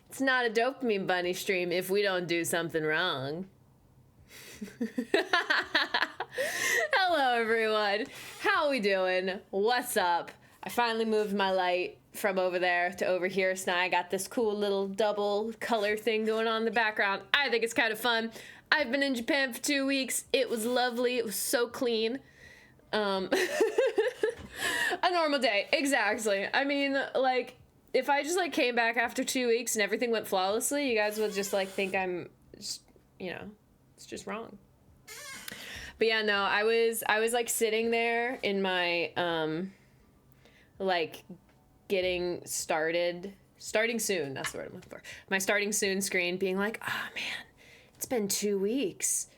It's not a dopamine bunny stream if we don't do something wrong. Hello, everyone. How we doing? What's up? I finally moved my light from over there to over here, so now I got this cool little double color thing going on in the background. I think it's kind of fun. I've been in Japan for 2 weeks. It was lovely. It was so clean. A normal day. Exactly. I mean, like, if I just like came back after 2 weeks and everything went flawlessly, you guys would just like think I'm just, it's just wrong. But yeah, no, I was like sitting there in my like getting starting soon, that's the word I'm looking for, my starting soon screen, being like, oh man, it's been 2 weeks.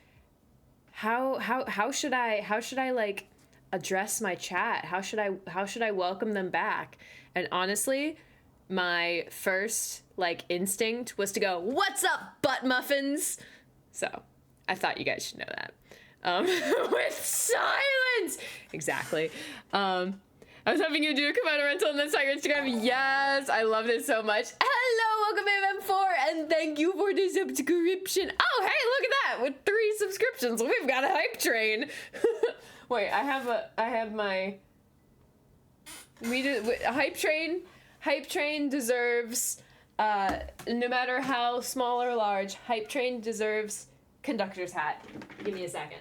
How should I like address my chat? How should I welcome them back? And honestly, my first like instinct was to go, "What's up, butt muffins?" So I thought you guys should know that. With silence. Exactly. I was hoping you'd do a come out of rental and then start your Instagram. Yes, I loved it so much. Hello, welcome to MM4, and thank you for the subscription. Oh, hey, look at that! With 3 subscriptions, we've got a hype train. Wait, I have my. Hype train. Hype train deserves, no matter how small or large, hype train deserves conductor's hat. Give me a second.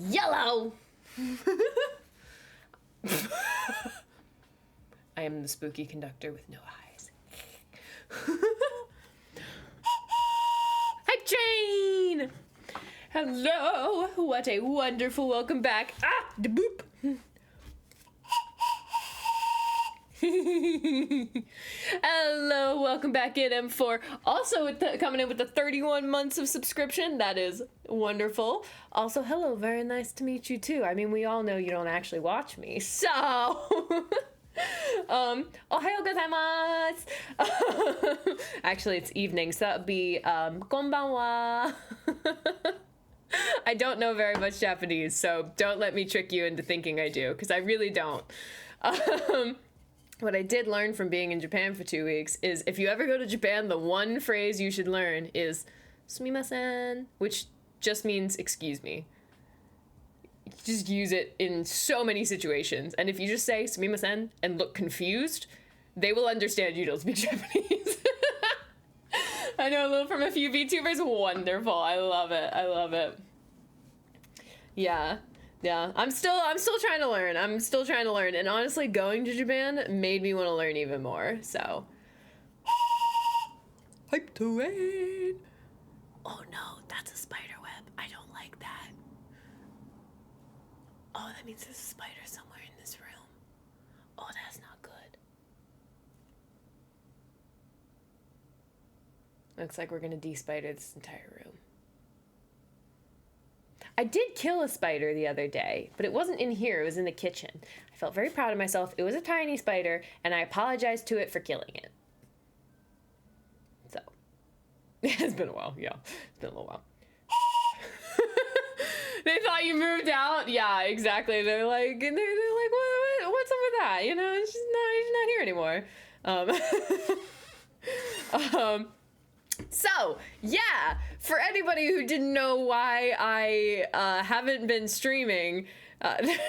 Yellow! I am the spooky conductor with no eyes. Hype train! Hello! What a wonderful welcome back. Ah! Da boop! Hello, welcome back in M4. Also coming in with the 31 months of subscription. That is wonderful. Also, hello, very nice to meet you too. I mean, we all know you don't actually watch me, so ohayo gozaimasu. Actually, it's evening, so that would be konbanwa. I don't know very much Japanese, so don't let me trick you into thinking I do, because I really don't. What I did learn from being in Japan for 2 weeks is if you ever go to Japan, the one phrase you should learn is sumimasen, which just means excuse me. Just use it in so many situations. And if you just say sumimasen and look confused, they will understand you don't speak Japanese. I know a little from a few VTubers. Wonderful. I love it. I love it. Yeah. Yeah, I'm still trying to learn. And honestly, going to Japan made me want to learn even more. So, hype train. Oh no, that's a spider web. I don't like that. Oh, that means there's a spider somewhere in this room. Oh, that's not good. Looks like we're gonna de-spider this entire room. I did kill a spider the other day, but it wasn't in here, it was in the kitchen. I felt very proud of myself. It was a tiny spider, and I apologized to it for killing it. So, it's been a while, yeah. It's been a little while. They thought you moved out? Yeah, exactly. They're like, what's up with that? You know, she's not here anymore. So, yeah, for anybody who didn't know why I haven't been streaming,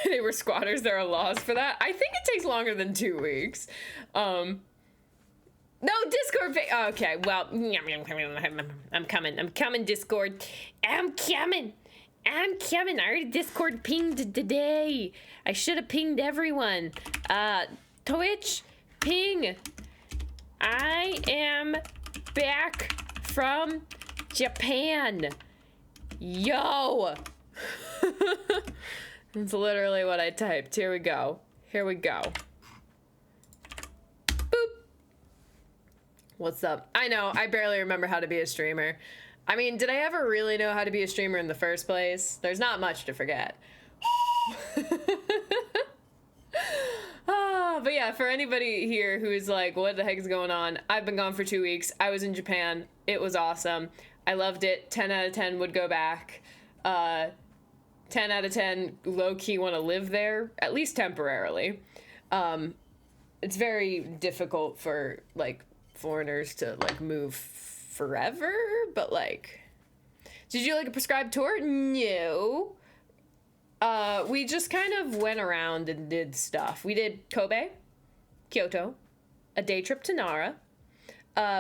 they were squatters, there are laws for that. I think it takes longer than 2 weeks. No, Discord, okay, well, I'm coming, Discord. I'm coming. I already Discord pinged today. I should have pinged everyone. Twitch, ping. I am back from Japan. Yo. That's literally what I typed. Here we go. Boop. What's up? I know, I barely remember how to be a streamer. I mean, did I ever really know how to be a streamer in the first place? There's not much to forget. But yeah, for anybody here who is like, what the heck is going on? I've been gone for 2 weeks. I was in Japan. It was awesome. I loved it. 10 out of 10 would go back. 10 out of 10 low-key want to live there, at least temporarily. It's very difficult for, like, foreigners to, like, move forever, but, like... Did you like a prescribed tour? No. We just kind of went around and did stuff. We did Kobe, Kyoto, a day trip to Nara,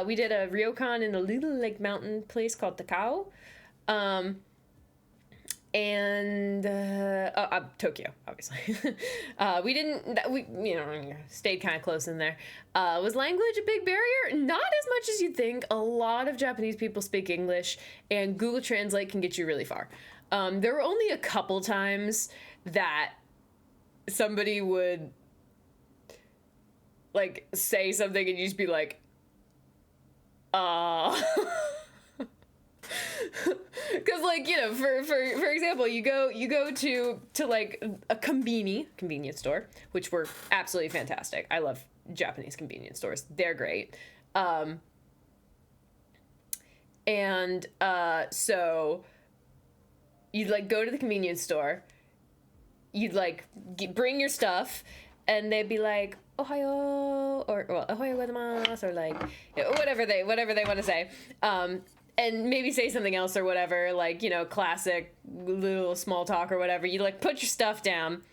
We did a ryokan in a little like mountain place called Takao. And Tokyo, obviously. We stayed kind of close in there. Was language a big barrier? Not as much as you'd think. A lot of Japanese people speak English, and Google Translate can get you really far. There were only a couple times that somebody would like say something and you just be like, because like, for example, you go to like a convenience store, which were absolutely fantastic. I love Japanese convenience stores. They're great. So you'd like go to the convenience store, you'd like bring your stuff, and they'd be like, Ohayo, or well, Ohayo gozaimasu, or like whatever they want to say. And maybe say something else or whatever, like, classic little small talk or whatever. You like put your stuff down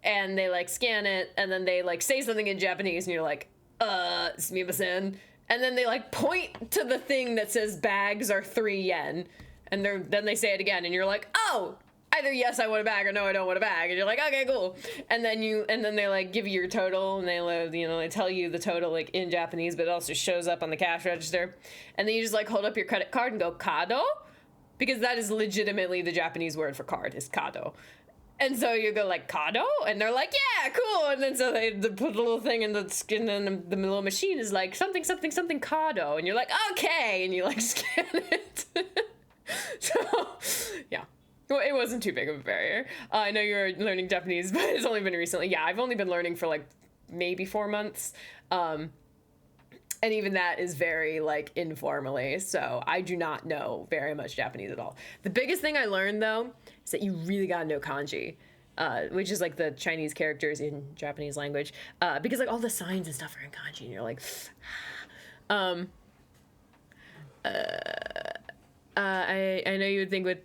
and they like scan it, and then they like say something in Japanese and you're like, sumimasen. And then they like point to the thing that says bags are 3 yen. And then they say it again and you're like, oh, either yes, I want a bag, or no, I don't want a bag. And you're like, okay, cool. And then they like give you your total, and they tell you the total like in Japanese, but it also shows up on the cash register. And then you just like hold up your credit card and go kado, because that is legitimately the Japanese word for card, is kado. And so you go like, kado? And they're like, yeah, cool. And then so they put a little thing in the skin, and the little machine is like something kado, and you're like, okay, and you like scan it. So yeah. Well, it wasn't too big of a barrier. I know you're learning Japanese, but it's only been recently. Yeah, I've only been learning for like maybe 4 months. And even that is very like informally. So I do not know very much Japanese at all. The biggest thing I learned though is that you really gotta know kanji, which is like the Chinese characters in Japanese language. Because like all the signs and stuff are in kanji, and you're like, I know you would think with,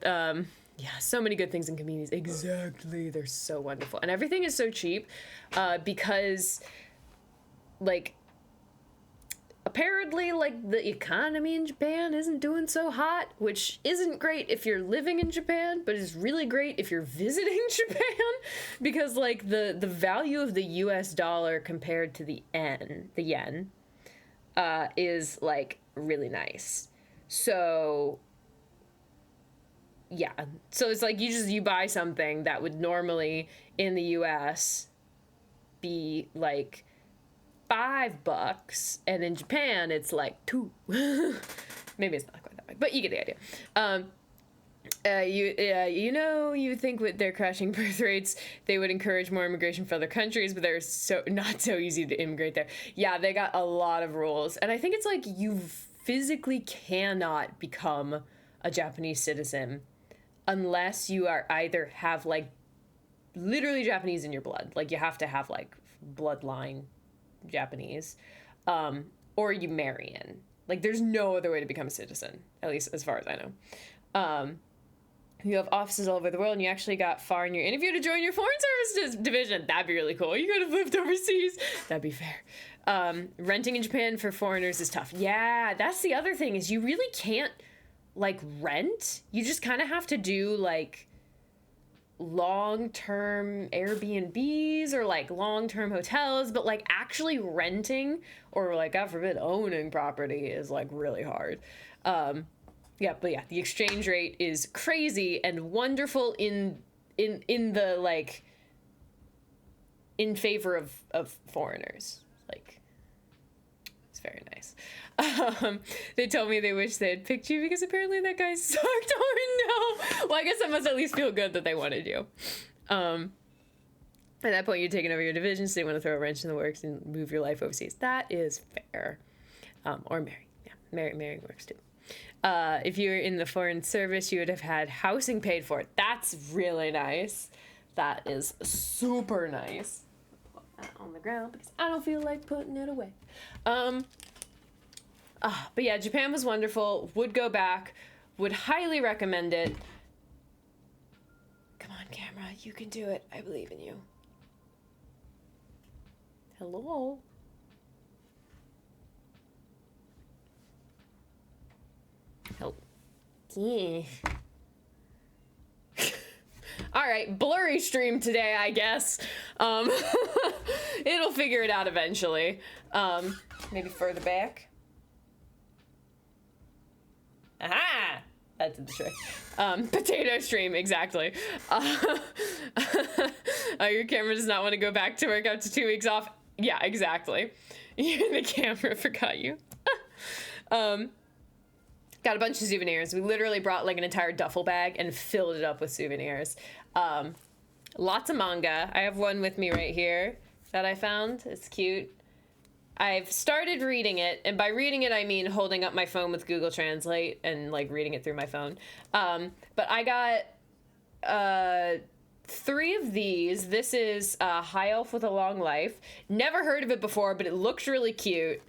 yeah, so many good things in convenience. Exactly. They're so wonderful. And everything is so cheap because, like, apparently, like, the economy in Japan isn't doing so hot, which isn't great if you're living in Japan, but is really great if you're visiting Japan, because, like, the value of the US dollar compared to the yen, is, like, really nice. So yeah, so it's like you buy something that would normally in the US be like $5, and in Japan it's like $2. Maybe it's not quite that way, but you get the idea. You think with their crashing birth rates, they would encourage more immigration from other countries, but they're so not so easy to immigrate there. Yeah, they got a lot of rules, and I think it's like you physically cannot become a Japanese citizen unless you are either have like literally Japanese in your blood, like you have to have like bloodline Japanese, or you marry in. Like there's no other way to become a citizen, at least as far as I know. You have offices all over the world, and you actually got far in your interview to join your foreign services division. That'd be really cool. You could have lived overseas. That'd be fair. Renting in Japan for foreigners is tough. Yeah, that's the other thing, is you really can't like rent. You just kind of have to do like long-term Airbnbs or like long-term hotels, but like actually renting or like God forbid owning property is like really hard. Yeah, but yeah, the exchange rate is crazy and wonderful in the like in favor of foreigners. Like it's very nice. They told me they wish they had picked you because apparently that guy sucked. Oh no! Well, I guess that must at least feel good that they wanted you. At that point, you're taking over your division, so they want to throw a wrench in the works and move your life overseas. That is fair. Or marry. Yeah, marrying works too. If you were in the foreign service, you would have had housing paid for. That's really nice. That is super nice. Put that on the ground because I don't feel like putting it away. But yeah, Japan was wonderful. Would go back. Would highly recommend it. Come on, camera. You can do it. I believe in you. Hello? Help. Yeah. All right, blurry stream today, I guess. It'll figure it out eventually. Maybe further back. Aha! That did the trick. Potato stream, exactly. Your camera does not want to go back to work after 2 weeks off. Yeah, exactly. The camera forgot you. Got a bunch of souvenirs. We literally brought like an entire duffel bag and filled it up with souvenirs. Lots of manga. I have one with me right here that I found. It's cute. I've started reading it, and by reading it I mean holding up my phone with Google Translate and like reading it through my phone. But I got 3 of these. This is High Elf with a Long Life. Never heard of it before, but it looks really cute.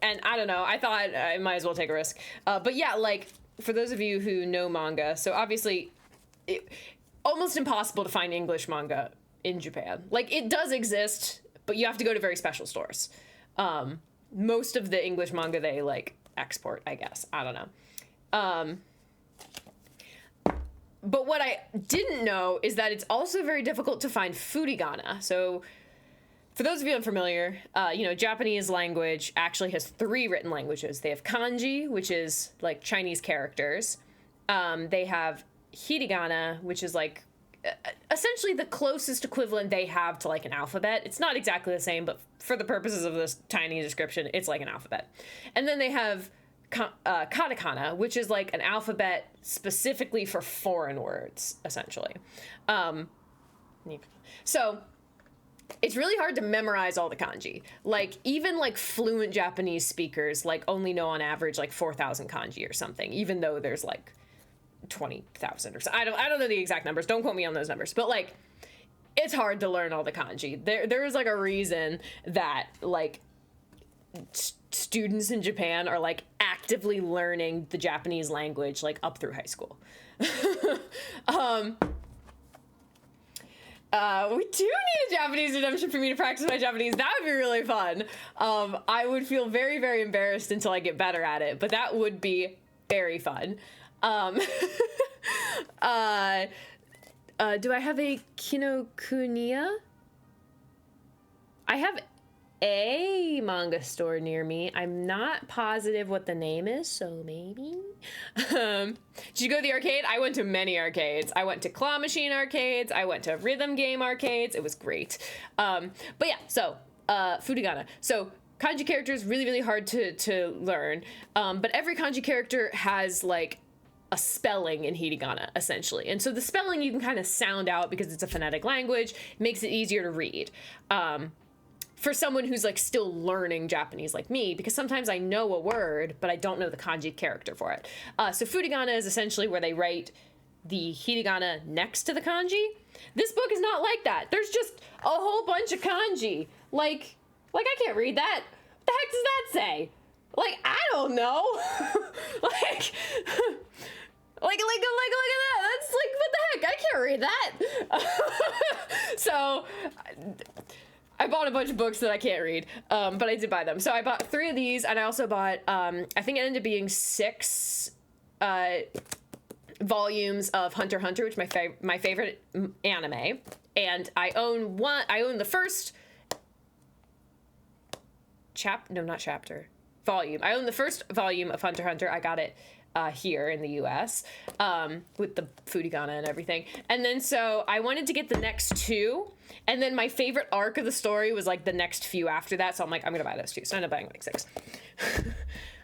And I don't know, I thought I might as well take a risk. But yeah, like, for those of you who know manga, so obviously, almost impossible to find English manga in Japan. Like, it does exist, but you have to go to very special stores. Most of the English manga they, like, export, I guess. I don't know. But what I didn't know is that it's also very difficult to find furigana. So, for those of you unfamiliar, Japanese language actually has 3 written languages. They have kanji, which is like Chinese characters. They have hiragana, which is like essentially the closest equivalent they have to like an alphabet. It's not exactly the same, but for the purposes of this tiny description, it's like an alphabet. And then they have katakana, which is like an alphabet specifically for foreign words, essentially. So it's really hard to memorize all the kanji. Like, even like fluent Japanese speakers like only know on average like 4,000 kanji or something, even though there's like 20,000 or so. I don't know the exact numbers. Don't quote me on those numbers. But like, it's hard to learn all the kanji. There is like a reason that like students in Japan are like actively learning the Japanese language like up through high school. We do need a Japanese redemption for me to practice my Japanese. That would be really fun. I would feel very, very embarrassed until I get better at it, but that would be very fun. Do I have a Kinokuniya? I have a manga store near me. I'm not positive what the name is, so maybe. Did you go to the arcade? I went to many arcades. I went to Claw Machine arcades. I went to Rhythm Game arcades. It was great. But yeah, so furigana. So kanji characters really, really hard to learn. But every kanji character has like a spelling in hiragana, essentially. And so the spelling you can kind of sound out because it's a phonetic language. It makes it easier to read. For someone who's like still learning Japanese like me, because sometimes I know a word, but I don't know the kanji character for it. So furigana is essentially where they write the hiragana next to the kanji. This book is not like that. There's just a whole bunch of kanji. Like I can't read that. What the heck does that say? Like, I don't know. like, look at that. That's like, what the heck? I can't read that. So I bought a bunch of books that I can't read, but I did buy them. So I bought 3 of these, and I also bought, I think it ended up being 6 volumes of Hunter x Hunter, which is my favorite anime. And I own the first volume. I own the first volume of Hunter x Hunter. I got it here in the US with the furigana and everything. And then so I wanted to get the next 2, and then my favorite arc of the story was like the next few after that, so I'm like, I'm gonna buy those 2. So I ended up buying like 6. I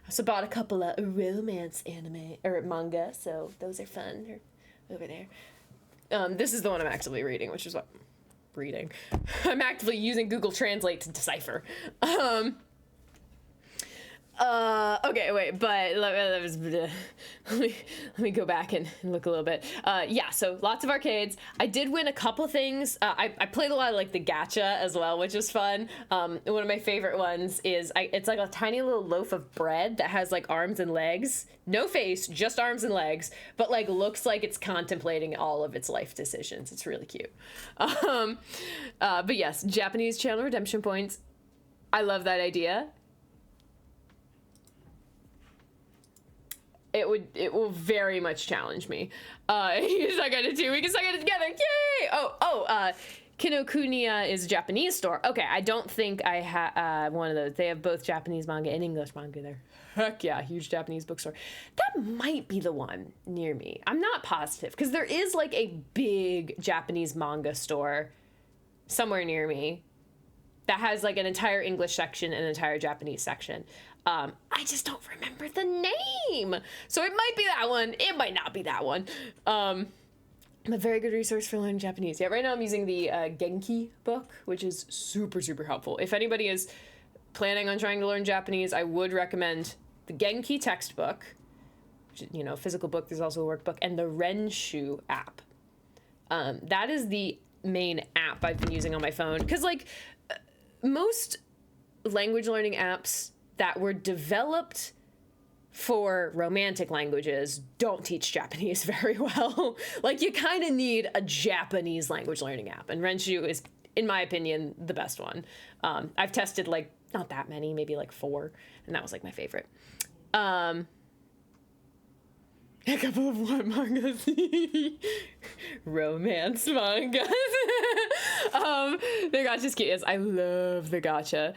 also bought a couple of romance anime or manga, so those are fun. They're over there. This is the one I'm actively reading, which is what I'm actively using Google Translate to decipher. Okay, wait, but let me go back and look a little bit. Yeah, so lots of arcades. I did win a couple things. I played a lot of like the gacha as well, which is fun. One of my favorite ones is it's like a tiny little loaf of bread that has like arms and legs. No face, just arms and legs, but like looks like it's contemplating all of its life decisions. It's really cute. But yes, Japanese channel redemption points. I love that idea. it will very much challenge me. You suck at it too. We can suck at it together. Yay! Kinokuniya is a Japanese store. Okay, I don't think I have one of those. They have both Japanese manga and English manga there. Heck yeah, huge Japanese bookstore. That might be the one near me. I'm not positive because there is like a big Japanese manga store somewhere near me that has like an entire English section and an entire Japanese section. I just don't remember the name. So it might be that one. It might not be that one. A very good resource for learning Japanese. Yeah, right now I'm using the Genki book, which is super, super helpful. If anybody is planning on trying to learn Japanese, I would recommend the Genki textbook, which is, you know, physical book. There's also a workbook, and the Renshu app. That is the main app I've been using on my phone. Because, like, most language learning apps that were developed for romantic languages don't teach Japanese very well. Like, you kind of need a Japanese language learning app, and Renshu is, in my opinion, the best one. I've tested, like, not that many, maybe like 4, and that was like my favorite. A couple of what mangas? Romance mangas. The gacha's cute. Yes, I love the gacha.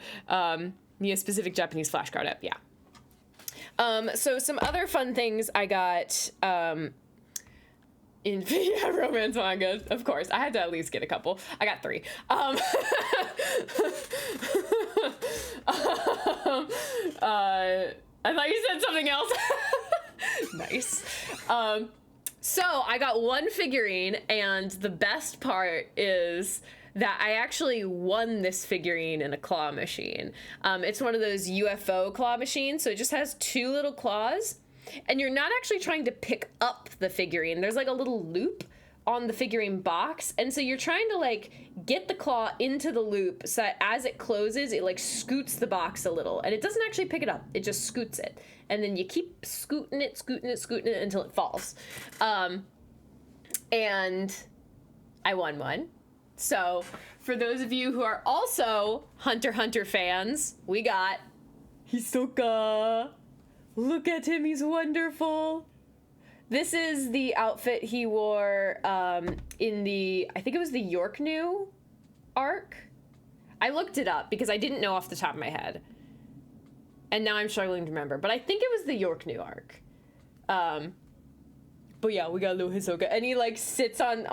Need a specific Japanese flashcard app, yeah. So some other fun things I got in romance mangas, of course. I had to at least get a couple. I got 3. I thought you said something else. Nice. So I got 1 figurine, and the best part is that I actually won this figurine in a claw machine. It's one of those UFO claw machines, so it just has 2 little claws, and you're not actually trying to pick up the figurine. There's like a little loop on the figurine box, and so you're trying to like get the claw into the loop so that as it closes, it like scoots the box a little, and it doesn't actually pick it up, it just scoots it, and then you keep scooting it until it falls. And I won one. So for those of you who are also Hunter x Hunter fans, we got Hisoka. Look at him, he's wonderful. This is the outfit he wore in the, I think it was the York New arc. I looked it up because I didn't know off the top of my head. And now I'm struggling to remember, but I think it was the York New arc. But yeah, we got little Hisoka, and he like sits on,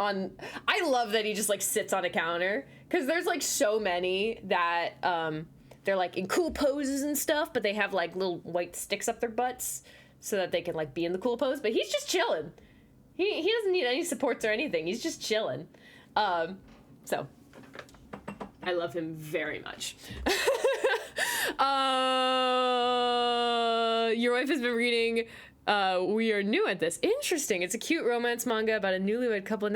I love that he just like sits on a counter, because there's like so many that they're like in cool poses and stuff, but they have like little white sticks up their butts so that they can like be in the cool pose, but he's just chilling. He doesn't need any supports or anything. He's just chilling. So I love him very much. Your wife has been reading We Are New at This. Interesting. It's a cute romance manga about a newlywed couple and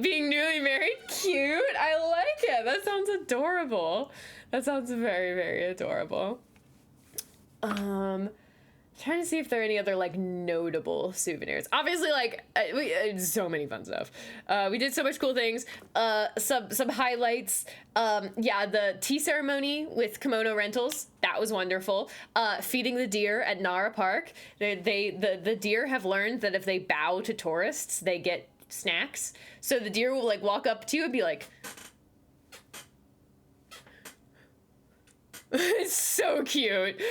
being newly married. Cute. I like it. That sounds adorable. That sounds very, very adorable. Trying to see if there are any other like notable souvenirs. Obviously, like so many fun stuff. We did so much cool things. Some highlights. Yeah, the tea ceremony with Kimono Rentals. That was wonderful. Feeding the deer at Nara Park. The deer have learned that if they bow to tourists, they get snacks. So the deer will like walk up to you and be like. It's so cute.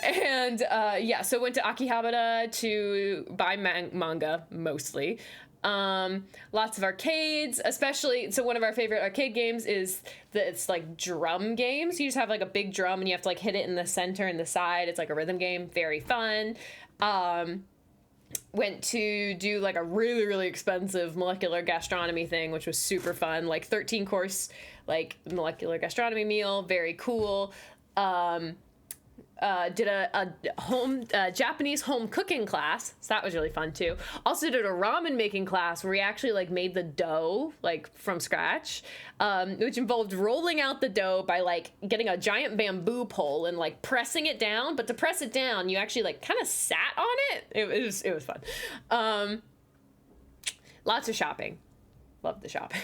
And yeah, so went to Akihabara to buy manga mostly. Lots of arcades, especially, so one of our favorite arcade games is it's like drum games. You just have like a big drum and you have to like hit it in the center and the side. It's like a rhythm game, very fun. Went to do like a really, really expensive molecular gastronomy thing, which was super fun, like 13 course, like molecular gastronomy meal, very cool. Did a home Japanese home cooking class, so that was really fun too. Also did a ramen making class where we actually like made the dough like from scratch, which involved rolling out the dough by like getting a giant bamboo pole and like pressing it down. But to press it down, you actually like kind of sat on it. It was fun. Lots of shopping. Loved the shopping.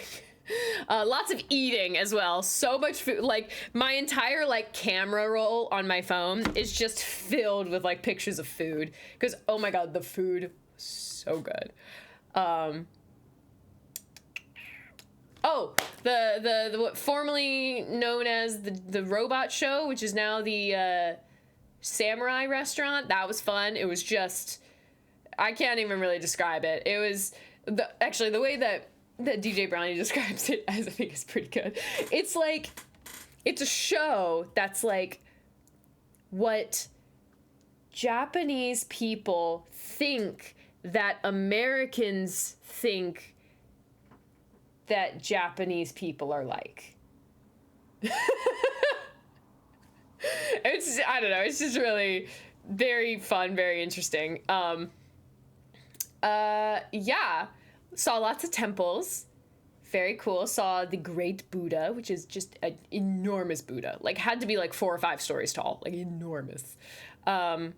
Lots of eating as well. So much food. Like, my entire, like, camera roll on my phone is just filled with, like, pictures of food. Because, oh my god, the food was so good. Oh, the what formerly known as the robot show, which is now the samurai restaurant. That was fun. It was just, I can't even really describe it. It was actually the way that DJ Brownie describes it, as I think is pretty good. It's like, it's a show that's like what Japanese people think that Americans think that Japanese people are like. It's, I don't know, it's just really very fun, very interesting. Yeah, saw lots of temples, very cool. Saw the Great Buddha, which is just an enormous Buddha, like had to be like 4 or 5 stories tall, like enormous. Yeah,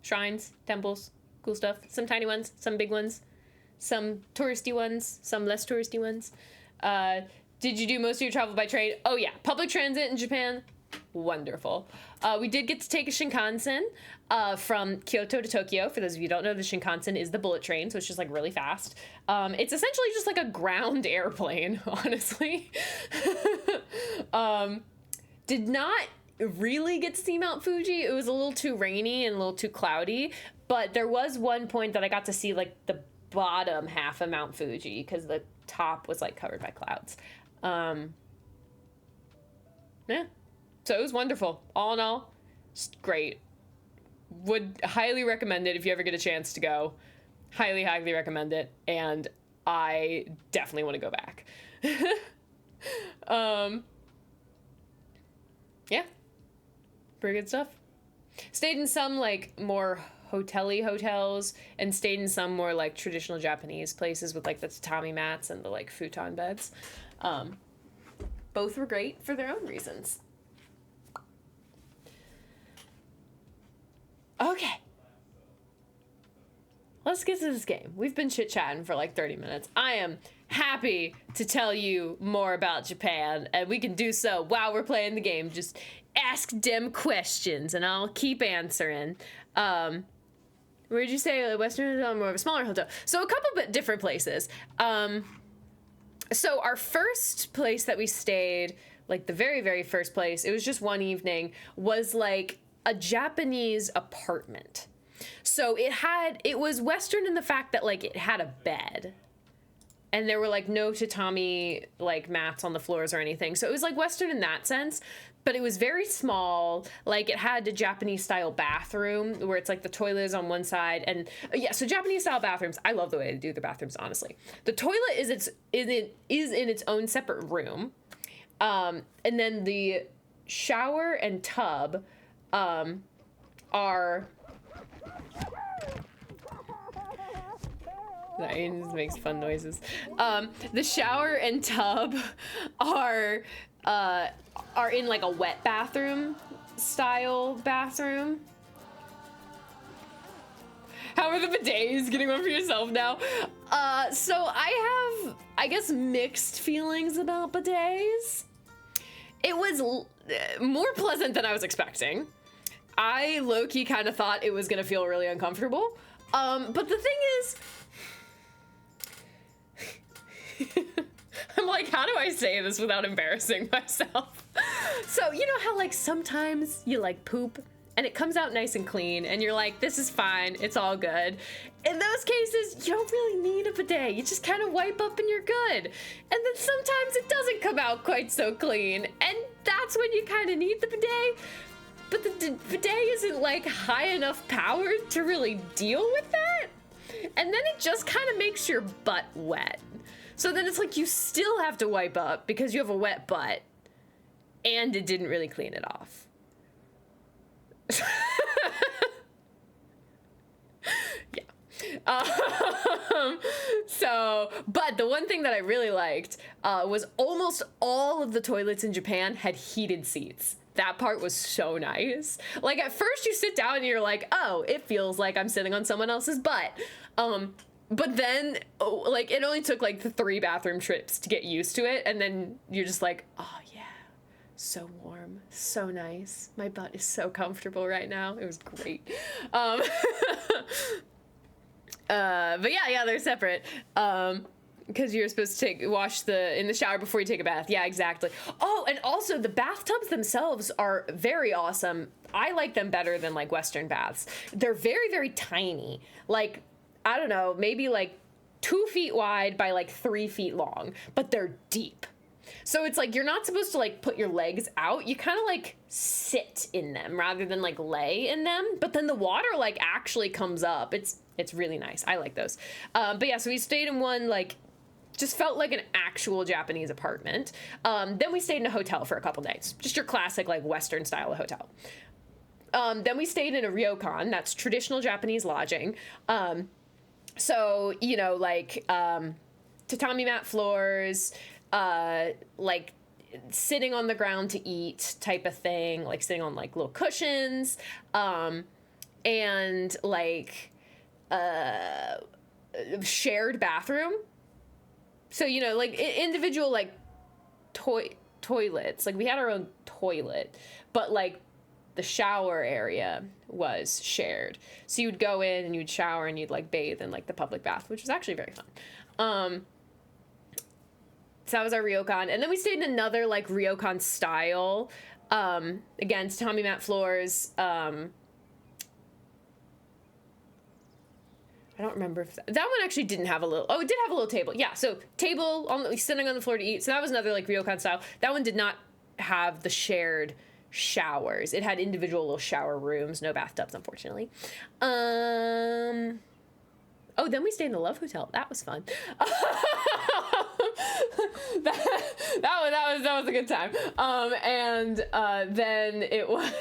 shrines, temples, cool stuff. Some tiny ones, some big ones, some touristy ones, some less touristy ones. Did you do most of your travel by train? Oh yeah, public transit in Japan, wonderful. We did get to take a Shinkansen from Kyoto to Tokyo. For those of you who don't know, the Shinkansen is the bullet train, so it's just like really fast. It's essentially just like a ground airplane, honestly. Did not really get to see Mount Fuji. It was a little too rainy and a little too cloudy, but there was one point that I got to see like the bottom half of Mount Fuji because the top was like covered by clouds. Yeah, so it was wonderful. All in all, just great. Would highly recommend it if you ever get a chance to go. Highly, highly recommend it, and I definitely want to go back. Yeah, pretty good stuff. Stayed in some like more hotel-y hotels and stayed in some more like traditional Japanese places with like the tatami mats and the like futon beds. Both were great for their own reasons. Okay, let's get to this game. We've been chit-chatting for like 30 minutes. I am happy to tell you more about Japan, and we can do so while we're playing the game. Just ask them questions and I'll keep answering. Where'd you say Western Hotel, more of a smaller hotel? So a couple bit different places. So our first place that we stayed, like the very, very first place, it was just one evening, was like a Japanese apartment. So it was Western in the fact that like it had a bed. And there were like no tatami like mats on the floors or anything. So it was like Western in that sense, but it was very small. Like it had a Japanese style bathroom where it's like the toilet is on one side. And yeah, so Japanese style bathrooms, I love the way they do the bathrooms, honestly. The toilet is in its own separate room. And then the shower and tub are... That just makes fun noises. The shower and tub are in like a wet bathroom style bathroom. How are the bidets? Getting one for yourself now. So I have, I guess, mixed feelings about bidets. It was more pleasant than I was expecting. I low-key kind of thought it was gonna feel really uncomfortable. But the thing is, I'm like, how do I say this without embarrassing myself? So, you know how like sometimes you like poop and it comes out nice and clean and you're like, this is fine, it's all good. In those cases, you don't really need a bidet. You just kind of wipe up and you're good. And then sometimes it doesn't come out quite so clean, and that's when you kind of need the bidet. But the bidet isn't like high enough power to really deal with that. And then it just kind of makes your butt wet. So then it's like you still have to wipe up because you have a wet butt, and it didn't really clean it off. Yeah. But the one thing that I really liked was almost all of the toilets in Japan had heated seats. That part was so nice. Like at first you sit down and you're like, oh, it feels like I'm sitting on someone else's butt. but then, like, it only took like the 3 bathroom trips to get used to it, and then you're just like, oh yeah, so warm, so nice. My butt is so comfortable right now. It was great. But yeah, they're separate. Because you're supposed to wash in the shower before you take a bath. Yeah, exactly. Oh, and also the bathtubs themselves are very awesome. I like them better than like Western baths. They're very, very tiny. Like, I don't know, maybe like 2 feet wide by like 3 feet long, but they're deep. So it's like, you're not supposed to like put your legs out. You kind of like sit in them rather than like lay in them. But then the water like actually comes up. It's really nice. I like those. But yeah, so we stayed in one, like, just felt like an actual Japanese apartment. Then we stayed in a hotel for a couple nights. Just your classic like Western style of hotel. Then we stayed in a ryokan. That's traditional Japanese lodging. So, you know, like tatami mat floors, like sitting on the ground to eat type of thing, like sitting on like little cushions, and like shared bathroom. So, you know, like individual like toilets. Like we had our own toilet, but like the shower area was shared. So you'd go in and you'd shower and you'd like bathe in like the public bath, which was actually very fun. So that was our ryokan. And then we stayed in another like ryokan style. Again, tatami mat floors. I don't remember if that one actually didn't have a little. Oh, it did have a little table. Yeah, so table sitting on the floor to eat. So that was another like ryokan style. That one did not have the shared showers. It had individual little shower rooms, no bathtubs, unfortunately. Oh, then we stayed in the Love Hotel. That was fun. that was a good time. And then it was.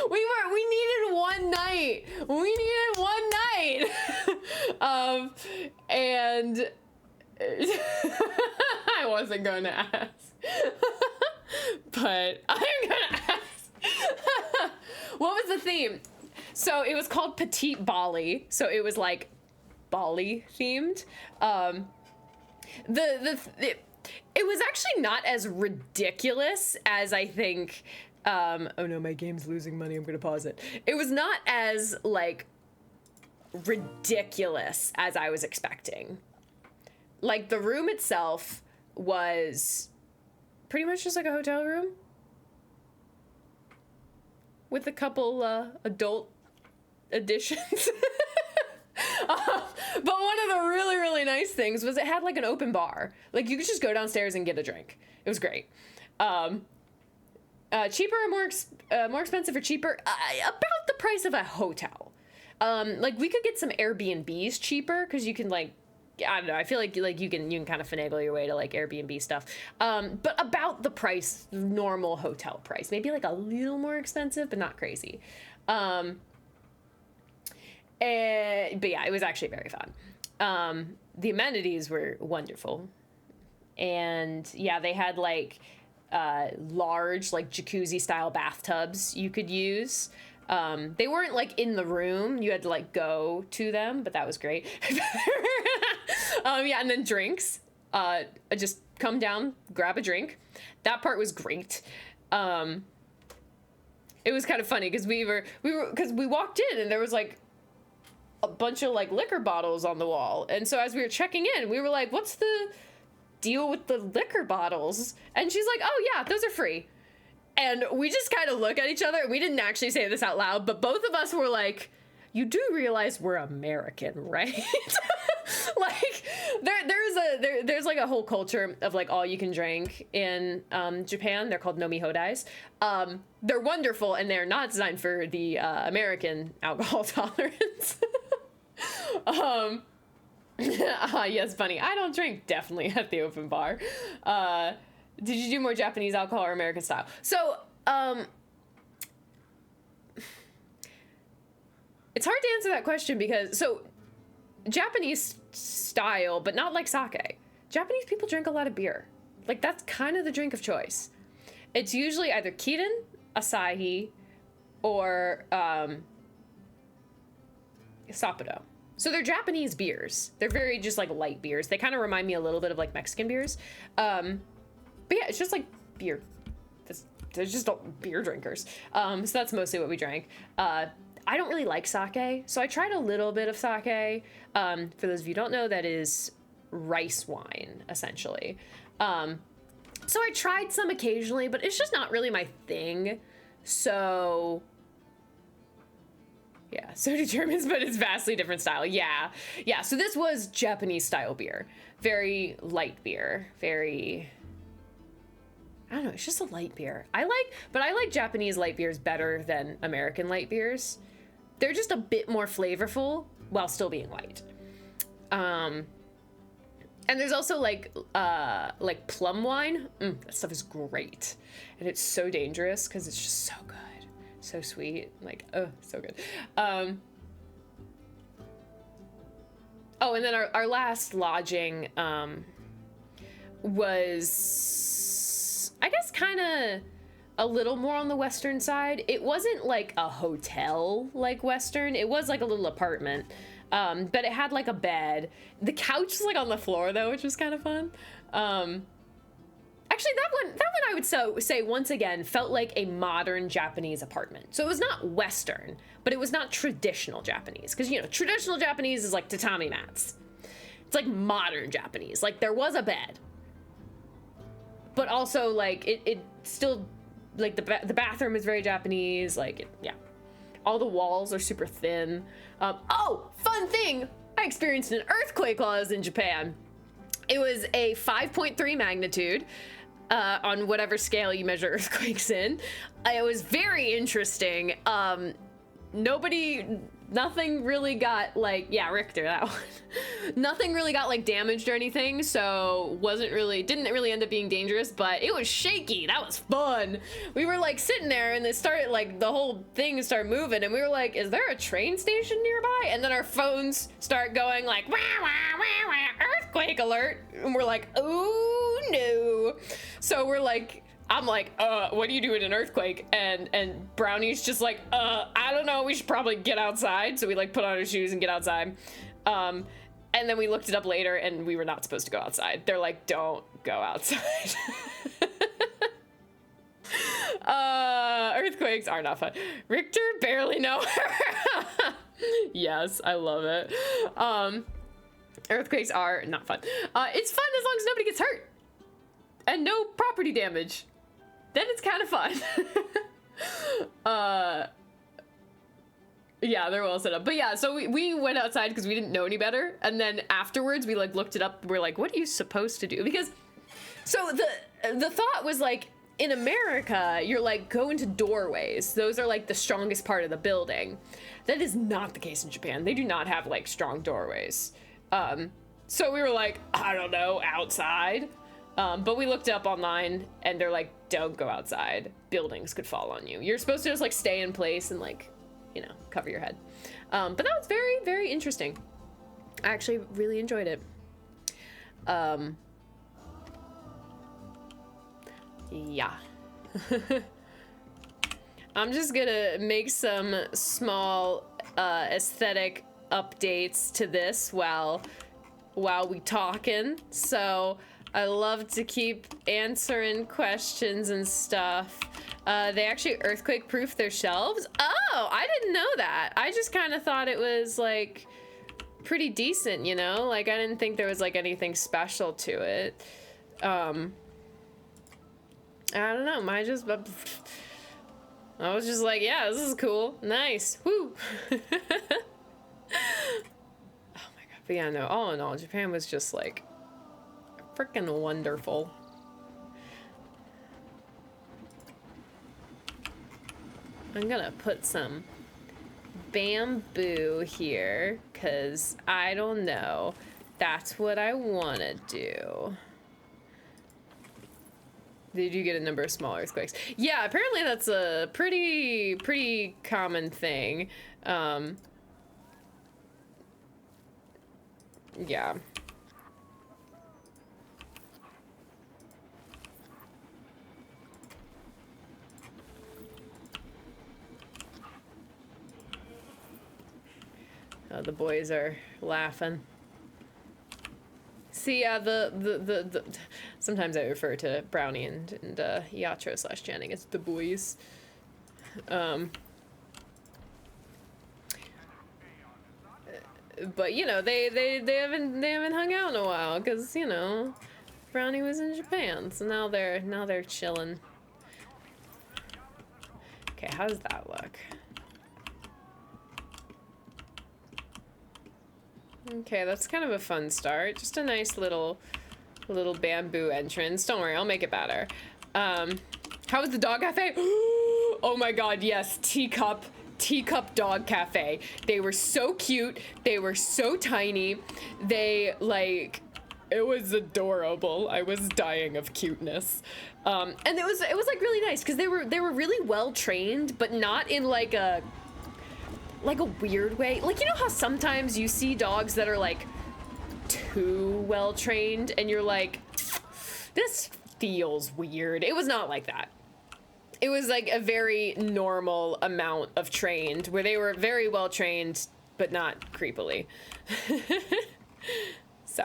We needed one night. And I wasn't going to ask. But I'm going to ask. What was the theme? So it was called Petite Bali. So it was like Bali themed. It was actually not as ridiculous as I think. Oh no, my game's losing money. I'm gonna pause it. It was not as like ridiculous as I was expecting. Like the room itself was pretty much just like a hotel room with a couple adult additions. But one of the really, really nice things was it had like an open bar. Like you could just go downstairs and get a drink. It was great. Cheaper or more expensive or cheaper? About the price of a hotel. Like we could get some Airbnbs cheaper because you can like, I don't know. I feel like you can kind of finagle your way to like Airbnb stuff. But about the price, normal hotel price, maybe like a little more expensive, but not crazy. But yeah, it was actually very fun. The amenities were wonderful, and yeah, they had like large like jacuzzi style bathtubs you could use. They weren't like in the room, you had to like go to them, but that was great. Yeah, and then drinks, just come down, grab a drink. That part was great. It was kind of funny because we walked in and there was like a bunch of like liquor bottles on the wall, and so as we were checking in, we were like, what's the deal with the liquor bottles? And she's like, oh yeah, those are free. And we just kind of look at each other, and we didn't actually say this out loud, but both of us were like, you do realize we're American, right? Like there's like a whole culture of like all you can drink in Japan. They're called nomi hodais. They're wonderful, and they're not designed for the American alcohol tolerance. Yes, Bunny. I don't drink definitely at the open bar. Did you do more Japanese alcohol or American style? So, it's hard to answer that question because, so, Japanese style, but not like sake. Japanese people drink a lot of beer. Like, that's kind of the drink of choice. It's usually either Kirin, Asahi, or, Sapporo. So they're Japanese beers. They're very just like light beers. They kind of remind me a little bit of like Mexican beers. But yeah, it's just like beer. They're just beer drinkers. So that's mostly what we drank. I don't really like sake, so I tried a little bit of sake. For those of you who don't know, that is rice wine, essentially. So I tried some occasionally, but it's just not really my thing. So yeah, so do Germans, but it's vastly different style. Yeah, so this was Japanese style beer. Very light beer, very... I don't know, it's just a light beer. I like Japanese light beers better than American light beers. They're just a bit more flavorful while still being light. And there's also like plum wine. That stuff is great. And it's so dangerous because it's just so good. So sweet. Like, oh, so good. Oh, and then our last lodging was, I guess, kind of a little more on the Western side. It wasn't like a hotel like Western. It was like a little apartment. But it had like a bed. The couch was like on the floor though, which was kind of fun. Actually, that one I would say once again felt like a modern Japanese apartment. So it was not Western, but it was not traditional Japanese. Because, you know, traditional Japanese is like tatami mats. It's like modern Japanese. Like there was a bed. But also like it still, like the bathroom is very Japanese. Like, yeah. All the walls are super thin. Oh, fun thing! I experienced an earthquake while I was in Japan. It was a 5.3 magnitude on whatever scale you measure earthquakes in. It was very interesting. Nothing really got like, yeah, Richter, that one. Nothing really got like damaged or anything, so didn't really end up being dangerous, but it was shaky. That was fun. We were like sitting there and it started like the whole thing started moving and we were like, is there a train station nearby? And then our phones start going like, wah, wah, wah, wah, earthquake alert. And we're like, oh no. So we're like, I'm like, what do you do in an earthquake? And Brownie's just like, I don't know, we should probably get outside. So we like put on our shoes and get outside. And then we looked it up later and we were not supposed to go outside. They're like, don't go outside. Earthquakes are not fun. Richter, barely know. Yes, I love it. Earthquakes are not fun. It's fun as long as nobody gets hurt. And no property damage. Then it's kind of fun. Yeah, they're well set up. But yeah, so we went outside because we didn't know any better. And then afterwards, we like looked it up. We're like, what are you supposed to do? Because, so the thought was like, in America, you're like, go into doorways. Those are like the strongest part of the building. That is not the case in Japan. They do not have like strong doorways. So we were like, I don't know, outside. But we looked up online and they're like, don't go outside. Buildings could fall on you. You're supposed to just like stay in place and like, you know, cover your head. But that was very, very interesting. I actually really enjoyed it. Yeah. I'm just gonna make some small aesthetic updates to this while we talking. So I love to keep answering questions and stuff. They actually earthquake-proof their shelves? Oh, I didn't know that. I just kind of thought it was, like, pretty decent, you know? Like, I didn't think there was, like, anything special to it. I don't know. I was just like, yeah, this is cool. Nice. Woo! Oh, my God. But yeah, no, all in all, Japan was just, like, freaking wonderful. I'm gonna put some bamboo here because I don't know, that's what I want to do. Did you get a number of small earthquakes? Yeah, apparently that's a pretty common thing. Yeah. The boys are laughing. See, sometimes I refer to Brownie and Yatro / Channing as the boys. But you know, they haven't hung out in a while because you know, Brownie was in Japan, so now they're chilling. Okay, how does that look? Okay, that's kind of a fun start. Just a nice little bamboo entrance. Don't worry, I'll make it better. How was the dog cafe? Oh my god, yes, teacup dog cafe. They were so cute. They were so tiny. They like, it was adorable. I was dying of cuteness. And it was like really nice because they were really well trained, but not in like a weird way. Like, you know how sometimes you see dogs that are like too well trained and you're like, this feels weird. It was not like that. It was like a very normal amount of trained where they were very well trained, but not creepily. So,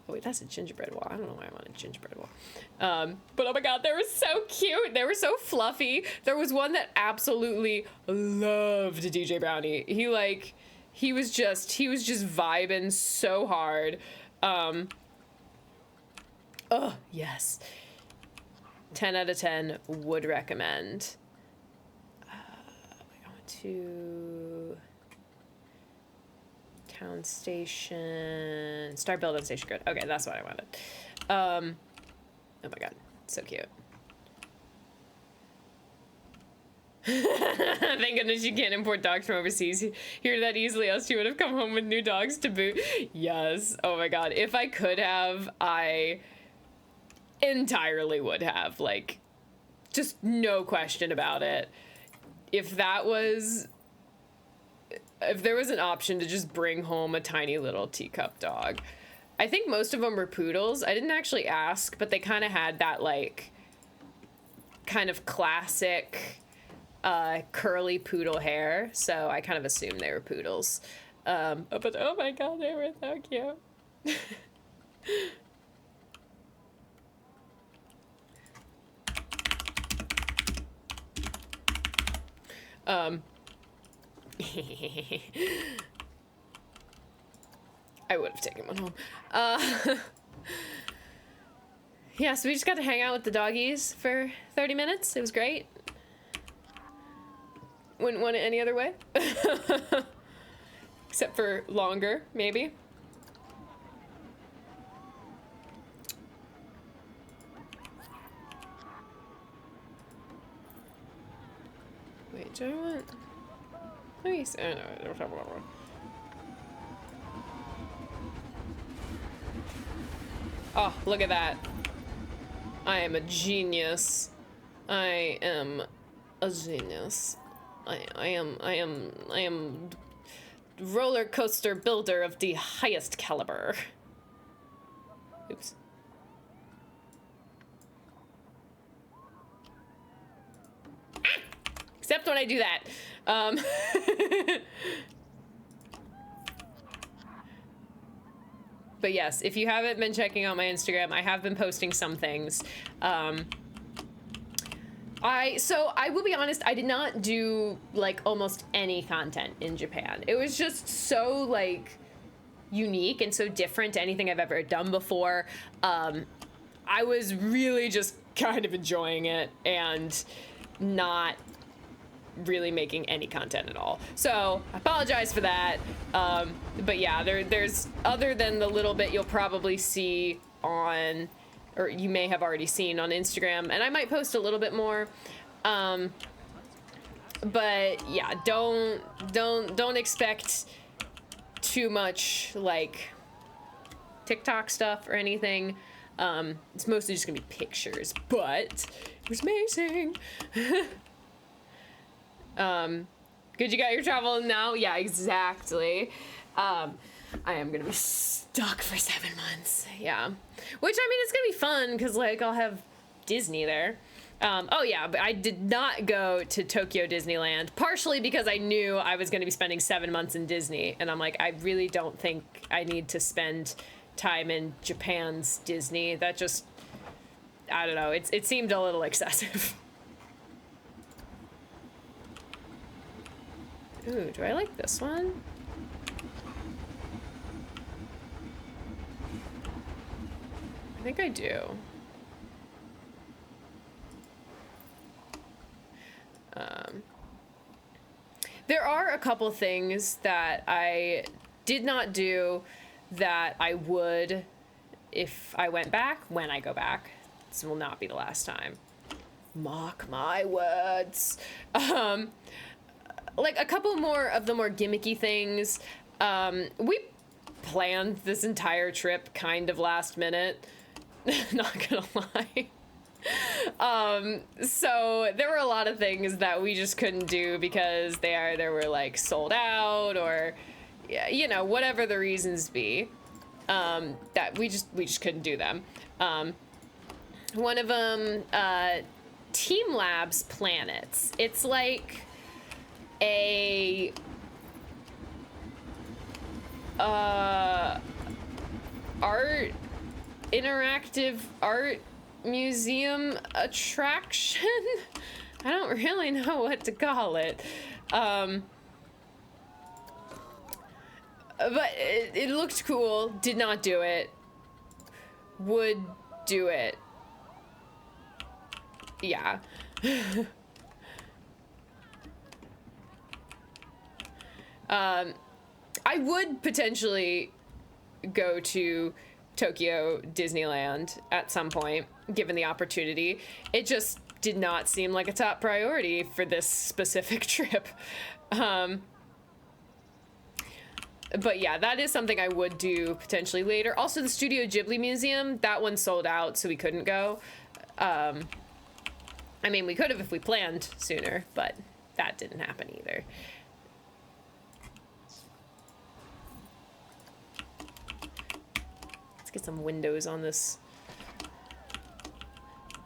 oh wait, that's a gingerbread wall. I don't know why I want a gingerbread wall. But oh my god, they were so cute. They were so fluffy. There was one that absolutely loved DJ Brownie. He was just vibing so hard. Oh, yes. 10 out of 10 would recommend. We went to Town Station, Star Building Station. Good. Okay, that's what I wanted. Oh my god, so cute. Thank goodness you can't import dogs from overseas here that easily, else you would have come home with new dogs to boot. Yes. Oh my god, if I could have, I entirely would have, like, just no question about it. If there was an option to just bring home a tiny little teacup dog. I think most of them were poodles. I didn't actually ask, but they kind of had that like kind of classic curly poodle hair, so I kind of assumed they were poodles. But oh my god, they were so cute. I would have taken one home. Yeah, so we just got to hang out with the doggies for 30 minutes. It was great. Wouldn't want it any other way. Except for longer, maybe. Wait, do I want... Let me see. Oh, no. Oh, look at that. I am a genius. I am a genius. I am roller coaster builder of the highest caliber. Oops. Except when I do that. But yes, if you haven't been checking out my Instagram, I have been posting some things. So I will be honest, I did not do like almost any content in Japan. It was just so like unique and so different to anything I've ever done before. I was really just kind of enjoying it and not really making any content at all. So I apologize for that. But yeah, there's other than the little bit you'll probably see on, or you may have already seen on Instagram, and I might post a little bit more. But yeah, don't expect too much like TikTok stuff or anything. It's mostly just gonna be pictures, but it was amazing. Good, you got your travel now? Yeah, exactly. I am gonna be stuck for 7 months. Yeah. Which, I mean, it's gonna be fun, because, like, I'll have Disney there. Oh yeah, but I did not go to Tokyo Disneyland, partially because I knew I was going to be spending 7 months in Disney, and I'm like, I really don't think I need to spend time in Japan's Disney. That just, I don't know, it seemed a little excessive. Ooh, do I like this one? I think I do. There are a couple things that I did not do that I would if I went back, when I go back. This will not be the last time. Mark my words. Like a couple more of the more gimmicky things. We planned this entire trip kind of last minute. Not gonna lie. So there were a lot of things that we just couldn't do because they were like sold out or, you know, whatever the reasons be, that we just couldn't do them. One of them, Team Labs Planets. It's like a, interactive art museum attraction. I don't really know what to call it. But it looked cool. Did not do it. Would do it. Yeah. I would potentially go to Tokyo Disneyland at some point, given the opportunity. It just did not seem like a top priority for this specific trip. But yeah, that is something I would do potentially later. Also, the Studio Ghibli Museum, that one sold out, so we couldn't go. I mean, we could have if we planned sooner, but that didn't happen either. Let's get some windows on this.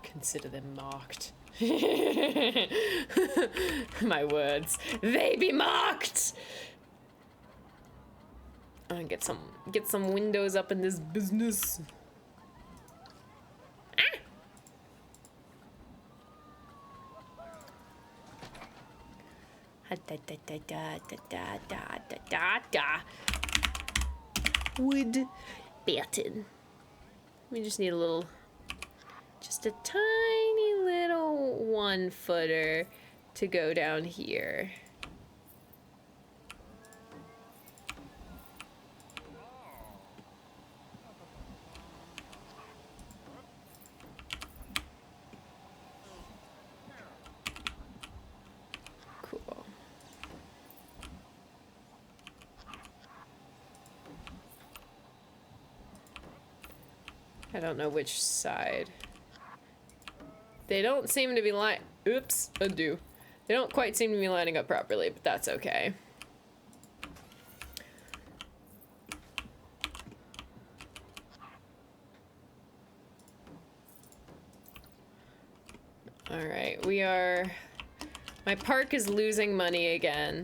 Consider them marked. My words. They be marked! Get some windows up in this business. Wood button. We just need a little, just a tiny little 1-footer to go down here. I don't know which side. They don't seem to be oops, undo. They don't quite seem to be lining up properly, but that's okay. Alright, my park is losing money again.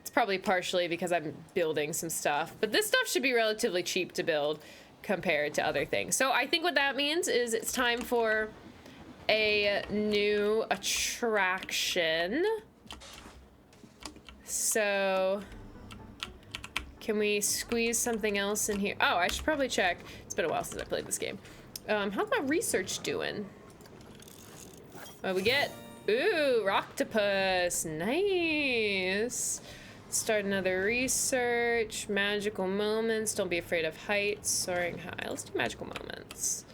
It's probably partially because I'm building some stuff, but this stuff should be relatively cheap to build compared to other things. So I think what that means is it's time for a new attraction. So can we squeeze something else in here? Oh, I should probably check. It's been a while since I played this game. How's my research doing? What we get? Ooh, Rocktopus. Nice. Start another research. Magical moments. Don't be afraid of heights. Soaring high. Let's do magical moments.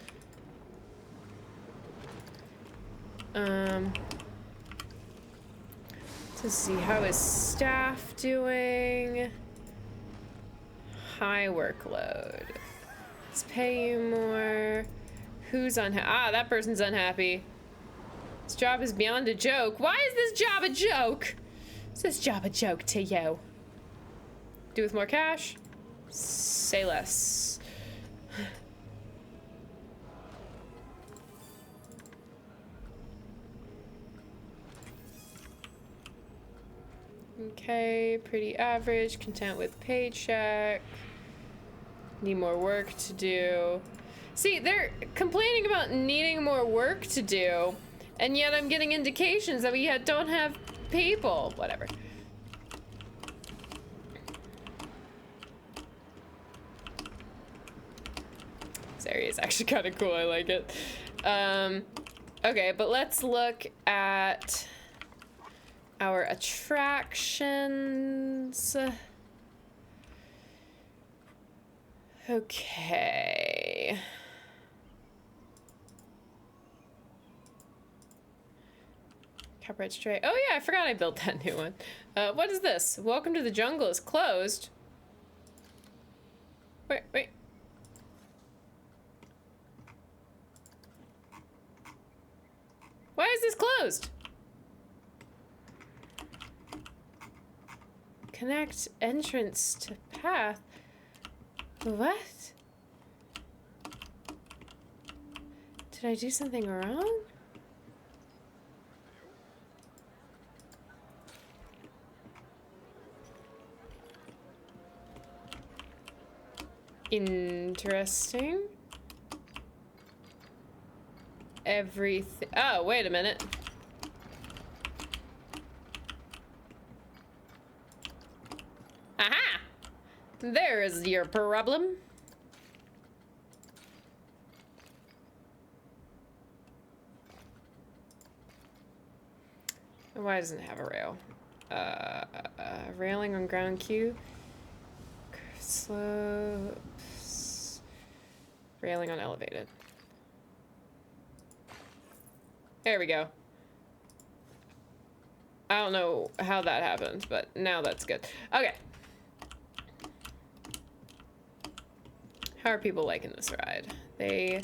Let's see. How is staff doing? High workload. Let's pay you more. Who's unhappy? Ah, that person's unhappy. This job is beyond a joke. Why is this job a joke? Is this job a joke to you? Do with more cash? Say less. Okay, pretty average, content with paycheck. Need more work to do. See, they're complaining about needing more work to do, and yet I'm getting indications that we don't have people. Whatever. This area is actually kind of cool. I like it. Okay, but let's look at our attractions. Okay. Copyright Strike. Oh yeah, I forgot I built that new one. What is this? Welcome to the Jungle is closed. Wait. Why is this closed? Connect entrance to path. What? Did I do something wrong? Interesting. Everything. Oh, wait a minute. Aha! There is your problem. Why doesn't it have a rail? Railing on ground queue. Slopes. Railing on elevated. There we go. I don't know how that happened, but now that's good. Okay. How are people liking this ride? They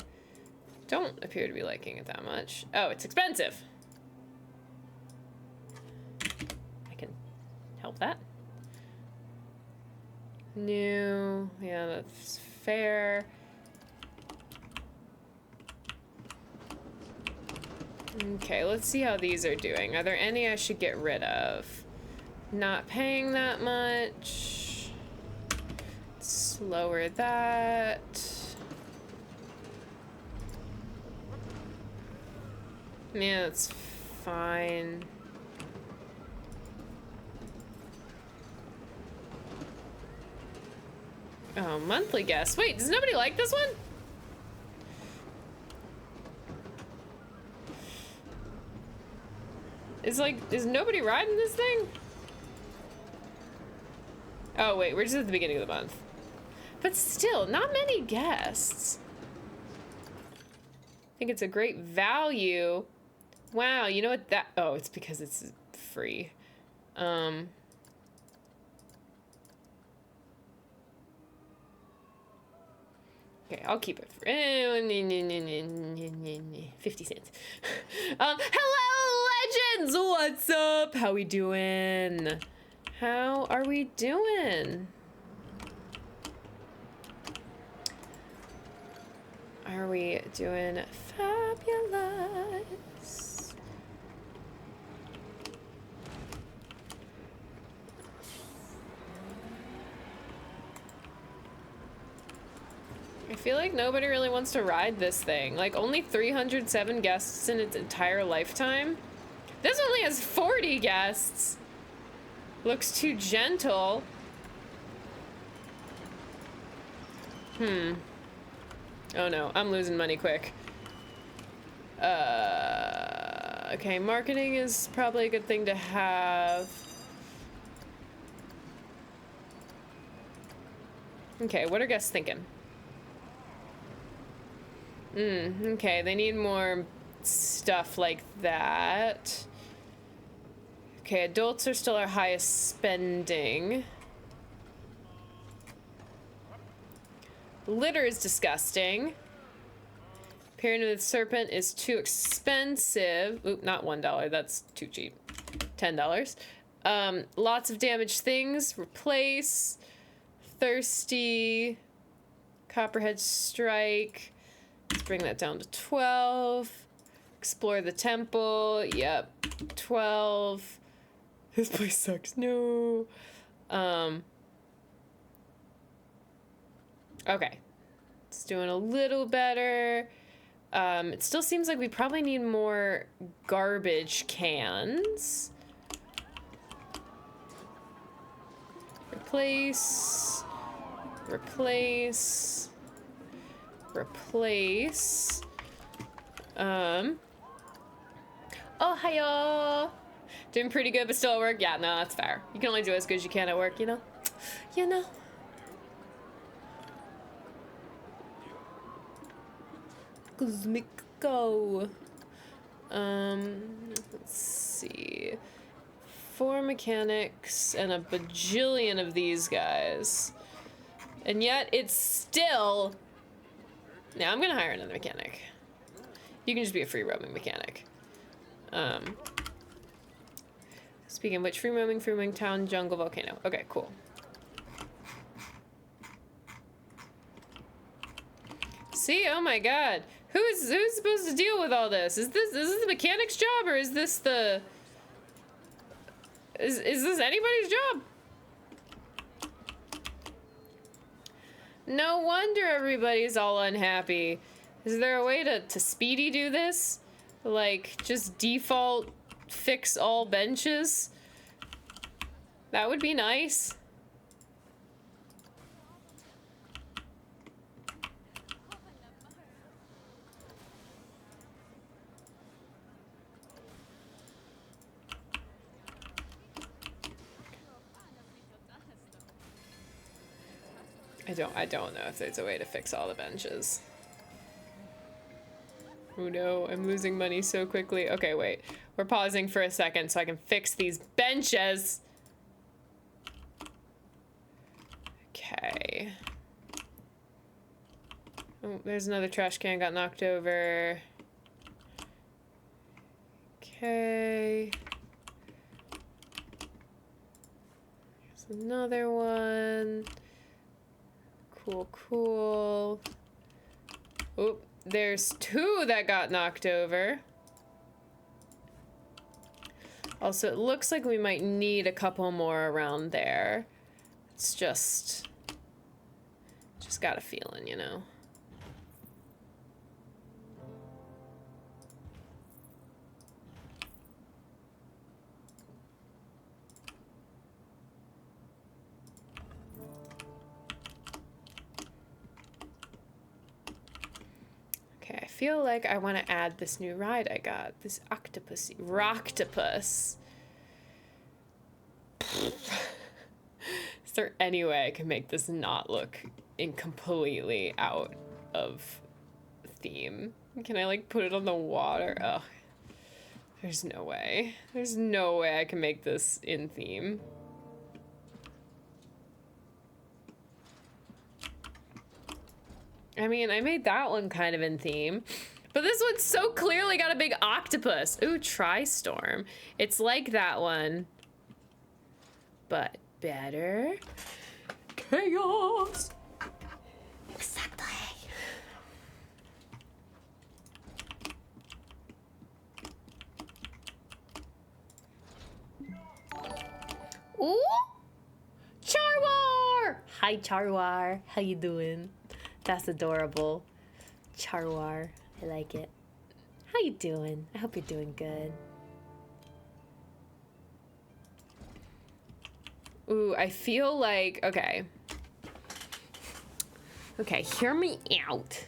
don't appear to be liking it that much. Oh, it's expensive. I can help that. New. Yeah, that's fair. Okay, let's see how these are doing. Are there any I should get rid of? Not paying that much. Let's lower that. Yeah, that's fine. Oh, monthly guest. Wait, does nobody like this one? It's like, is nobody riding this thing? Oh, wait, we're just at the beginning of the month. But still, not many guests. I think it's a great value. Wow, you know what that... Oh, it's because it's free. Okay, I'll keep it for 50 cents. Hello, legends! What's up? How we doing? How are we doing? Are we doing fabulous? I feel like nobody really wants to ride this thing. Like, only 307 guests in its entire lifetime. This only has 40 guests. Looks too gentle. Oh no, I'm losing money quick. Okay, marketing is probably a good thing to have. Okay, what are guests thinking? Okay, they need more stuff like that. Okay, adults are still our highest spending. Litter is disgusting. Pyramid Serpent is too expensive. Oop, not $1, that's too cheap. $10. Lots of damaged things. Replace. Thirsty. Copperhead Strike. Let's bring that down to 12. Explore the temple. Yep. 12. This place sucks. No. Okay. It's doing a little better. It still seems like we probably need more garbage cans. Replace. Replace. Replace. Oh, hiya. Doing pretty good, but still at work? Yeah, no, that's fair. You can only do as good as you can at work, you know? You know? Cosmic Go. Let's see. 4 mechanics and a bajillion of these guys. And yet it's still... Now I'm gonna hire another mechanic. You can just be a free roaming mechanic. Speaking of which, free roaming town, jungle, volcano. Okay, cool. See, oh my god. Who's supposed to deal with all this? Is this the mechanic's job, or is this the... Is this anybody's job? No wonder everybody's all unhappy. Is there a way to speedy do this? Like, just default fix all benches? That would be nice. I don't know if there's a way to fix all the benches. Oh no, I'm losing money so quickly. Okay, wait. We're pausing for a second so I can fix these benches. Okay. Oh, there's another trash can got knocked over. Okay. Here's another one. Cool, cool. Oh, there's 2 that got knocked over. Also, it looks like we might need a couple more around there. It's just got a feeling, you know. I feel like I want to add this new ride I got. This Rocktopus. Is there any way I can make this not look completely out of theme? Can I like put it on the water? Ugh. There's no way. There's no way I can make this in theme. I mean, I made that one kind of in theme, but this one's so clearly got a big octopus. Ooh, Tri-Storm. It's like that one, but better. Chaos. Exactly. Ooh, Charwar. Hi, Charwar. How you doing? That's adorable. Charwar. I like it. How you doing? I hope you're doing good. Ooh, I feel like... Okay. Okay, hear me out.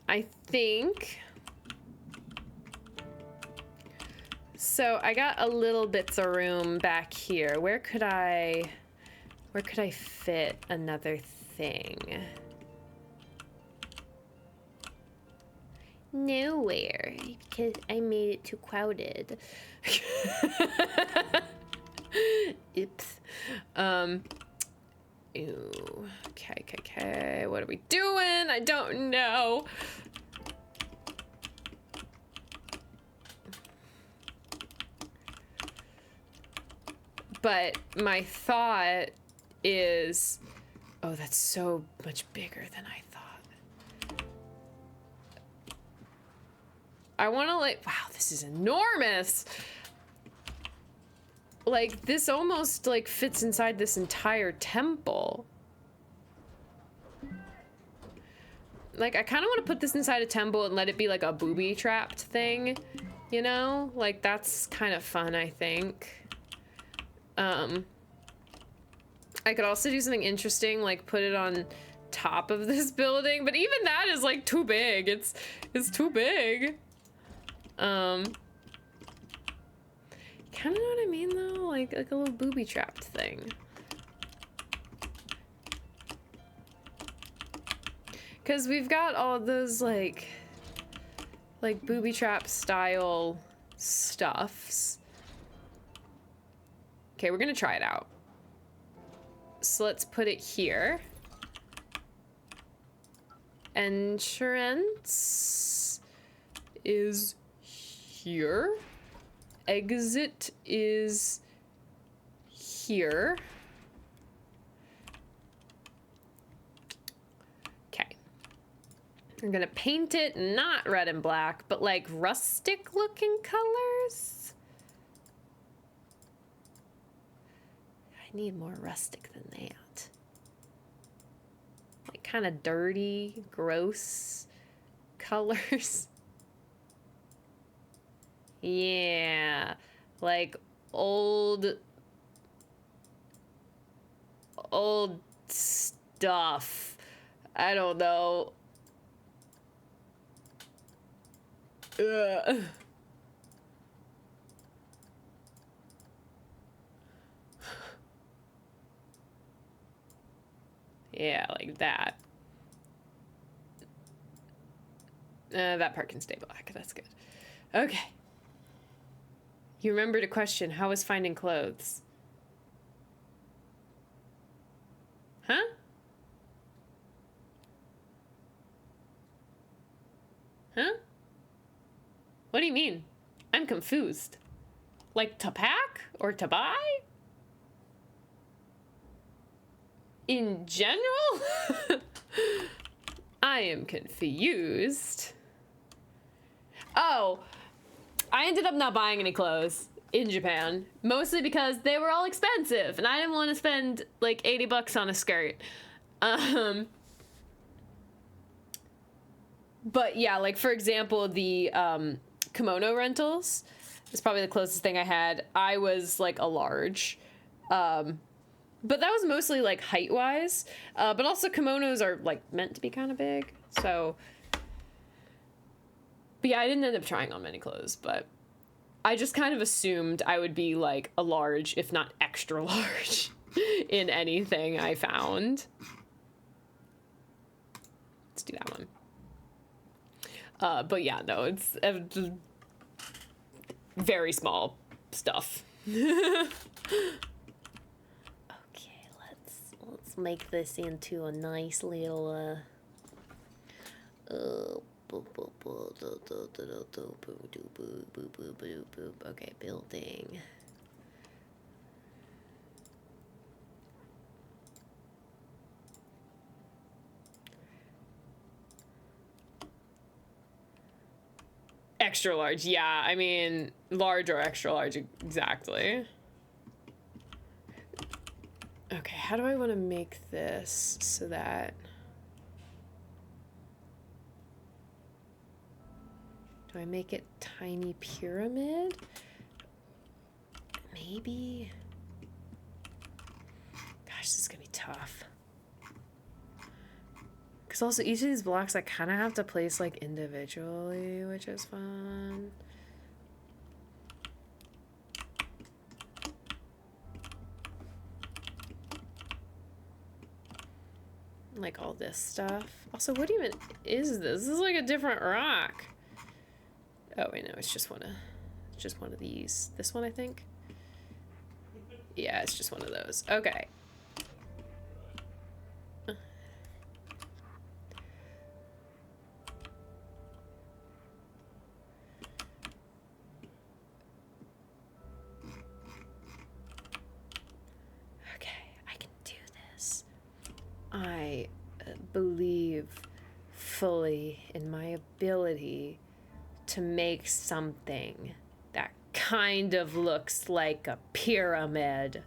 I think... So, I got a little bits of room back here. Where could I fit another thing? Nowhere, because I made it too crowded. Oops. Ew. Okay. What are we doing? I don't know. But my thought is, oh, that's so much bigger than I thought. I want to like, wow, this is enormous. Like, this almost like fits inside this entire temple. Like, I kind of want to put this inside a temple and let it be like a booby-trapped thing, you know? Like, that's kind of fun, I think. I could also do something interesting, like put it on top of this building, but even that is like too big. It's too big. Kind of know what I mean though? Like a little booby-trapped thing. Because we've got all those like booby trap style stuffs. Okay, we're gonna try it out. So let's put it here. Entrance is here. Exit is here. I'm gonna paint it not red and black, but like rustic looking colors. I need more rustic than that. Like kind of dirty, gross colors. Yeah, like old stuff. I don't know. Ugh. Yeah, like that. That part can stay black. That's good. Okay. You remembered a question. How was finding clothes? Huh? Huh? What do you mean? I'm confused. Like to pack or to buy? In general? I am confused. Oh, I ended up not buying any clothes in Japan, mostly because they were all expensive and I didn't want to spend like 80 bucks on a skirt. But yeah, like for example, the kimono rentals is probably the closest thing I had. I was like a large, but that was mostly like height wise, but also kimonos are like meant to be kind of big, so but yeah, I didn't end up trying on many clothes, but I just kind of assumed I would be like a large, if not extra large, in anything I found. Let's do that one. But yeah, no, it's very small stuff. Okay, let's make this into a nice little okay, building. Extra large, yeah. I mean, large or extra large, exactly. Okay, how do I want to make this so that... Do I make it tiny pyramid? Maybe? Gosh, this is gonna be tough. Because also each of these blocks I kind of have to place like individually, which is fun. Like all this stuff. Also, what even is this? This is like a different rock. Oh wait, no, it's just one of these. This one, I think. Yeah, it's just one of those. Okay. I believe fully in my ability to make something that kind of looks like a pyramid.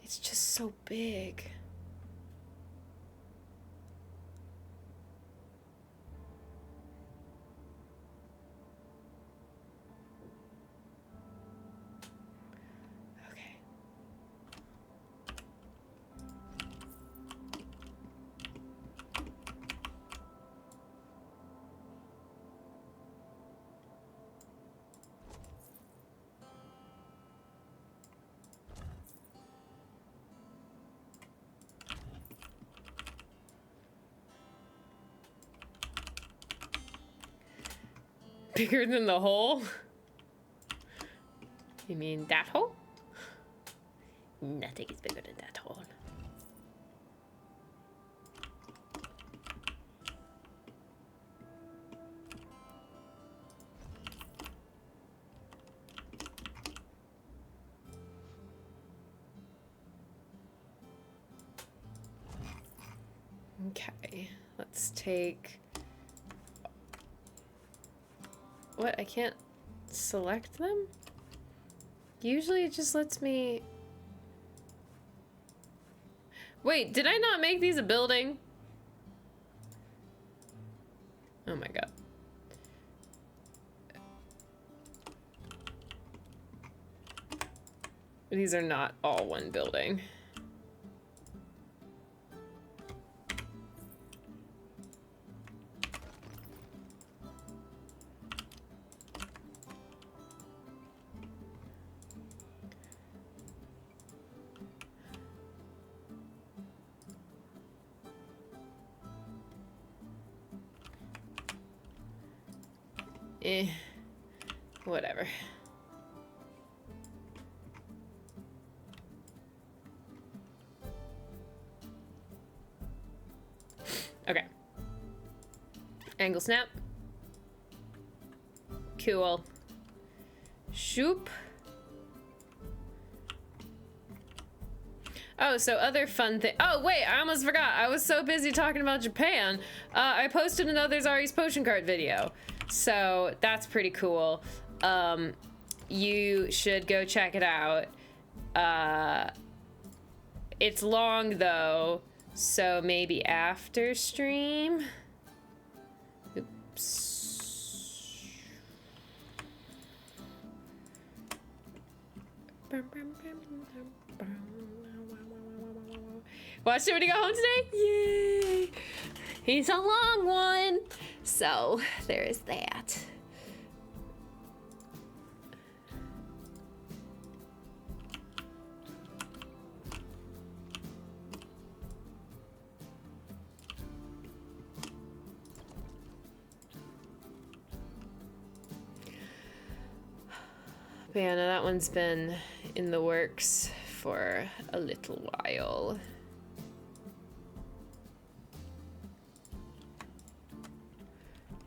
It's just so big. Bigger than the hole? You mean that hole? Nothing is bigger than that hole. Okay, let's take... What? I can't select them? Usually it just lets me... Wait, did I not make these a building? Oh my god. These are not all one building. Whatever. Okay. Angle snap. Cool. Shoop. Oh, so other fun thing. Oh, wait, I almost forgot. I was so busy talking about Japan. I posted another Zari's Potion Cart video. So that's pretty cool. You should go check it out. It's long though, so maybe after stream. Oops. Watched it when you got home today? Yay! He's a long one. So there's that. But yeah, no, that one's been in the works for a little while.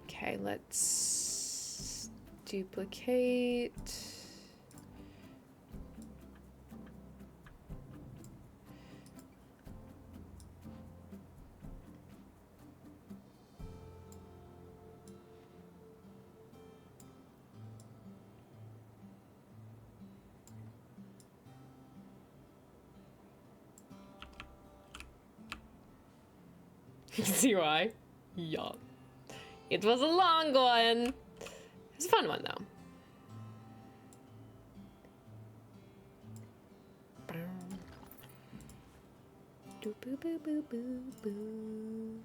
Okay, let's duplicate. You can see why. Yeah. It was a long one. It was a fun one, though. Boo boo boo boo boo boo.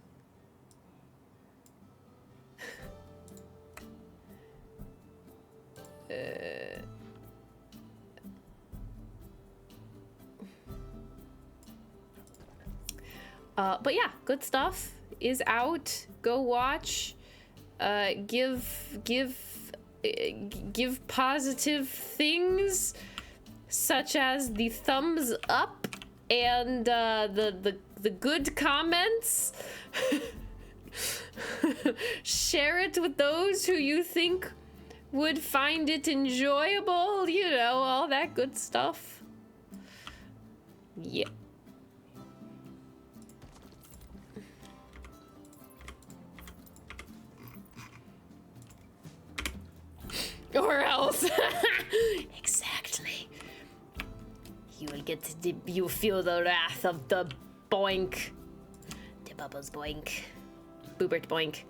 But yeah, good stuff is out. Go watch. Give positive things, such as the thumbs up and the good comments. Share it with those who you think would find it enjoyable. You know, all that good stuff. Yeah. Or else. Exactly. You will you feel the wrath of the boink. The Bubbles boink. Boobert boink.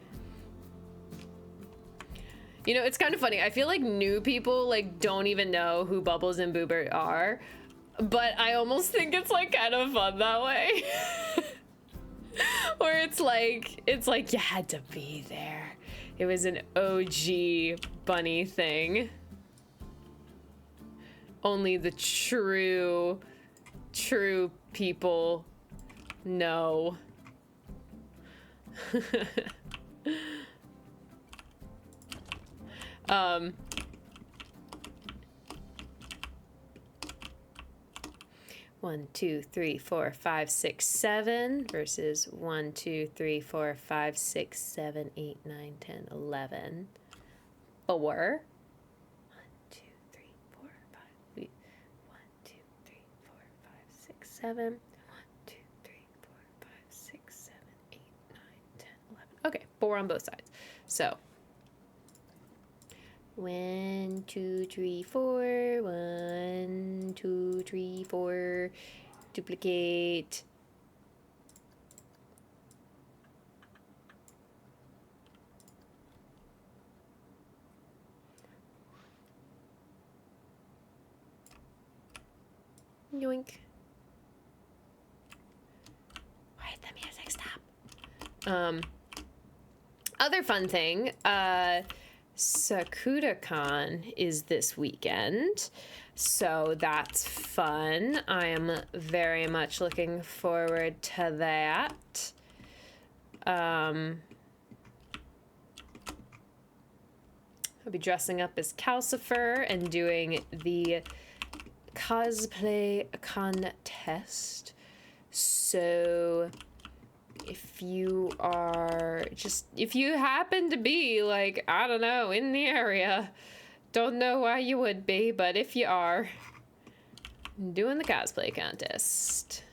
You know, it's kind of funny. I feel like new people like don't even know who Bubbles and Boobert are, but I almost think it's like kind of fun that way. Where it's like you had to be there. It was an OG bunny thing. Only the true people know. One, 2, 3, 4, 5, 6, 7 versus 1, 2, 3, 4, 5, 6, 7, 8, 9, 10, 11. 4. 1, 2, 3, 4, 5. 1, 2, 3, 4, 5, 6, 7. 1, 2, 3, 4, 5, 6, 7, 8, 9, 10, 11. Okay, 4 on both sides. So 1, 2, 3, 4. 1, 2, 3, 4. Duplicate. Yoink. Why did the music stop? Other fun thing, SakuraCon is this weekend, so that's fun. I am very much looking forward to that. I'll be dressing up as Calcifer and doing the cosplay contest. So if you happen to be like, I don't know, in the area, don't know why you would be, but if you are, doing the cosplay contest,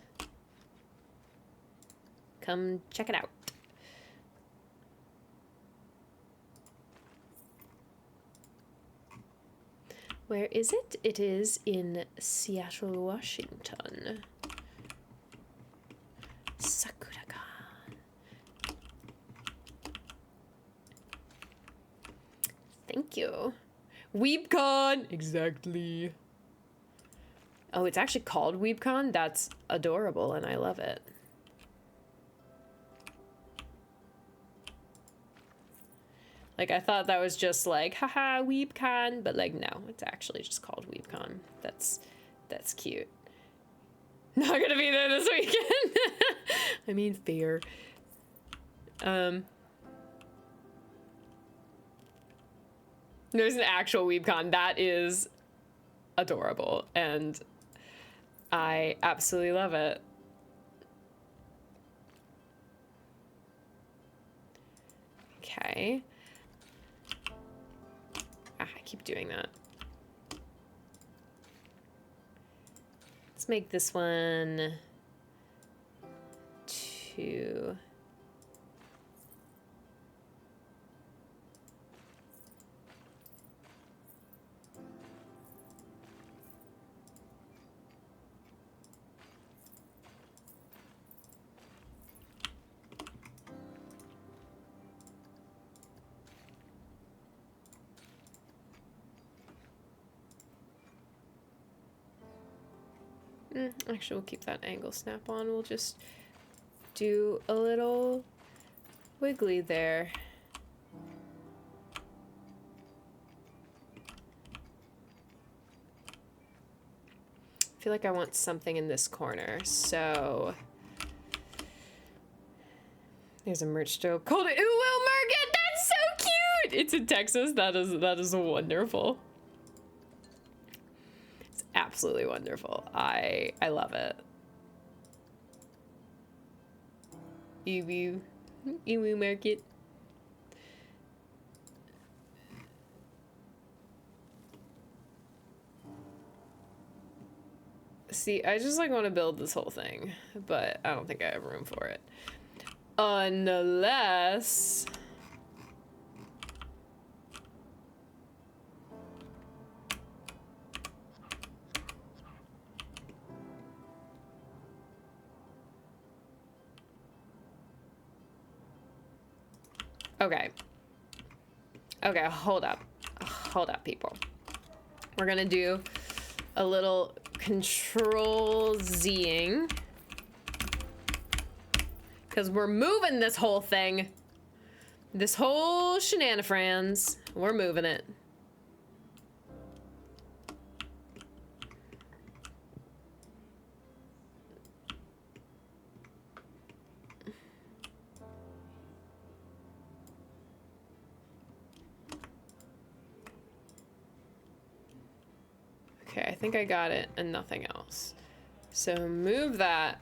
come check it out. Where is it? It is in Seattle, Washington. SakuraCon. Thank you. WeebCon! Exactly. Oh, it's actually called WeebCon? That's adorable and I love it. Like, I thought that was just like, haha, WeebCon, but like, no, it's actually just called WeebCon. That's cute. Not gonna be there this weekend. I mean, fair. There's an actual WeebCon that is adorable, and I absolutely love it. Okay. I keep doing that. Let's make this one 2. Actually, we'll keep that angle snap on. We'll just do a little wiggly there. I feel like I want something in this corner, so there's a merch store called Ooh Will Market. That's so cute. It's in Texas. That is wonderful. Absolutely wonderful. I love it. Emu Market. See, I just like want to build this whole thing, but I don't think I have room for it. Unless Okay. Okay, hold up. Hold up, people. We're gonna do a little control Zing. Because we're moving this whole thing. This whole shenanigans. We're moving it. Okay, I think I got it and nothing else. So move that.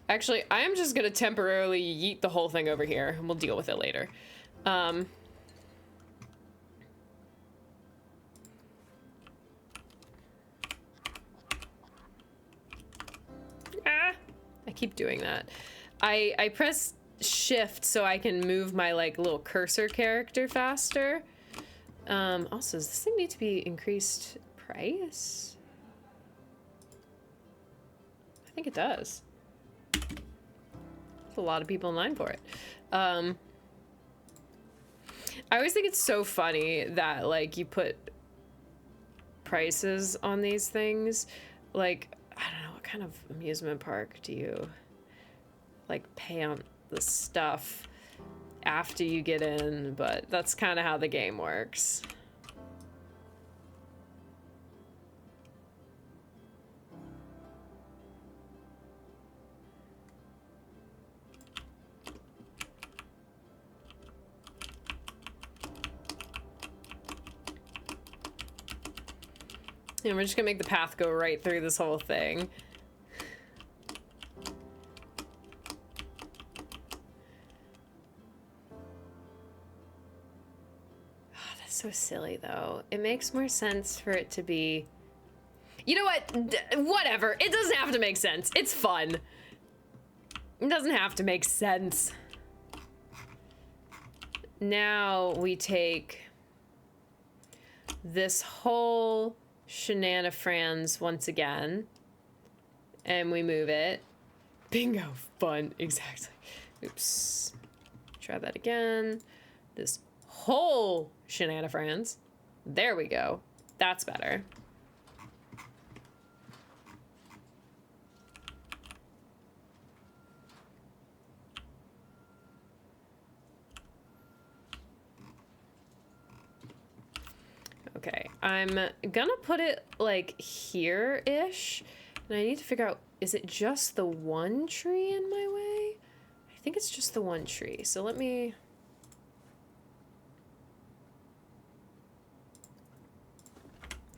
Actually, I am just gonna temporarily yeet the whole thing over here, and we'll deal with it later. I keep doing that. I press shift so I can move my like little cursor character faster. Also, does this thing need to be increased price? I think it does. There's a lot of people in line for it. I always think it's so funny that like you put prices on these things. Like, I don't know, what kind of amusement park do you like pay on the stuff after you get in? But that's kind of how the game works. And we're just gonna make the path go right through this whole thing. Oh, that's so silly, though. It makes more sense for it to be... You know what? Whatever. It doesn't have to make sense. It's fun. It doesn't have to make sense. Now we take this whole shenanigans once again, and we move it. Bingo, fun, exactly. Oops. Try that again. This whole shenanigans. There we go. That's better. Okay, I'm gonna put it like here-ish, and I need to figure out, is it just the one tree in my way? I think it's just the one tree, so let me...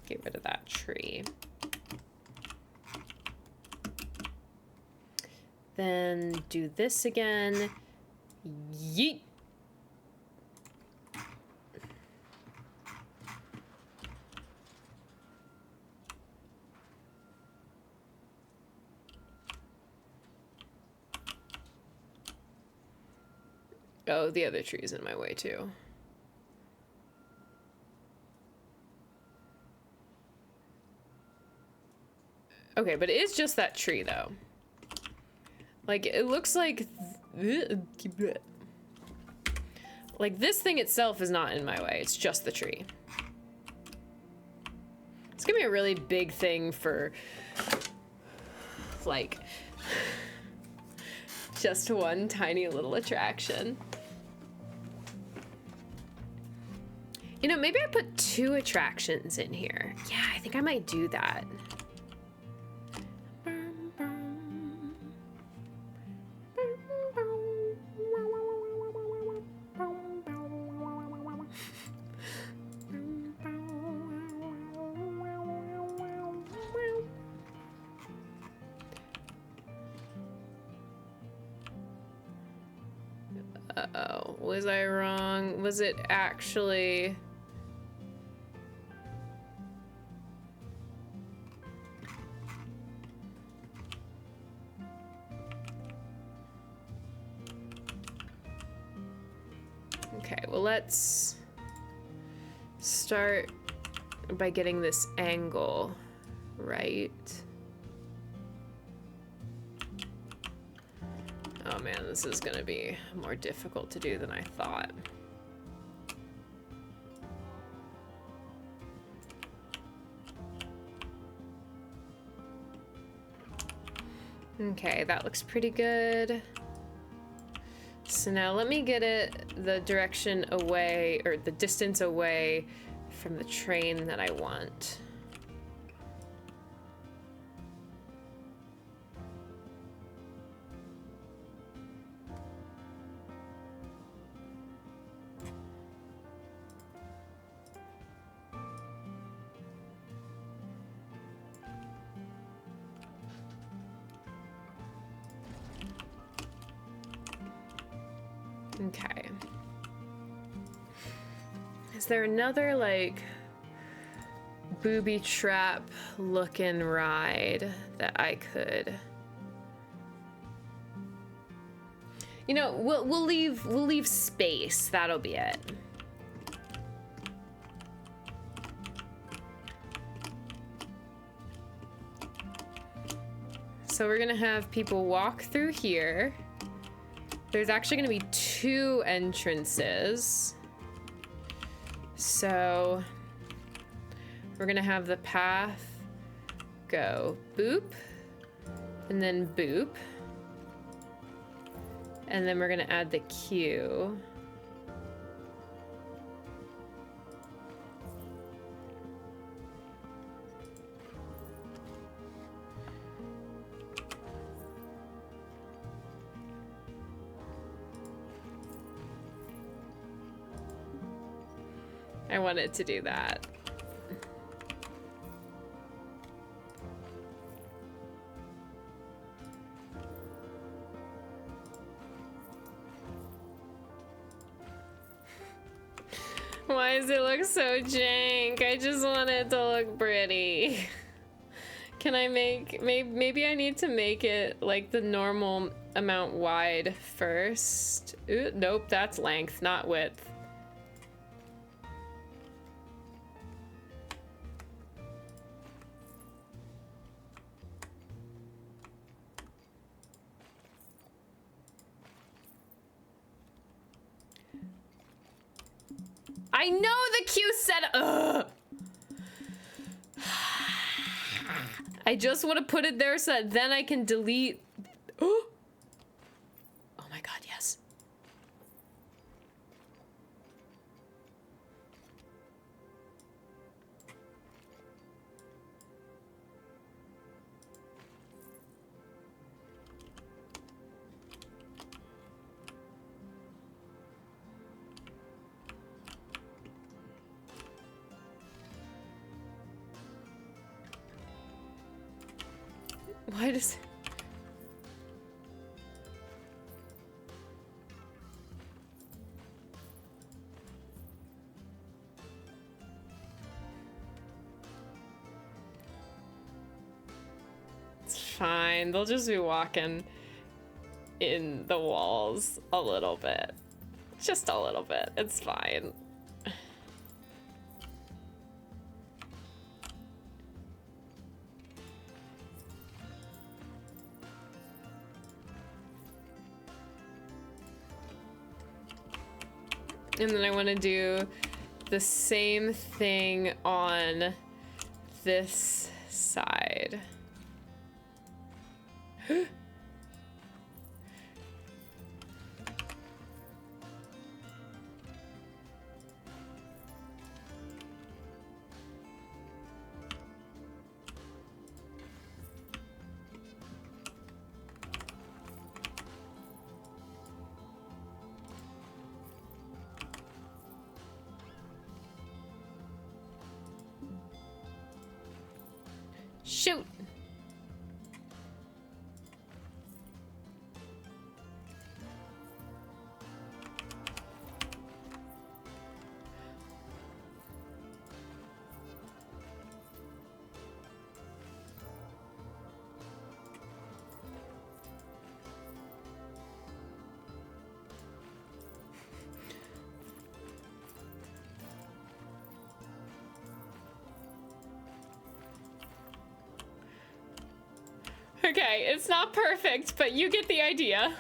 get rid of that tree. Then do this again. Yeet! Oh, the other tree's in my way, too. Okay, but it is just that tree, though. Like, it looks like... Like, this thing itself is not in my way. It's just the tree. It's gonna be a really big thing for... like... just one tiny little attraction. You know, maybe I put 2 attractions in here. Yeah, I think I might do that. Uh-oh, was I wrong? Was it actually... Okay, well, let's start by getting this angle right. Oh man, this is gonna be more difficult to do than I thought. Okay, that looks pretty good. So now let me get it the direction away, or the distance away from the train that I want. Okay. Is there another, like, booby trap looking ride that I could? You know, we'll leave space. That'll be it. So we're gonna have people walk through here. There's actually gonna be 2 entrances. So we're gonna have the path go boop, and then boop. And then we're gonna add the queue. I wanted to do that. Why does it look so jank? I just want it to look pretty. Can I make, maybe I need to make it like the normal amount wide first. Ooh, nope, that's length, not width. I know the queue set. Ugh. I just want to put it there so that then I can delete. Oh my god, yes. Why does... It's fine. They'll just be walking in the walls a little bit. Just a little bit. It's fine. And then I want to do the same thing on this side. Shoot. Okay, it's not perfect, but you get the idea.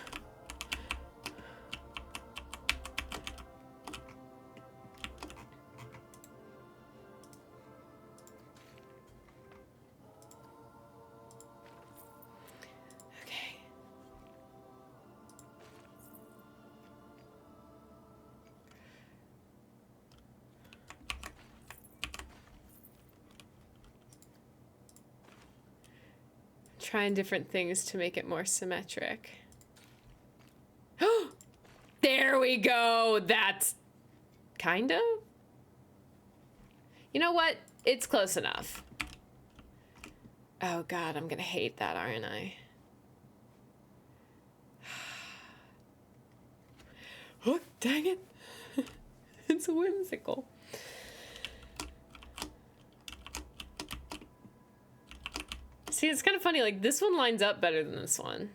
trying different things to make it more symmetric. There we go. That's kind of. You know what? It's close enough. Oh God, I'm gonna hate that, aren't I? Oh, dang it. It's whimsical. See, it's kind of funny, like this one lines up better than this one.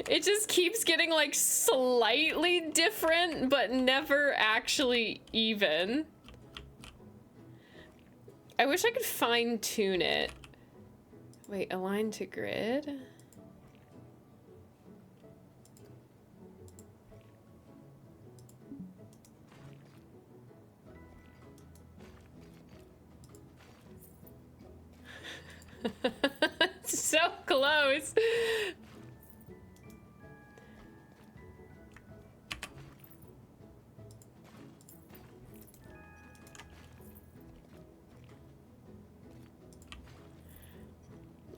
It just keeps getting like slightly different, but never actually even. I wish I could fine tune it. Wait, align to grid? So close.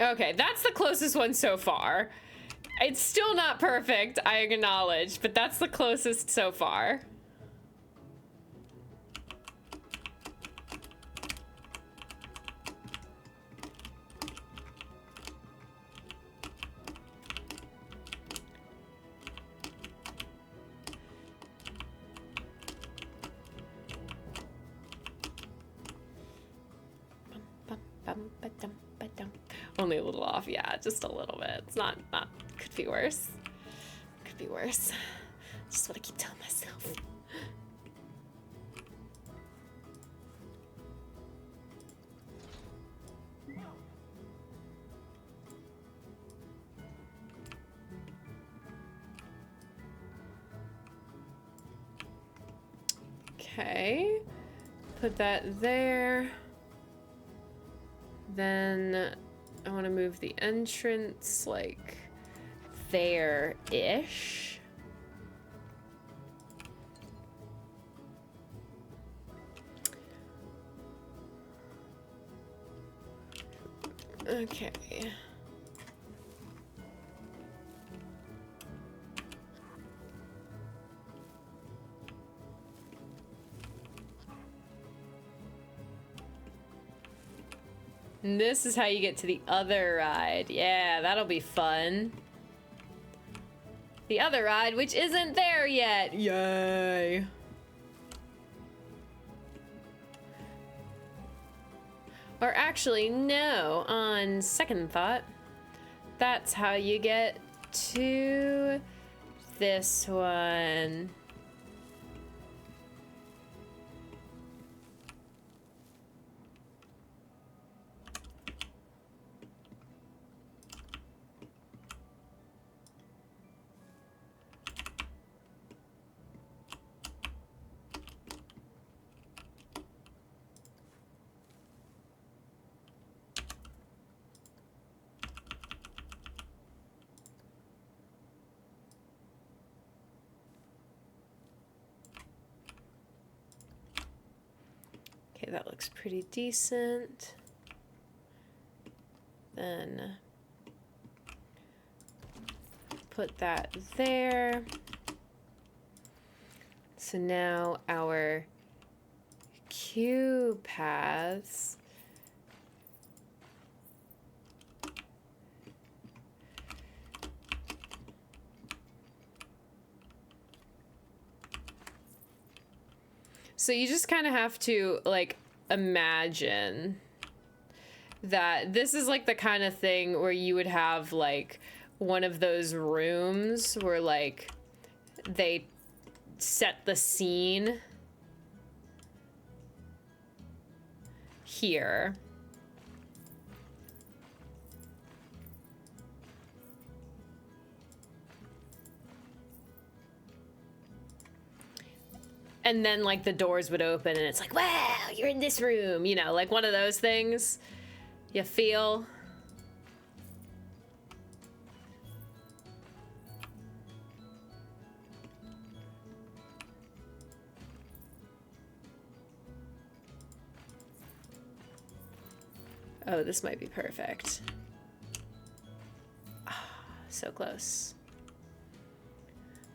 Okay, that's the closest one so far. It's still not perfect, I acknowledge, but that's the closest so far. Only a little off, yeah, just a little bit. It's not, could be worse. Could be worse. Just what I keep telling myself. Okay, put that there. Then I want to move the entrance like there-ish. Okay. And this is how you get to the other ride. Yeah, that'll be fun. The other ride, which isn't there yet. Yay. Or actually, no, on second thought, that's how you get to this one. Okay, that looks pretty decent. Then put that there. So now our queue paths so you just kind of have to like imagine that this is like the kind of thing where you would have like one of those rooms where like they set the scene here. And then like the doors would open and it's like, wow, you're in this room, you know, like one of those things you feel. Oh, this might be perfect. Ah, so close.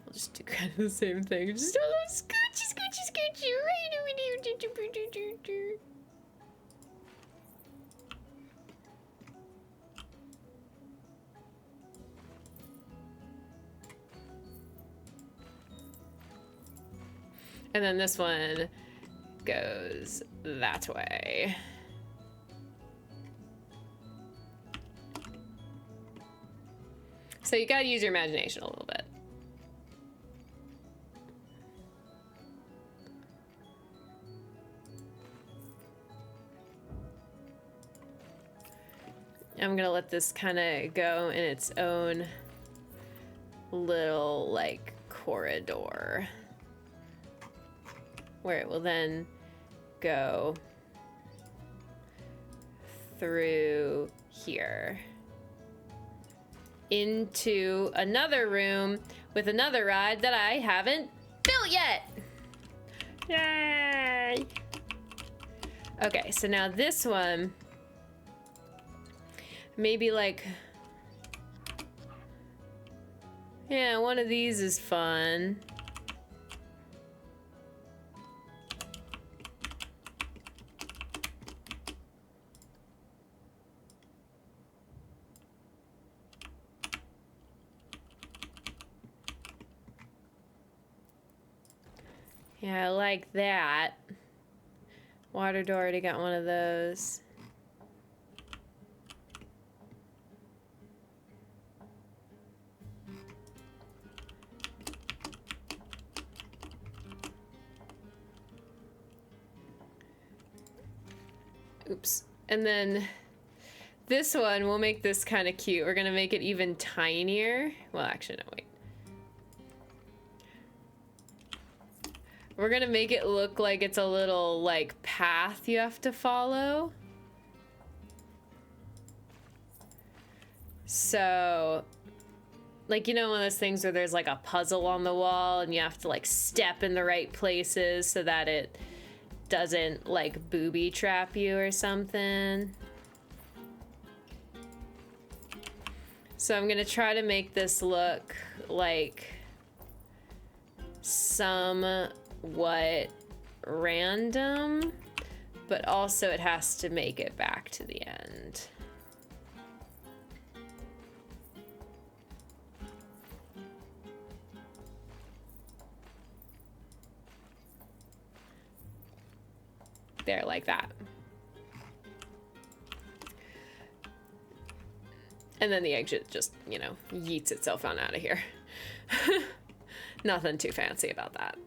We'll just do kind of the same thing. Just a little scoochy, scoochy, scoochy. And then this one goes that way. So you gotta use your imagination a little bit. I'm gonna let this kind of go in its own little like corridor where it will then go through here into another room with another ride that I haven't built yet. Yay! Okay, so now this one, maybe like, yeah, one of these is fun. Yeah, I like that. Water door, already got one of those. Oops. And then this one, we'll make this kind of cute. We're gonna make it even tinier. Well, actually, no, wait. We're gonna make it look like it's a little, like, path you have to follow. So, like, you know, one of those things where there's, like, a puzzle on the wall and you have to, like, step in the right places so that it doesn't, like, booby trap you or something. So I'm gonna try to make this look like somewhat random, but also it has to make it back to the end. There, like that. And then the egg just, you know, yeets itself on out of here. Nothing too fancy about that.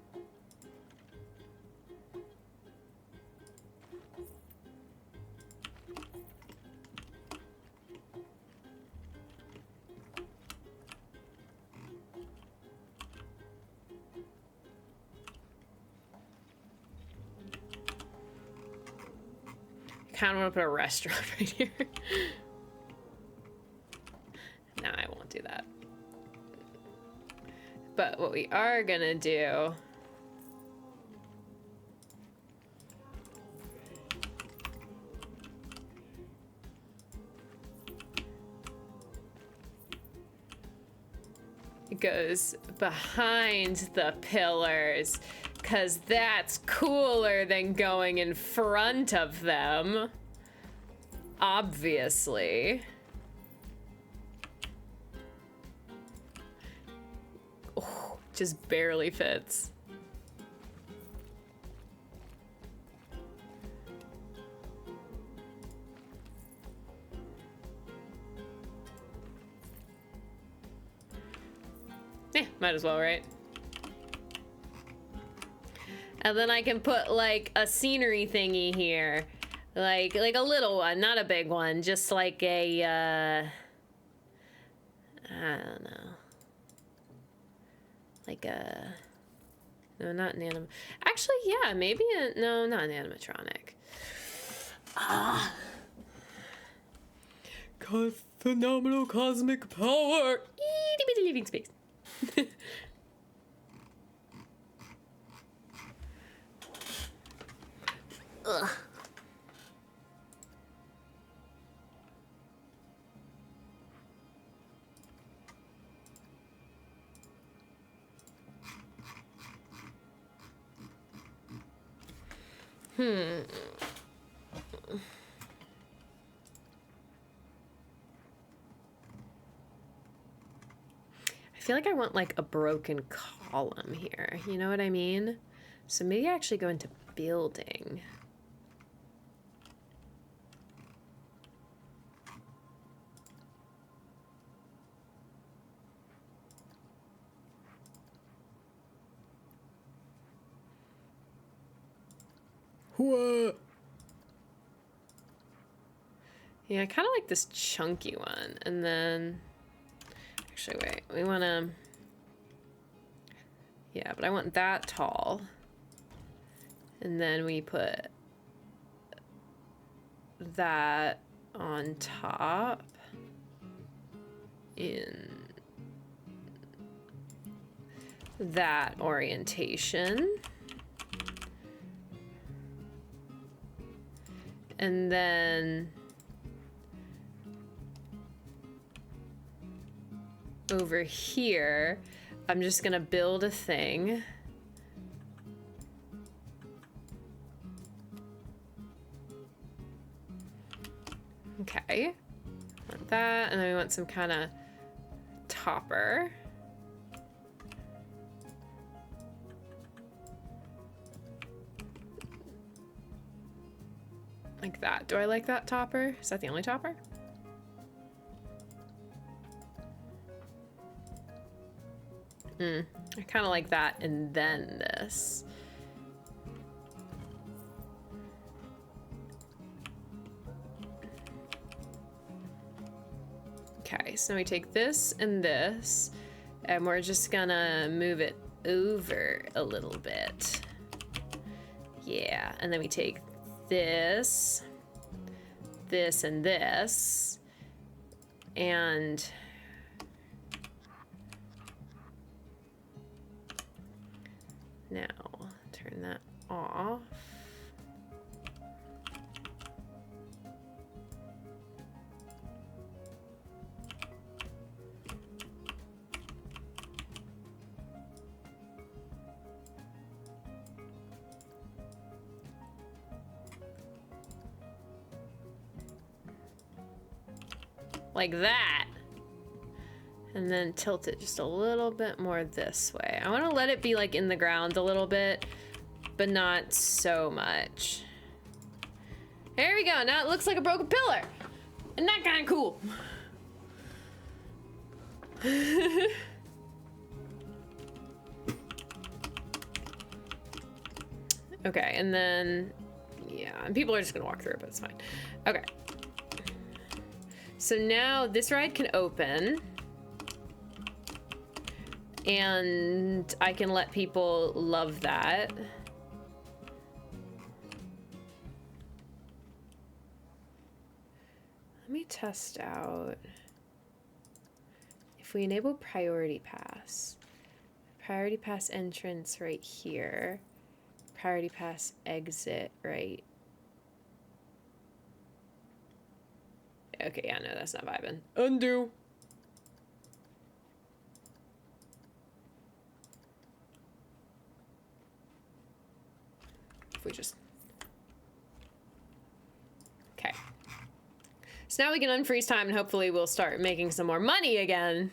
I kind of want to put a restaurant right here. No, I won't do that. But what we are gonna do goes behind the pillars, because that's cooler than going in front of them. Obviously. Oh, just barely fits. Yeah, might as well, right? And then I can put like a scenery thingy here. Like a little one, not a big one, just like a I don't know. Like a No, not an anim. Actually, yeah, maybe no, not an animatronic. Ah. Phenomenal cosmic power. Itty bitty living space. Ugh. I feel like I want like a broken column here. You know what I mean? So maybe I actually go into building. What? Yeah, I kind of like this chunky one. And then, actually, wait, we want to, yeah, but I want that tall. And then we put that on top in that orientation. And then over here, I'm just gonna build a thing. Okay, want that, and then we want some kind of topper. Like that. Do I like that topper? Is that the only topper? I kind of like that, and then this. Okay, so we take this, and we're just gonna move it over a little bit. Yeah, and then we take this, and this, and now turn that off. Like that. And then tilt it just a little bit more this way. I want to let it be like in the ground a little bit, but not so much. There we go. Now it looks like a broken pillar. Isn't that kind of cool? Okay, and then, yeah, and people are just gonna walk through it, but it's fine. Okay. So now this ride can open. And I can let people love that. Let me test out. If we enable priority pass entrance right here, priority pass exit right. Okay, yeah, no, that's not vibing. Undo. If we just... Okay. So now we can unfreeze time and hopefully we'll start making some more money again.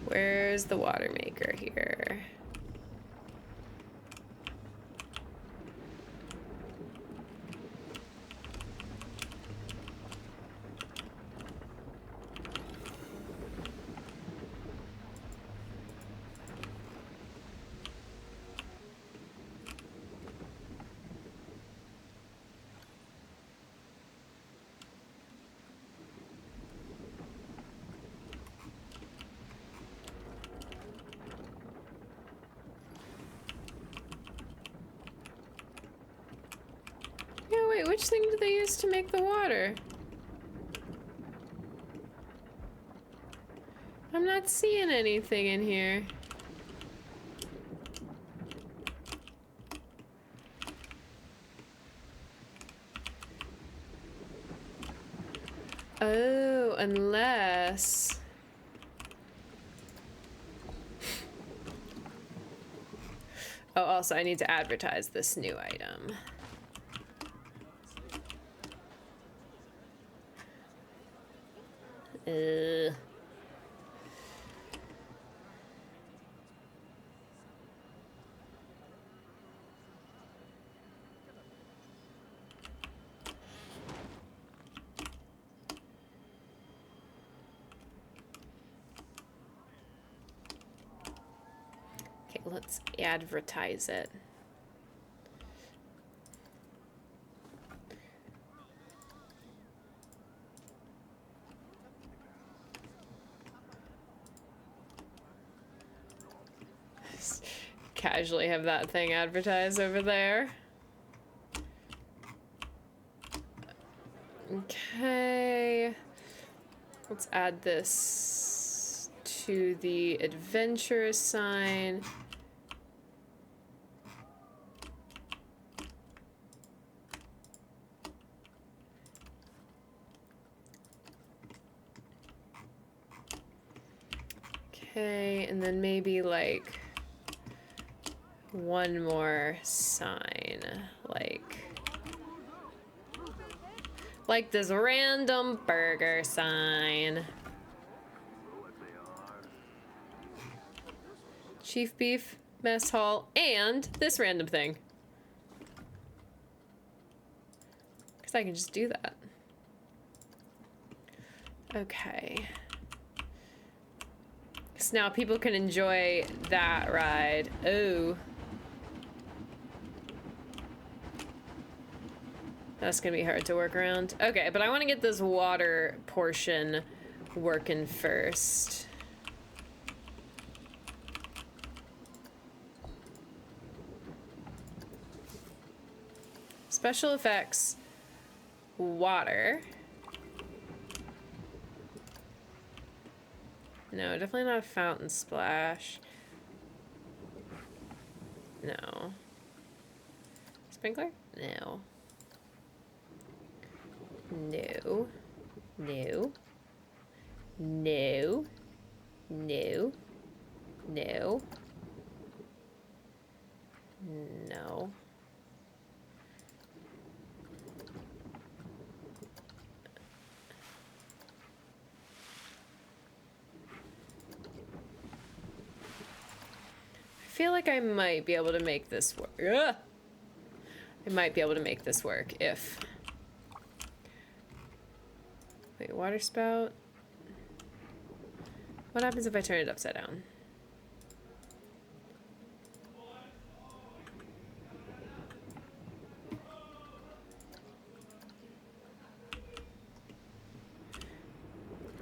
Where's the water maker here? thing do they use to make the water? I'm not seeing anything in here. Oh, unless... Oh, also, I need to advertise this new item. Okay, let's advertise it. Casually have that thing advertised over there. Okay. Let's add this to the adventure sign. Okay, and then maybe like one more sign, like this random burger sign. Chief Beef, Mess Hall, and this random thing. Because I can just do that. Okay. So now people can enjoy that ride. Oh. That's gonna be hard to work around. Okay, but I want to get this water portion working first. Special effects, water. No, definitely not a fountain splash. No. Sprinkler? No. No. No. No. No. No. No. I feel like I might be able to make this work. Ugh! I might be able to make this work if... Wait, water spout? What happens if I turn it upside down?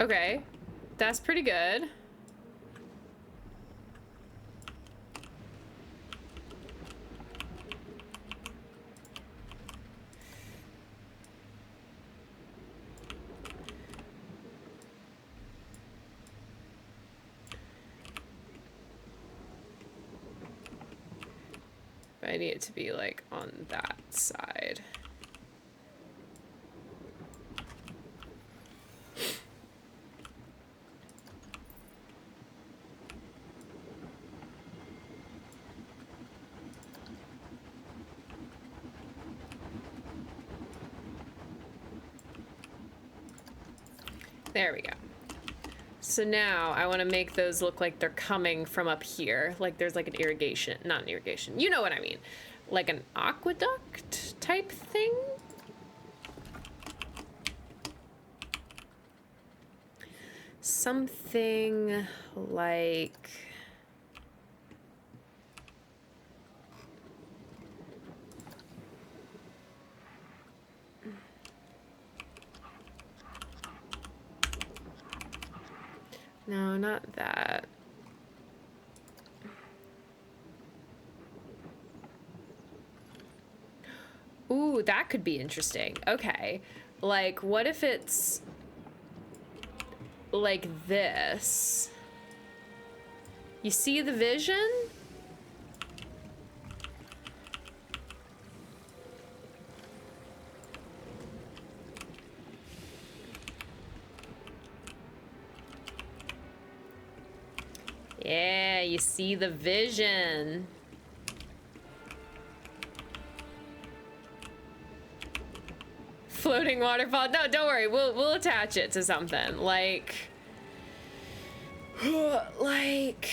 Okay, that's pretty good. But I need it to be like on that side. There we go. So now I want to make those look like they're coming from up here. Like there's like an irrigation, not an irrigation. You know what I mean. Like an aqueduct type thing. Something like... No, not that. Ooh, that could be interesting. Okay. Like, what if it's like this? You see the vision? Yeah, you see the vision. Floating waterfall. No, don't worry. We'll attach it to something. Like like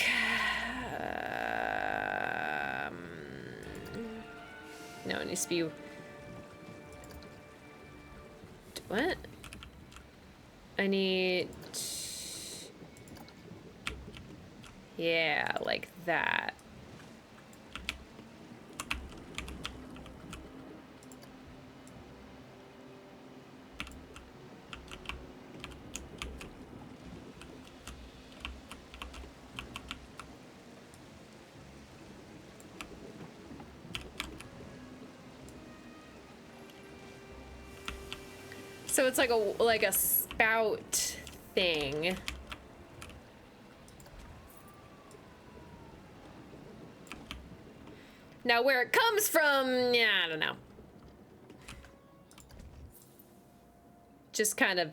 no, it needs to be what? I need yeah, like that. So it's like a spout thing. Now where it comes from, yeah, I don't know. Just kind of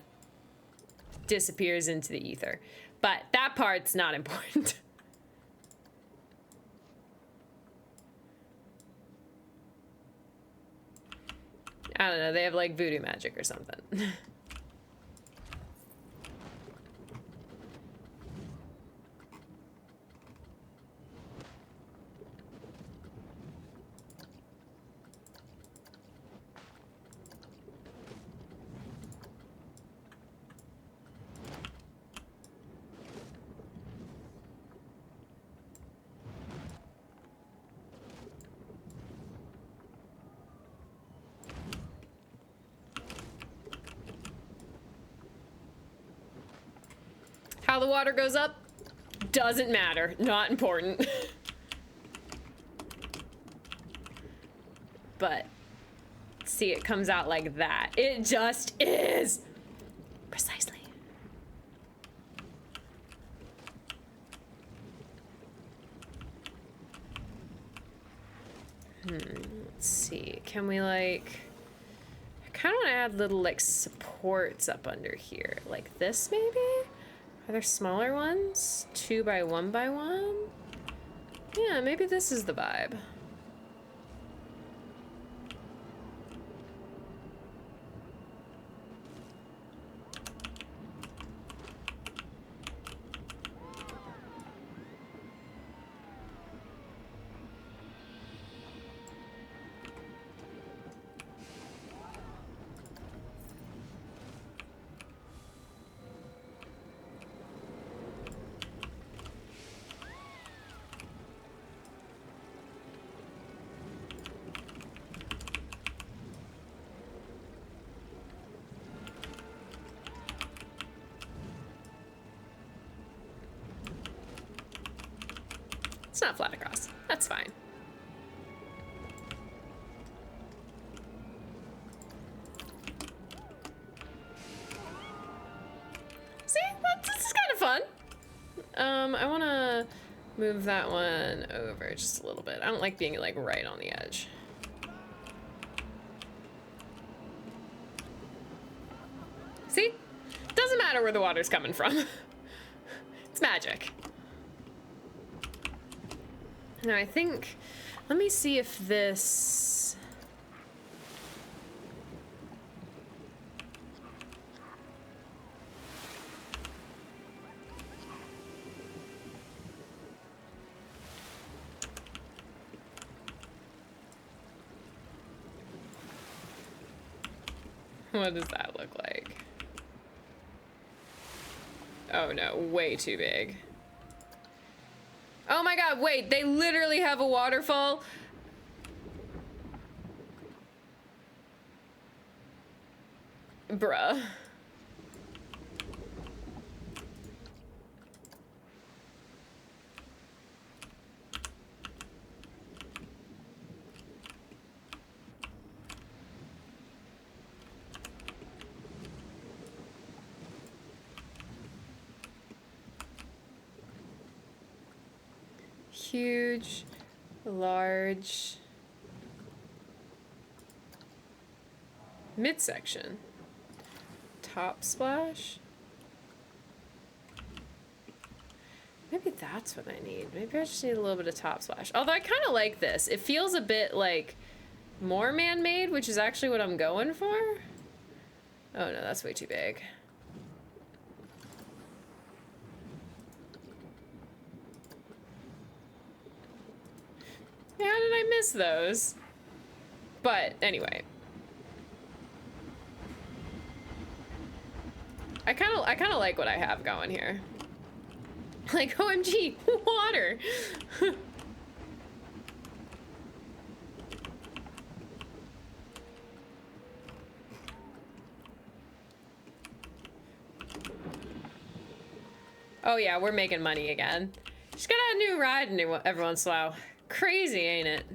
disappears into the ether. But that part's not important. I don't know, they have like voodoo magic or something. How the water goes up doesn't matter. Not important. But see, it comes out like that. It just is. Precisely. Let's see. Can we like... I kind of want to add little like supports up under here. Like this maybe? Are there smaller ones? 2 by 1 by 1? Yeah, maybe this is the vibe. It's not flat across. That's fine. See? This is kind of fun. I want to move that one over just a little bit. I don't like being like right on the edge. See? Doesn't matter where the water's coming from. It's magic. Now I think, let me see if this... What does that look like? Oh no, way too big. Oh my god, wait, they literally have a waterfall? Bruh. huge, large, midsection, top splash. Maybe that's what I need. Maybe I just need a little bit of top splash. Although I kind of like this. It feels a bit like more man-made, which is actually what I'm going for. Oh no, that's way too big. How did I miss those? But anyway. I kind of like what I have going here. Like, OMG, water. Oh yeah, we're making money again. Just got a new ride every once in a while. Crazy, ain't it?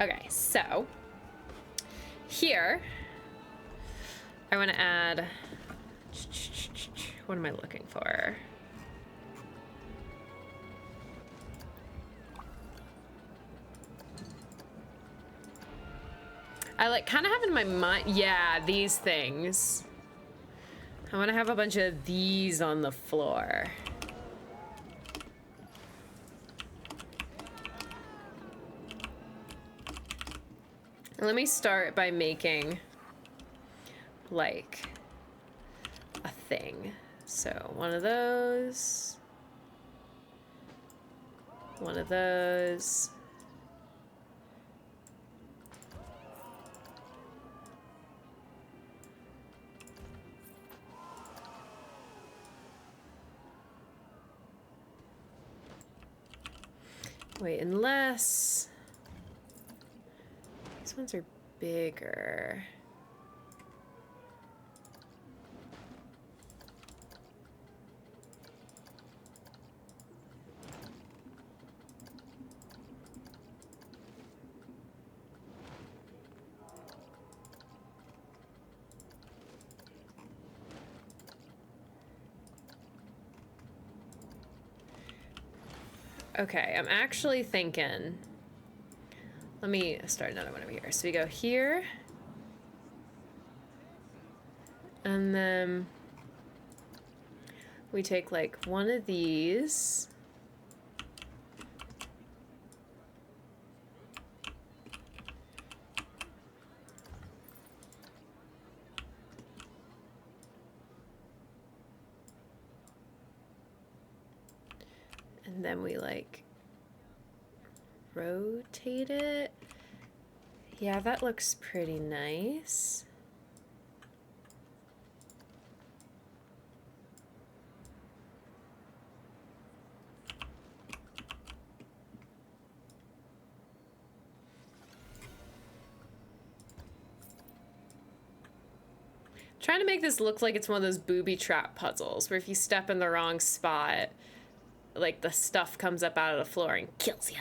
Okay, so here I want to add, what am I looking for? I like kind of have in my mind, yeah, these things. I want to have a bunch of these on the floor. Let me start by making like a thing. So one of those, one of those. Wait, unless these ones are bigger. Okay, I'm actually thinking, let me start another one over here. So we go here, and then we take like one of these, and then we like rotate it. Yeah, that looks pretty nice. Trying to make this look like it's one of those booby trap puzzles where if you step in the wrong spot, like the stuff comes up out of the floor and kills you.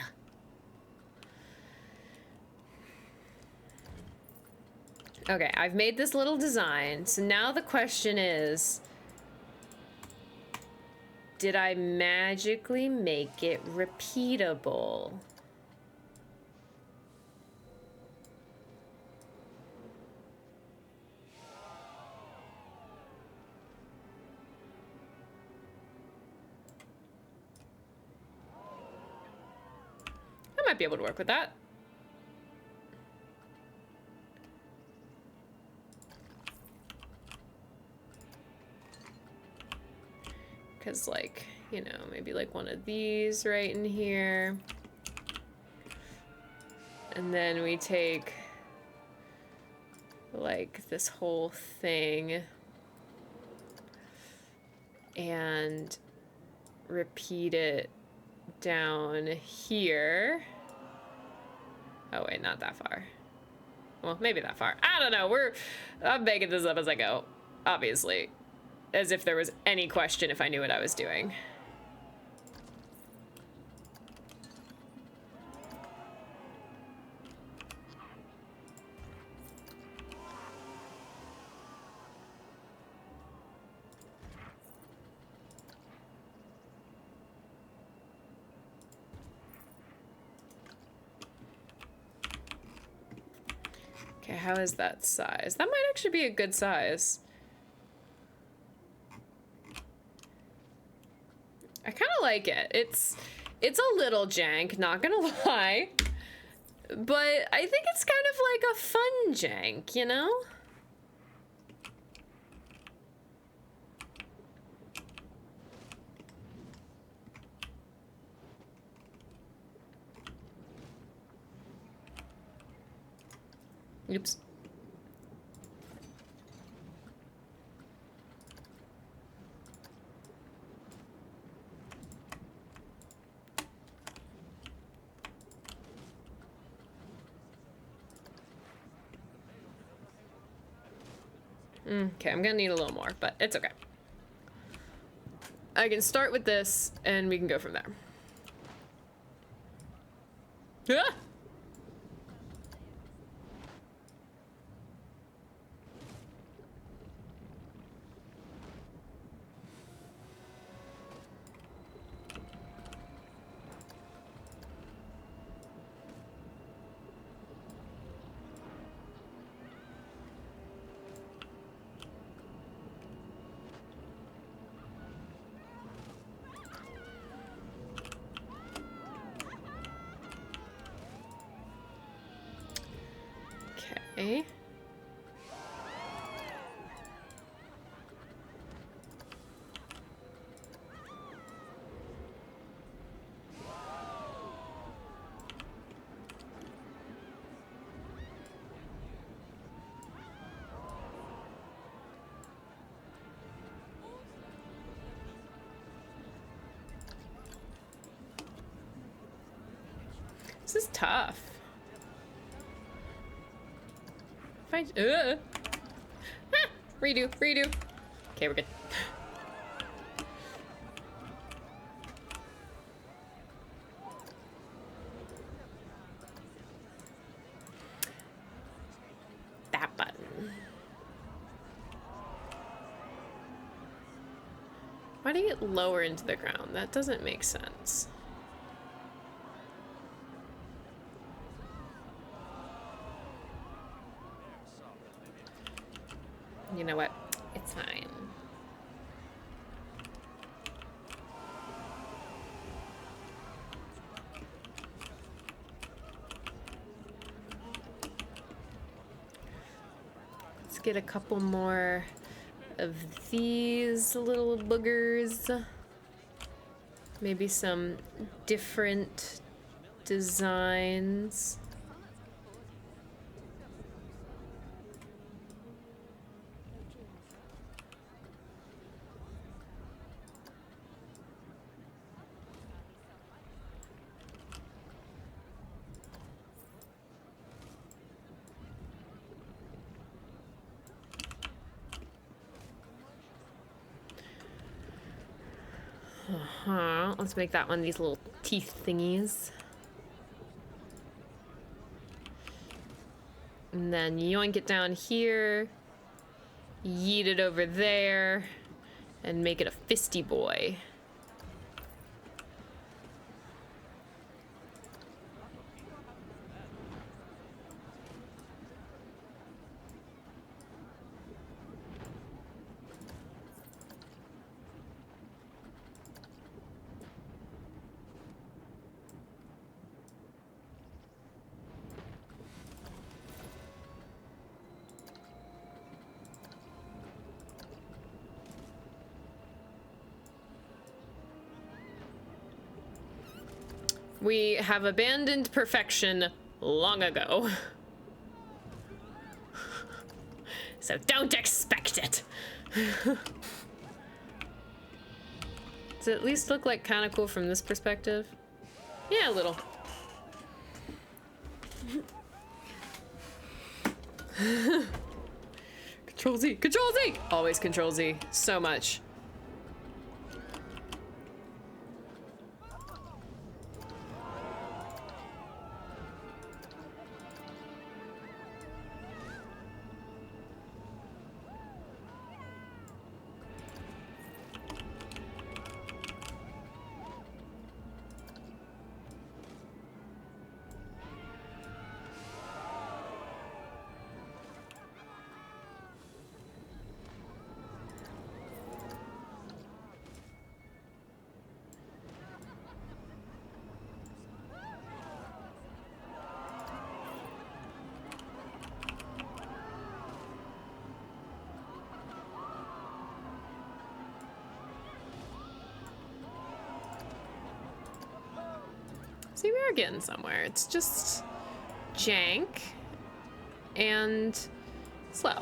Okay, I've made this little design. So now the question is, did I magically make it repeatable? I might be able to work with that. Because, like, you know, maybe like one of these right in here. And then we take like this whole thing and repeat it down here. Oh wait, not that far. Well, maybe that far. I don't know. I'm making this up as I go, obviously. As if there was any question if I knew what I was doing. Okay, how is that size? That might actually be a good size. I kind of like it. It's a little jank, not gonna lie. But I think it's kind of like a fun jank, you know? Oops. Okay, I'm gonna need a little more, but it's okay. I can start with this, and we can go from there. Ah! Okay. This is tough. Redo. Okay, we're good. That button. Why do you get lower into the ground? That doesn't make sense. You know what? It's fine. Let's get a couple more of these little boogers. Maybe some different designs. Let's make that one these little teeth thingies. And then yoink it down here. Yeet it over there. And make it a fisty boy. We have abandoned perfection long ago. So don't expect it. Does it at least look like kind of cool from this perspective? Yeah, a little. Control Z, Control Z! Always Control Z, so much. See, we are getting somewhere. It's just jank and slow.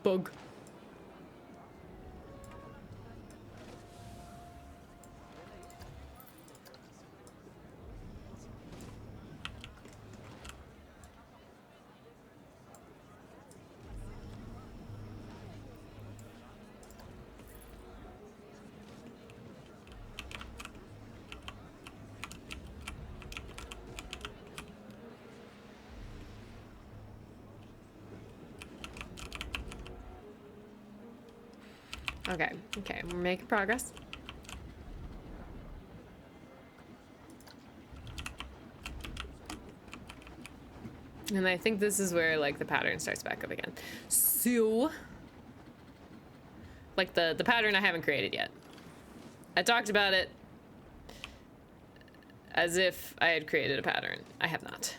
Bug. Okay, okay, we're making progress. And I think this is where, like, the pattern starts back up again. So, like, the pattern I haven't created yet. I talked about it as if I had created a pattern. I have not.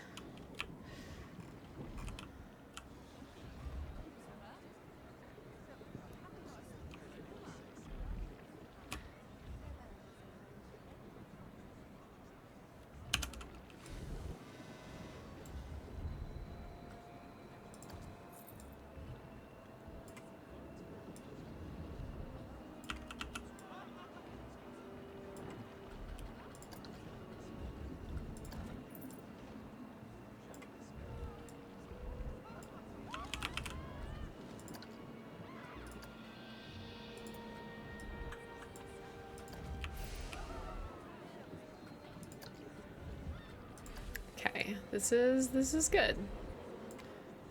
Okay, this is good.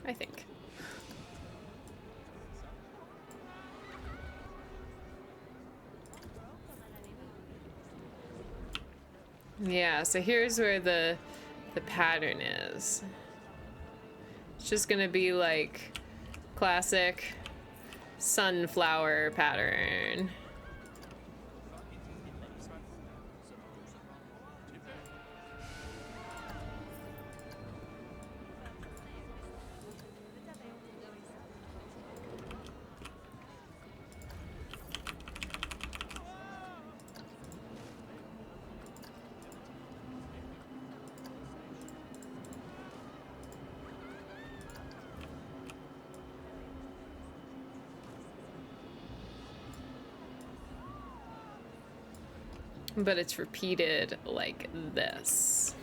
I think. Yeah, so here's where the pattern is. It's just gonna be like classic sunflower pattern. But it's repeated like this.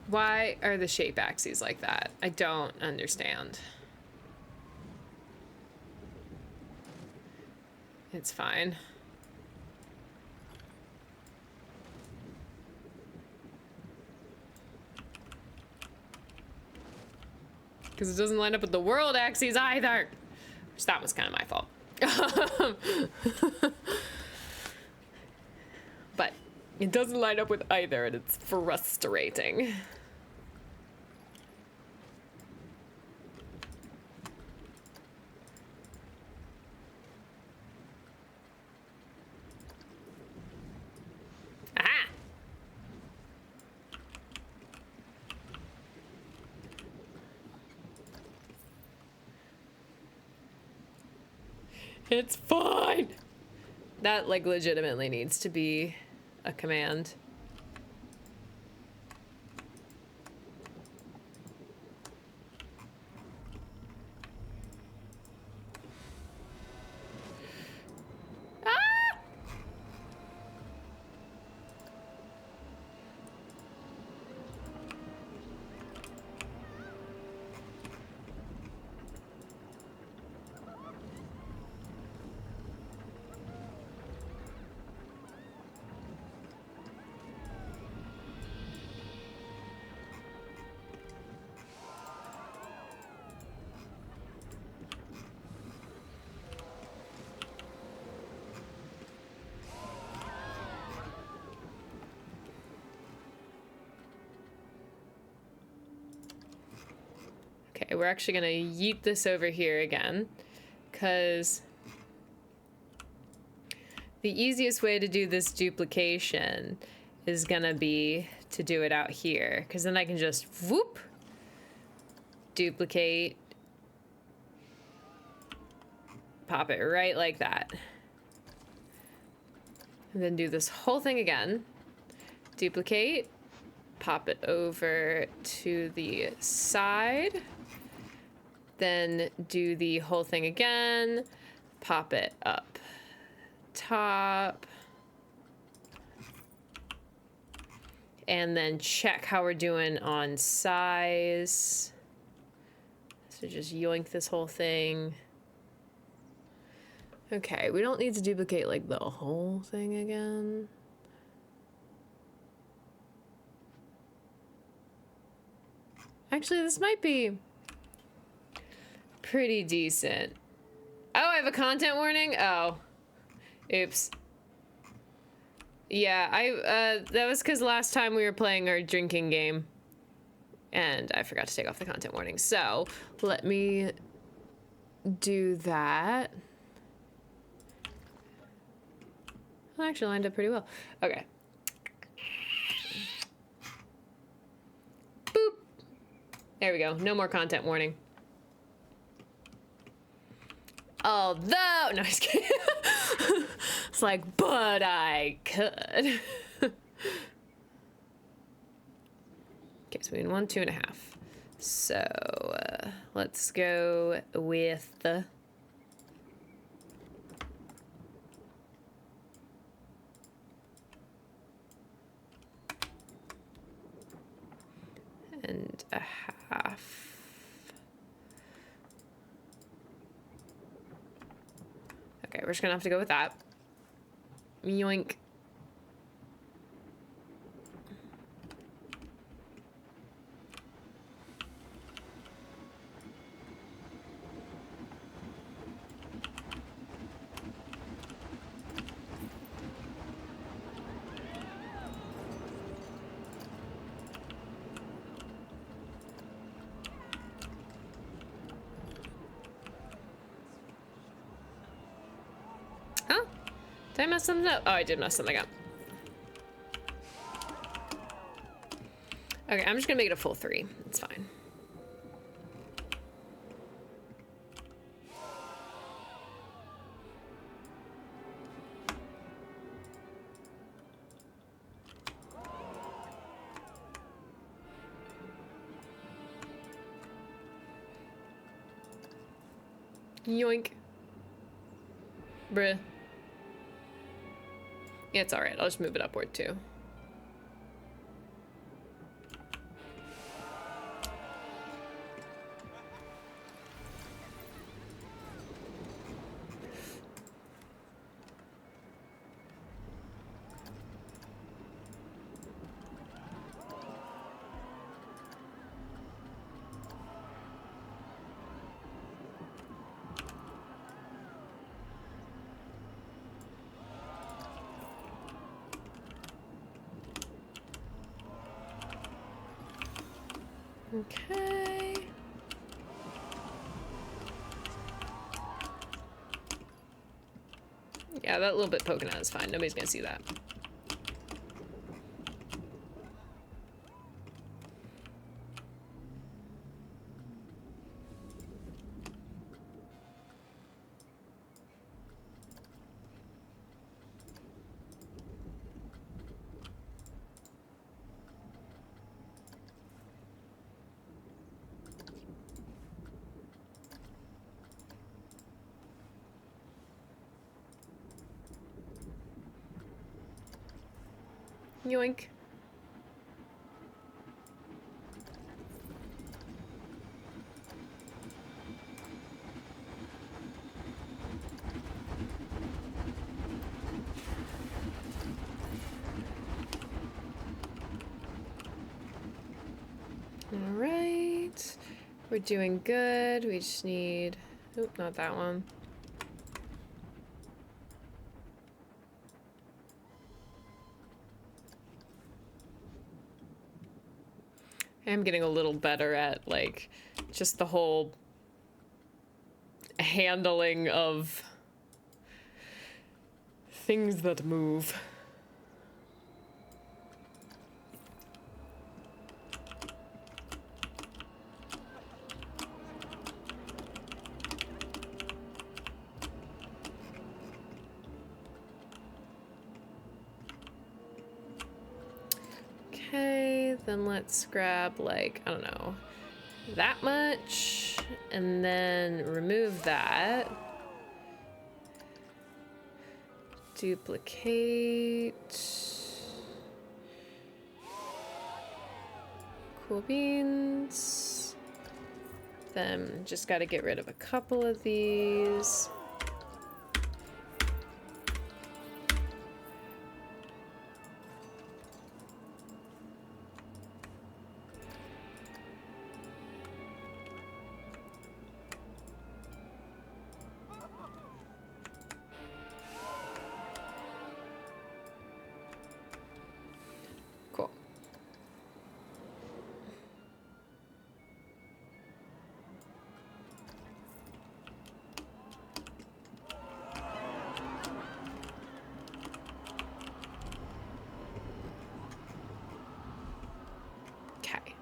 Why are the shape axes like that? I don't understand. It's fine. Because it doesn't line up with the world axes either. Which that was kind of my fault. But it doesn't line up with either, and it's frustrating. Aha! It's fine! That, like, legitimately needs to be a command. Ah! Okay, we're actually gonna yeet this over here again, because the easiest way to do this duplication is gonna be to do it out here, because then I can just whoop, duplicate, pop it right like that. And then do this whole thing again. Duplicate, pop it over to the side, then do the whole thing again, pop it up top, and then check how we're doing on size. So just yoink this whole thing. Okay, we don't need to duplicate like the whole thing again. Actually, this might be pretty decent. Oh, I have a content warning? Oh. Oops. Yeah, that was because last time we were playing our drinking game and I forgot to take off the content warning. So, let me do that. That actually lined up pretty well. Okay. Boop. There we go. No more content warning. Although, no, I was kidding. It's like, but I could. Okay, so we need 1, 2.5. So, let's go with the... and a half. Okay, we're just gonna have to go with that. Yoink. Huh? Did I mess something up? Oh, I did mess something up. Okay, I'm just gonna make it a full 3. It's fine. Yoink. Bruh. Yeah, it's alright. I'll just move it upward too. Okay. Yeah, that little bit poking out is fine. Nobody's gonna see that. Yoink. All right. We're doing good. We just need... Oop, not that one. I am getting a little better at, like, just the whole handling of things that move. Okay, then let's grab, like, I don't know, that much, and then remove that. Duplicate. Cool beans. Then just gotta get rid of a couple of these. Cool. Okay.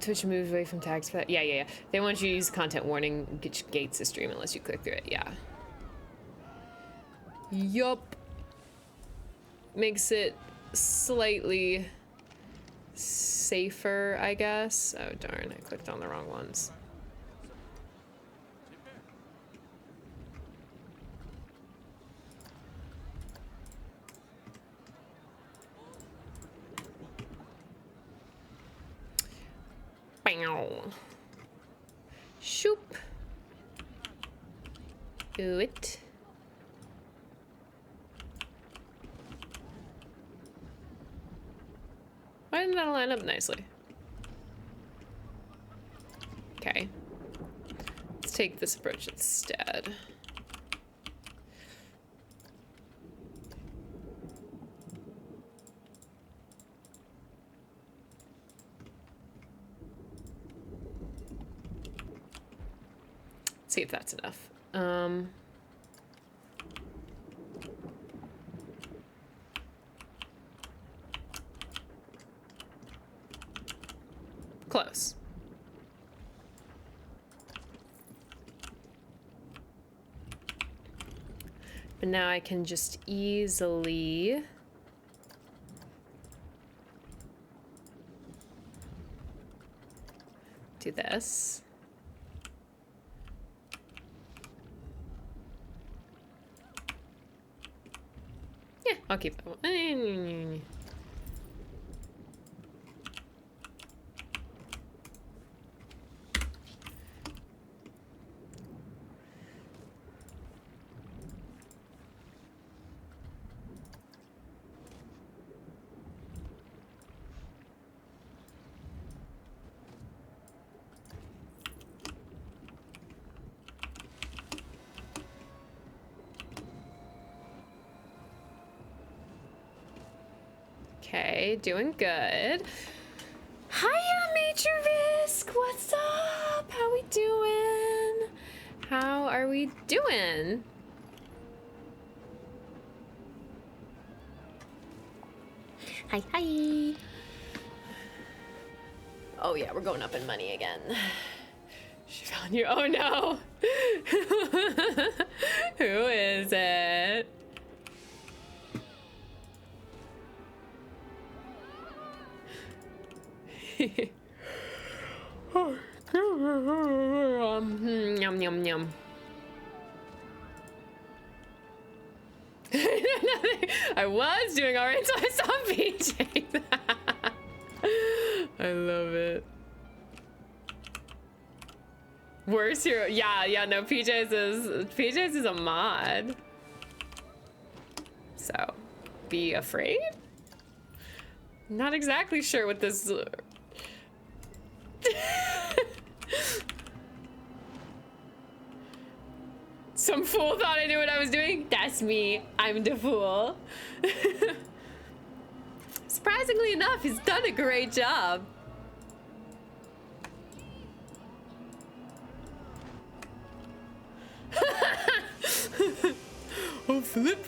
Twitch moved away from tags for that. Yeah. They want you to use content warning gates to stream unless you click through it. Yeah. Yup. Makes it slightly safer, I guess. Oh darn, I clicked on the wrong ones. Bow. Shoop. Do it. Why didn't that line up nicely? Okay. Let's take this approach instead. See if that's enough. Close. But now I can just easily do this. Yeah, I'll keep that one. Okay, doing good. Hiya, Major Risk! What's up? How we doing? How are we doing? Hi, hi. Oh yeah, we're going up in money again. She found you. Oh no. Who is it? Yum yum yum. I was doing all right until I saw PJ. I love it. Worst hero. Yeah, no, PJ's is a mod. So, be afraid? Not exactly sure what this... Some fool thought I knew what I was doing? That's me. I'm the fool. Surprisingly enough, he's done a great job. Oh, flip.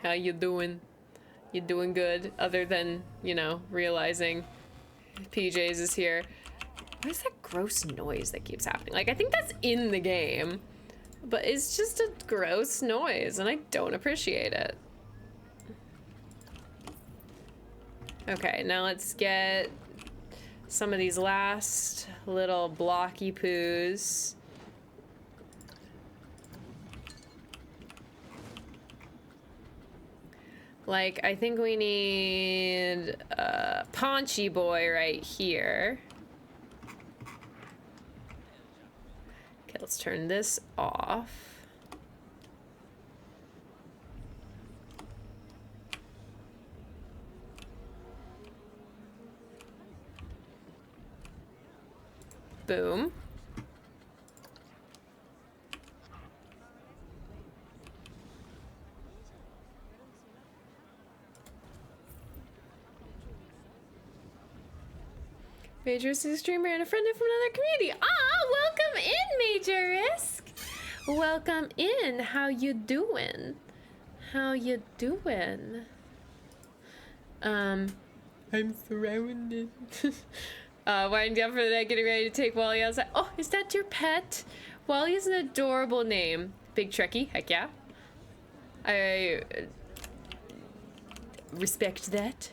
How you doing? You doing good, other than, you know, realizing PJs is here. What is that gross noise that keeps happening? Like, I think that's in the game, but it's just a gross noise, and I don't appreciate it. Okay, now let's get some of these last little blocky poos. Like, I think we need a Paunchy boy right here. Okay, let's turn this off. Boom. Major is a streamer and a friend from another community. Ah, welcome in, Major Risk. Welcome in. How you doing? How you doing? I'm surrounded. Winding down for the night, getting ready to take Wally outside. Oh, is that your pet? Wally is an adorable name. Big Trekkie, heck yeah. I respect that.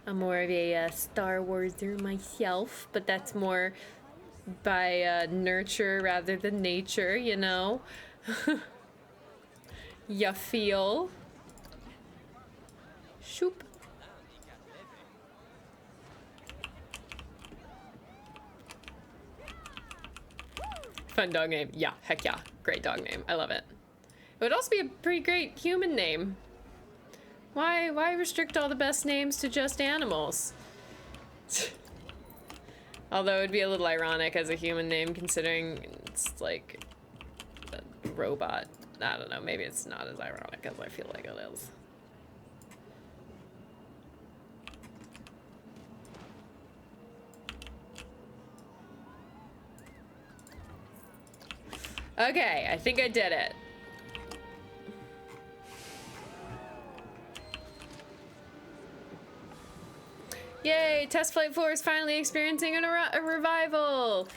I'm more of a Star Warser myself, but that's more by nurture rather than nature, you know? Ya feel? Shoop. Fun dog name. Yeah, heck yeah. Great dog name. I love it. It would also be a pretty great human name. Why restrict all the best names to just animals? Although it'd be a little ironic as a human name considering it's like a robot. I don't know, maybe it's not as ironic as I feel like it is. Okay, I think I did it. Yay! Test Flight 4 is finally experiencing a revival!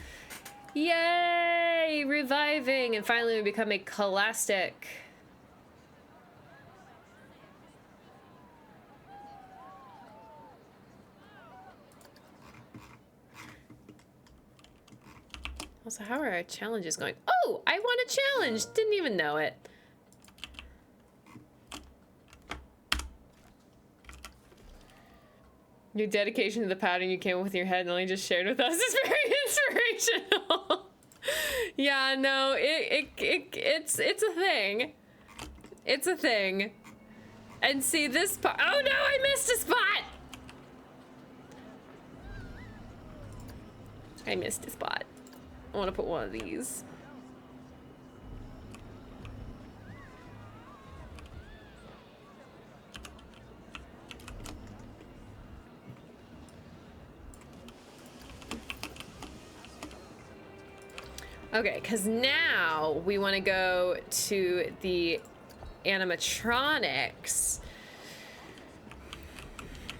Yay! Reviving! And finally we become a Colastic. Also, how are our challenges going? Oh! I won a challenge! Didn't even know it. Your dedication to the pattern you came up with in your head and only just shared with us is very inspirational. Yeah, no, it's a thing. It's a thing. And see this part. Oh no, I missed a spot. I missed a spot. I want to put one of these. Okay, because now we want to go to the animatronics.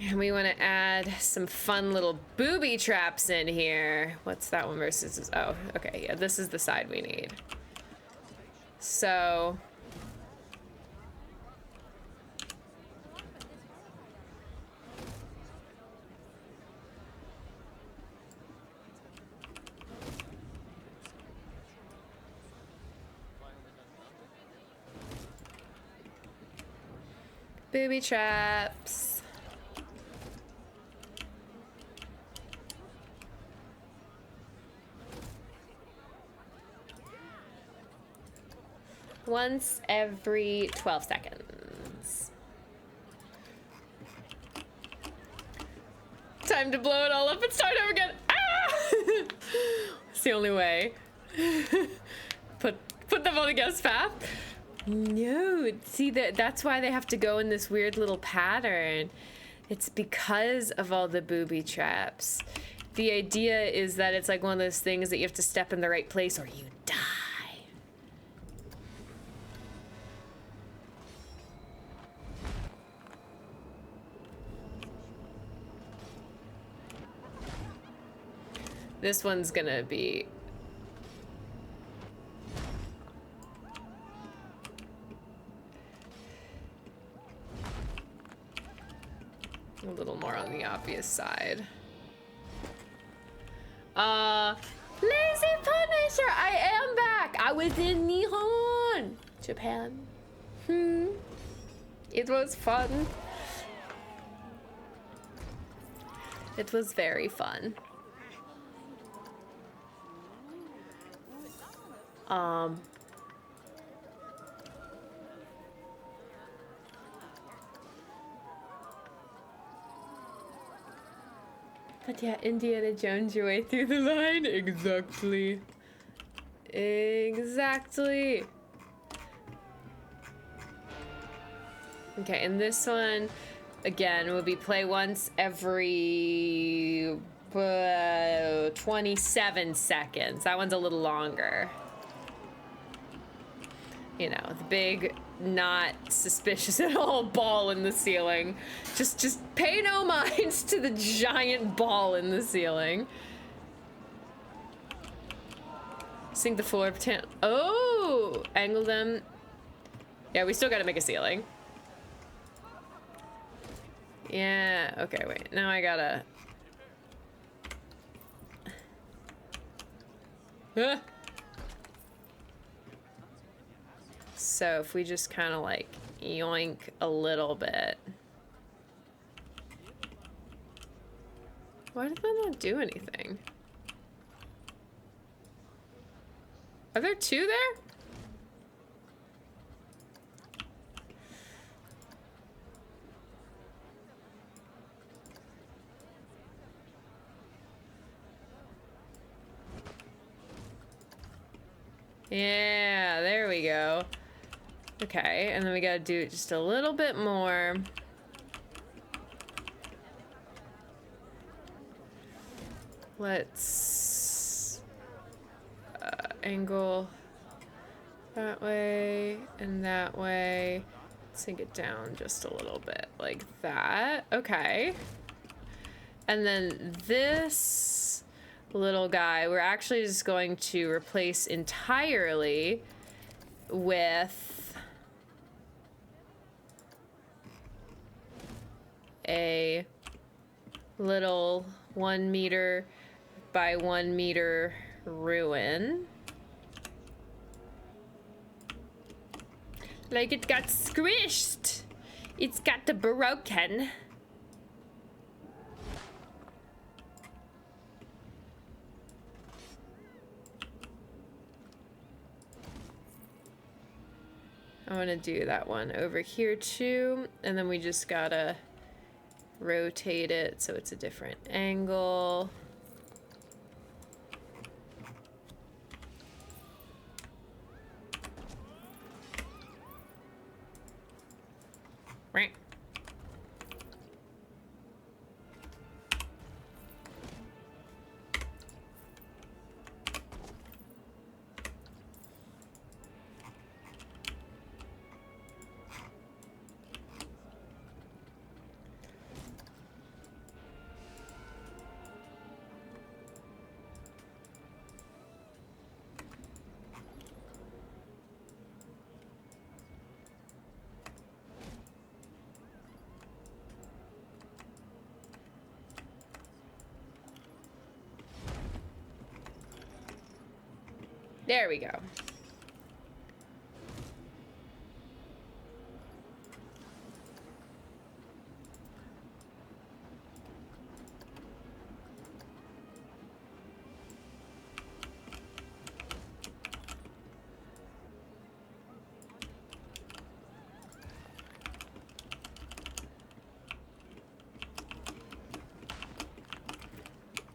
And we want to add some fun little booby traps in here. What's that one versus? Oh, okay, yeah, this is the side we need. So... booby traps. once every 12 seconds. Time to blow it all up and start over again. Ah! It's the only way. Put them on the guest path. No, see that's why they have to go in this weird little pattern. It's because of all the booby traps. The idea is that it's like one of those things that you have to step in the right place or you die. This one's gonna be a little more on the obvious side. Lazy Punisher, I am back. I was in Nihon, Japan. It was fun. It was very fun. But yeah, Indiana Jones your way through the line. Exactly. Exactly. Okay, and this one, again, will be play once every 27 seconds. That one's a little longer. You know, the big, not suspicious at all ball in the ceiling. Just pay no minds to the giant ball in the ceiling. Sink the floor. Oh! Angle them. Yeah, we still gotta make a ceiling. Yeah, okay, wait. Now I gotta... Ah! So if we just kind of like yoink a little bit. Why did that not do anything? Are there two there? Yeah, there we go. Okay, and then we gotta do it just a little bit more. Let's angle that way and that way. Sink it down just a little bit like that. Okay. And then this little guy, we're actually just going to replace entirely with a little 1 meter by 1 meter ruin. Like it got squished. It's got the broken. I want to do that one over here too, and then we just gotta rotate it so it's a different angle. Right. There we go.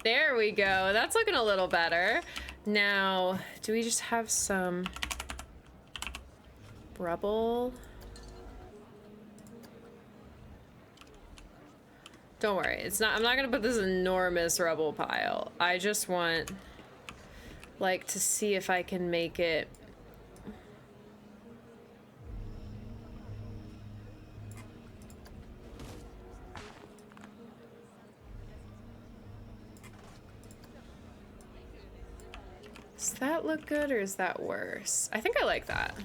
There we go. That's looking a little better. Now, do we just have some rubble? Don't worry. It's not, I'm not gonna put this enormous rubble pile. I just want, like, to see if I can make it. Does that look good or is that worse? I think I like that.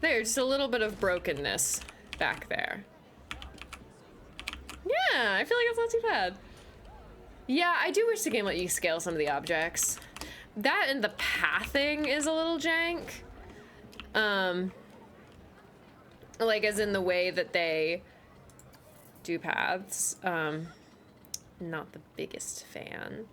There's just a little bit of brokenness back there. Yeah, I feel like it's not too bad. Yeah, I do wish the game let you scale some of the objects. That and the pathing is a little jank. Like as in the way that they do paths. Not the biggest fan.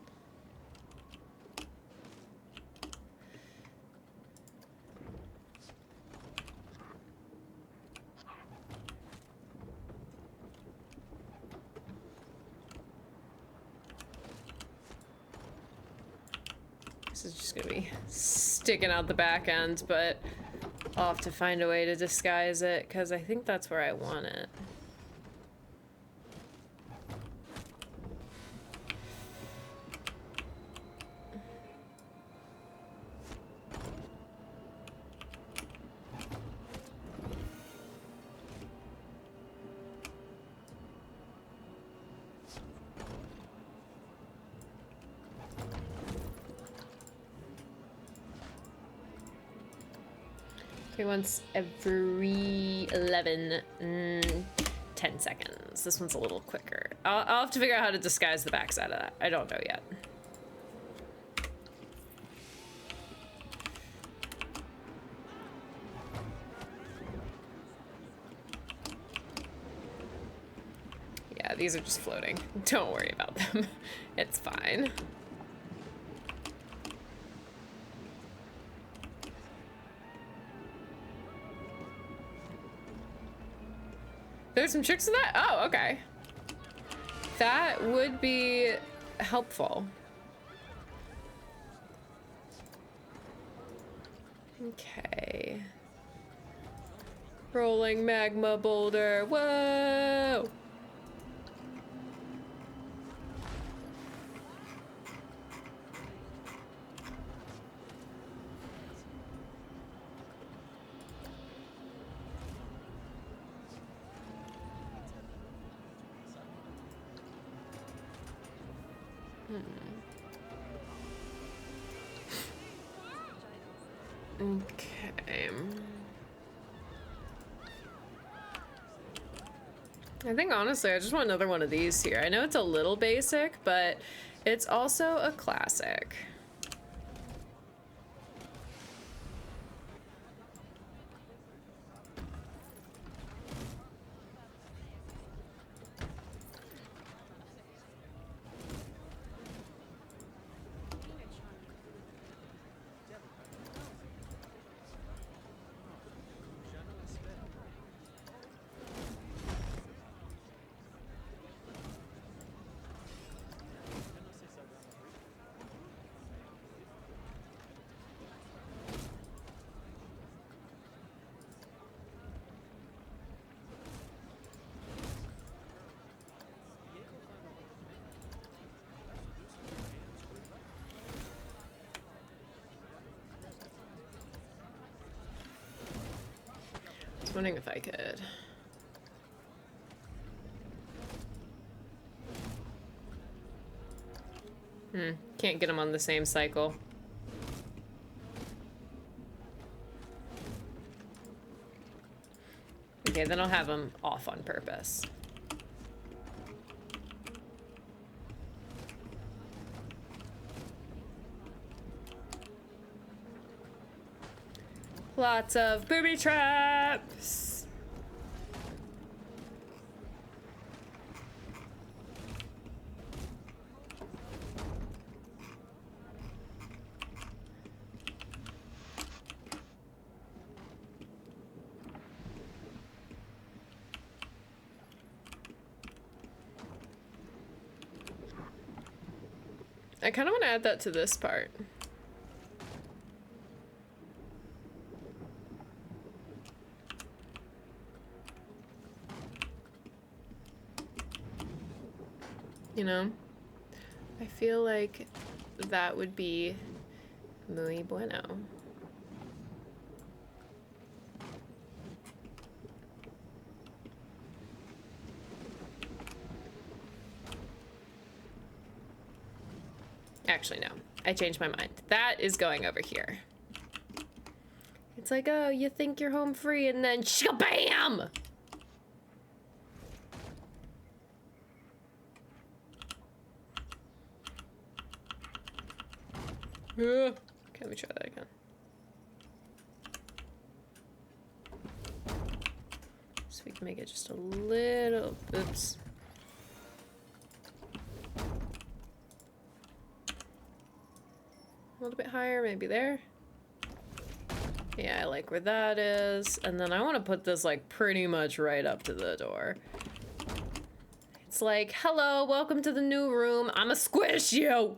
This is just gonna be sticking out the back end, but I'll have to find a way to disguise it because I think that's where I want it. Once every 10 seconds. This one's a little quicker. I'll have to figure out how to disguise the backside of that. I don't know yet. Yeah, these are just floating. Don't worry about them. It's fine. There's some tricks to that? Oh, okay. That would be helpful. Okay. Rolling magma boulder. Whoa! Okay. I think honestly, I just want another one of these here. I know it's a little basic, but it's also a classic. I was wondering if I could. Can't get them on the same cycle. Okay, then I'll have them off on purpose. Lots of booby traps. I kind of want to add that to this part. You know? I feel like that would be muy bueno. Actually, no. I changed my mind. That is going over here. It's like, oh, you think you're home free, and then shabam! Okay, let me try that again. So we can make it just a little, oops. A little bit higher, maybe there. Yeah, I like where that is. And then I want to put this like pretty much right up to the door. It's like, hello, welcome to the new room. I'ma squish you.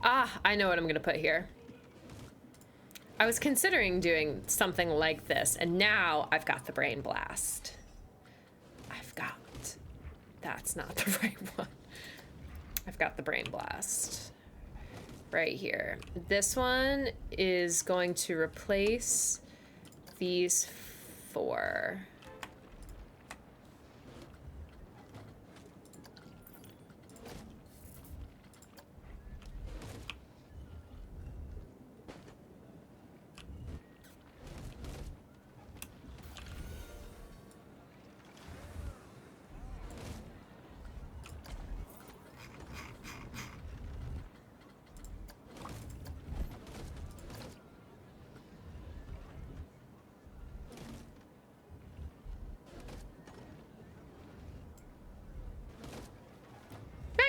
Ah, I know what I'm gonna put here. I was considering doing something like this, and now I've got the brain blast. That's not the right one. I've got the brain blast right here. This one is going to replace these 4.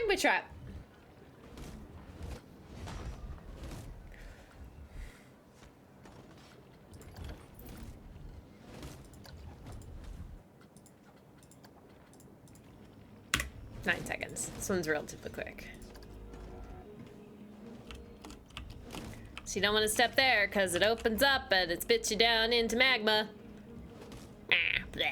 Magma trap. Nine seconds. This one's relatively quick. So you don't want to step there because it opens up and it spits you down into magma. Ah, bleh.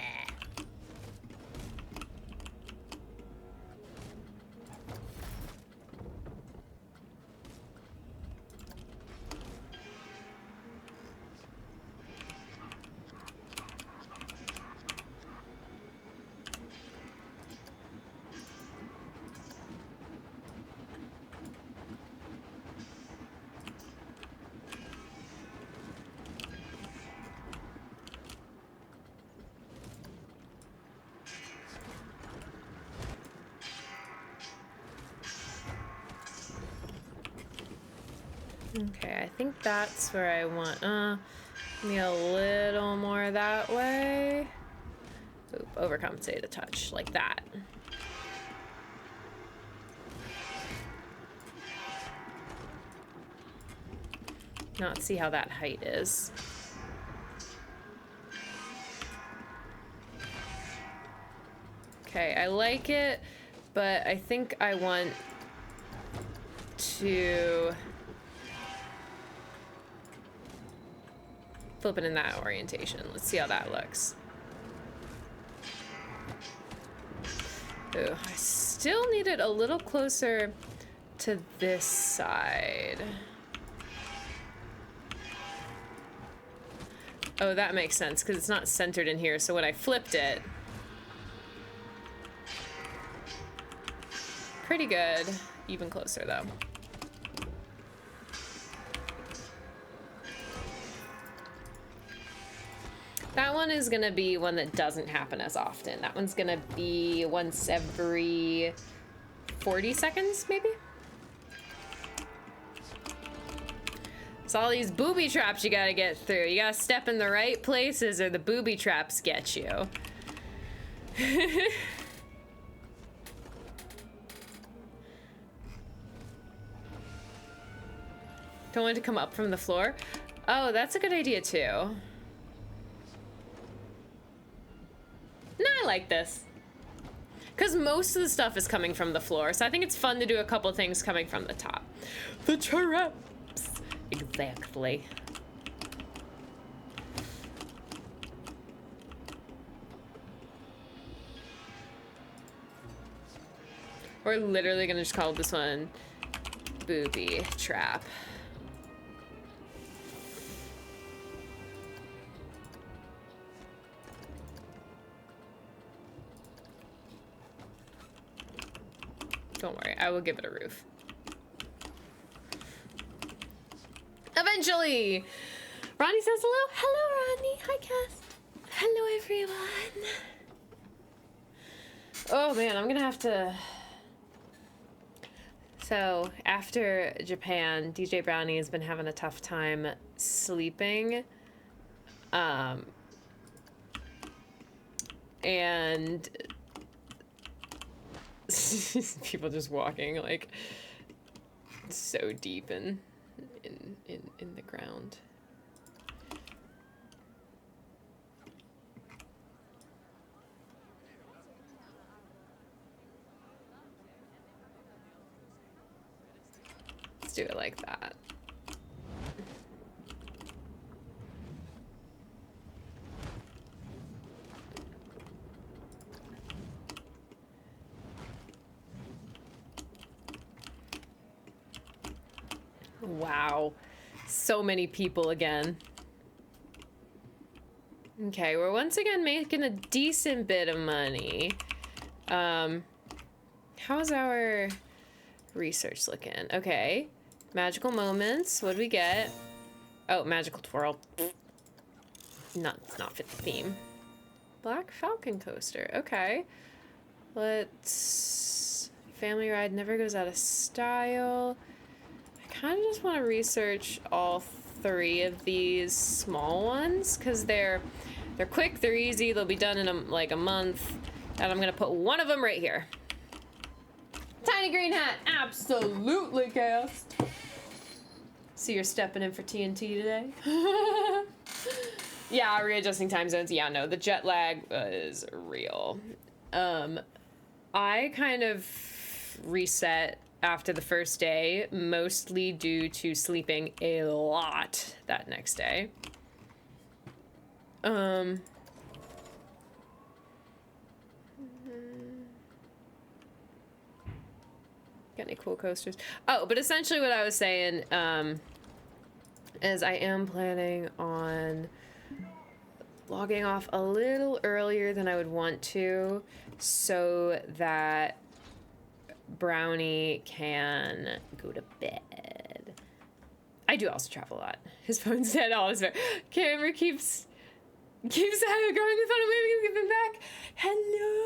Okay, I think that's where I want, maybe a little more that way. Oop, overcompensate a touch, like that. Now let's see how that height is. Okay, I like it, but I think I want to flip it in that orientation. Let's see how that looks. Ooh, I still need it a little closer to this side. Oh, that makes sense, because it's not centered in here, so when I flipped it... Pretty good. Even closer, though. That one is gonna be one that doesn't happen as often. That one's gonna be once every 40 seconds, maybe? It's all these booby traps you gotta get through. You gotta step in the right places or the booby traps get you. Don't want it to come up from the floor? Oh, that's a good idea too. No, I like this. Because most of the stuff is coming from the floor, so I think it's fun to do a couple things coming from the top. The traps! Exactly. We're literally gonna just call this one Booby Trap. Don't worry, I will give it a roof. Eventually! Ronnie says hello. Hello, Ronnie. Hi, Cass. Hello, everyone. Oh, man, I'm gonna have to... So, after Japan, DJ Brownie has been having a tough time sleeping. And... people just walking, like, so deep in the ground. Let's do it like that. Wow. So many people again. Okay, we're once again making a decent bit of money. How's our research looking? Okay. Magical moments. What do we get? Oh, magical twirl. Not fit the theme. Black Falcon coaster. Okay. Let's... Family ride never goes out of style. I kind of just want to research all three of these small ones because they're quick, they're easy, they'll be done in like a month, and I'm gonna put one of them right here. Tiny green hat, absolutely Chaos. So you're stepping in for TNT today? Yeah, readjusting time zones. Yeah, no, the jet lag is real. I kind of reset after the first day, mostly due to sleeping a lot that next day. Got any cool coasters? Oh, but essentially what I was saying, is I am planning on logging off a little earlier than I would want to so that Brownie can go to bed. I do also travel a lot. His phone's dead all his phone. Camera keeps going the phone and waving and giving back. Hello.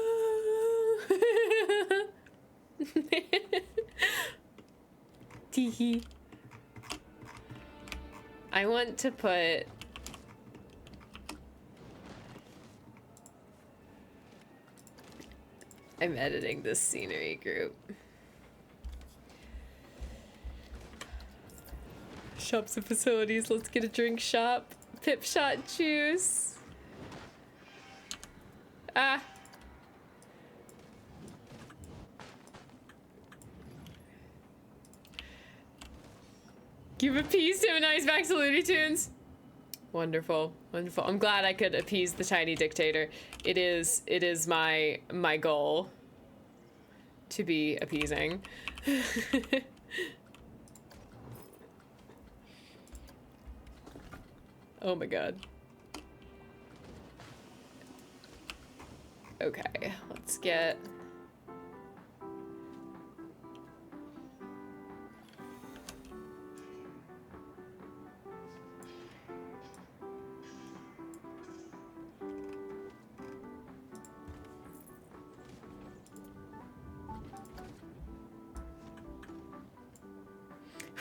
Teehee. I want to put I'm editing this scenery group. Shops and facilities, let's get a drink shop. Pip shot juice. Ah. Give a piece to a nice back to Looney Tunes. Wonderful, wonderful. I'm glad I could appease the tiny dictator. It is my goal to be appeasing. Oh my god. Okay, let's get...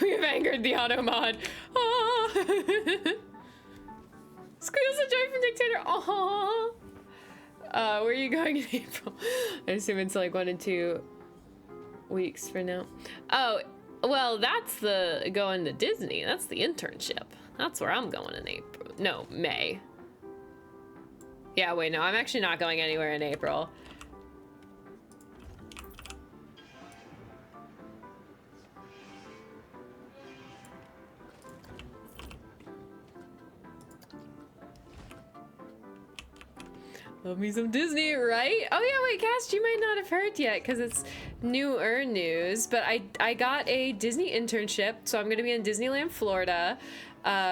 We have angered the auto mod. Oh. Squeals a joy from Dictator. Oh. Where are you going in April? I assume it's like 1 and 2 weeks for now. Oh, well, that's the going to Disney. That's the internship. That's where I'm going in April. No, May. Yeah, wait, no, I'm actually not going anywhere in April. Love me some Disney, right? Oh yeah, wait, Cast, you might not have heard yet because it's newer news, but I got a Disney internship, so I'm gonna be in Disneyland, Florida,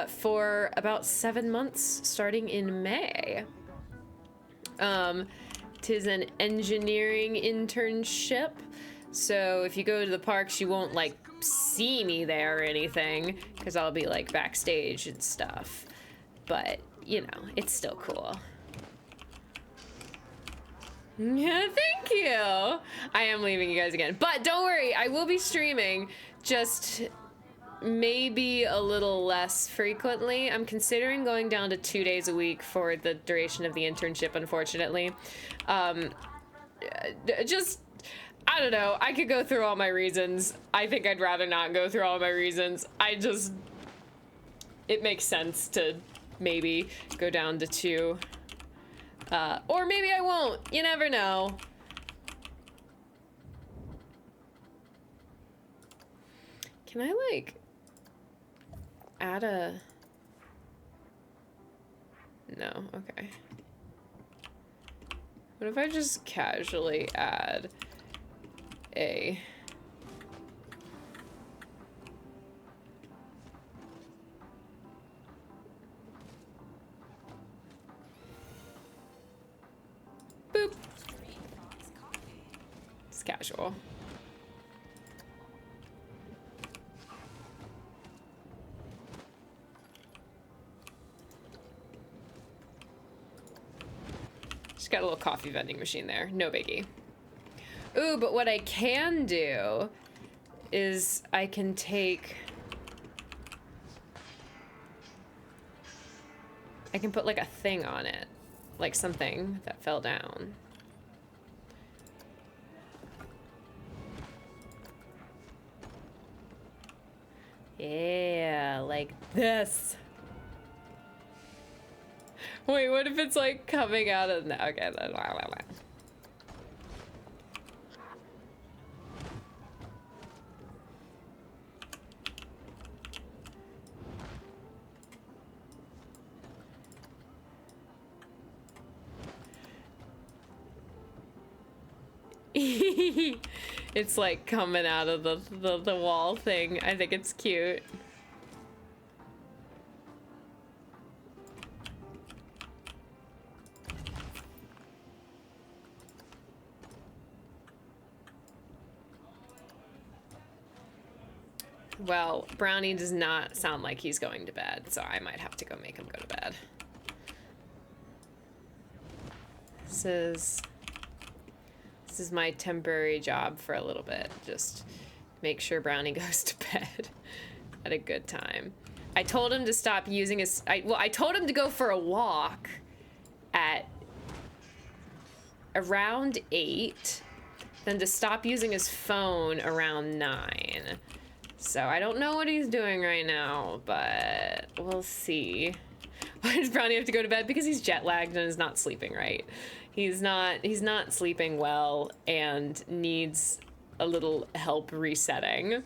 for about 7 months, starting in May. Tis an engineering internship, so if you go to the parks, you won't like see me there or anything, because I'll be like backstage and stuff. But you know, it's still cool. Yeah, thank you. I am leaving you guys again, but don't worry, I will be streaming, just maybe a little less frequently. I'm considering going down to 2 days a week for the duration of the internship, unfortunately. Just, I don't know, I could go through all my reasons. I think I'd rather not go through all my reasons. It makes sense to maybe go down to 2. Or maybe I won't. You never know. Can I, like, add a... No, okay. What if I just casually add a... Boop. It's casual. Just got a little coffee vending machine there. No biggie. Ooh, but what I can do is I can put like a thing on it. Like something that fell down. Yeah, like this. Wait, what if it's like coming out of the... Okay, then. It's like coming out of the wall thing. I think it's cute. Well, Brownie does not sound like he's going to bed, so I might have to go make him go to bed. This is my temporary job for a little bit. Just make sure Brownie goes to bed at a good time. I told him to stop using his... I told him to go for a walk at around 8, then to stop using his phone around 9. So I don't know what he's doing right now, but we'll see. Why does Brownie have to go to bed? Because he's jet lagged and is not sleeping right. He's not sleeping well and needs a little help resetting.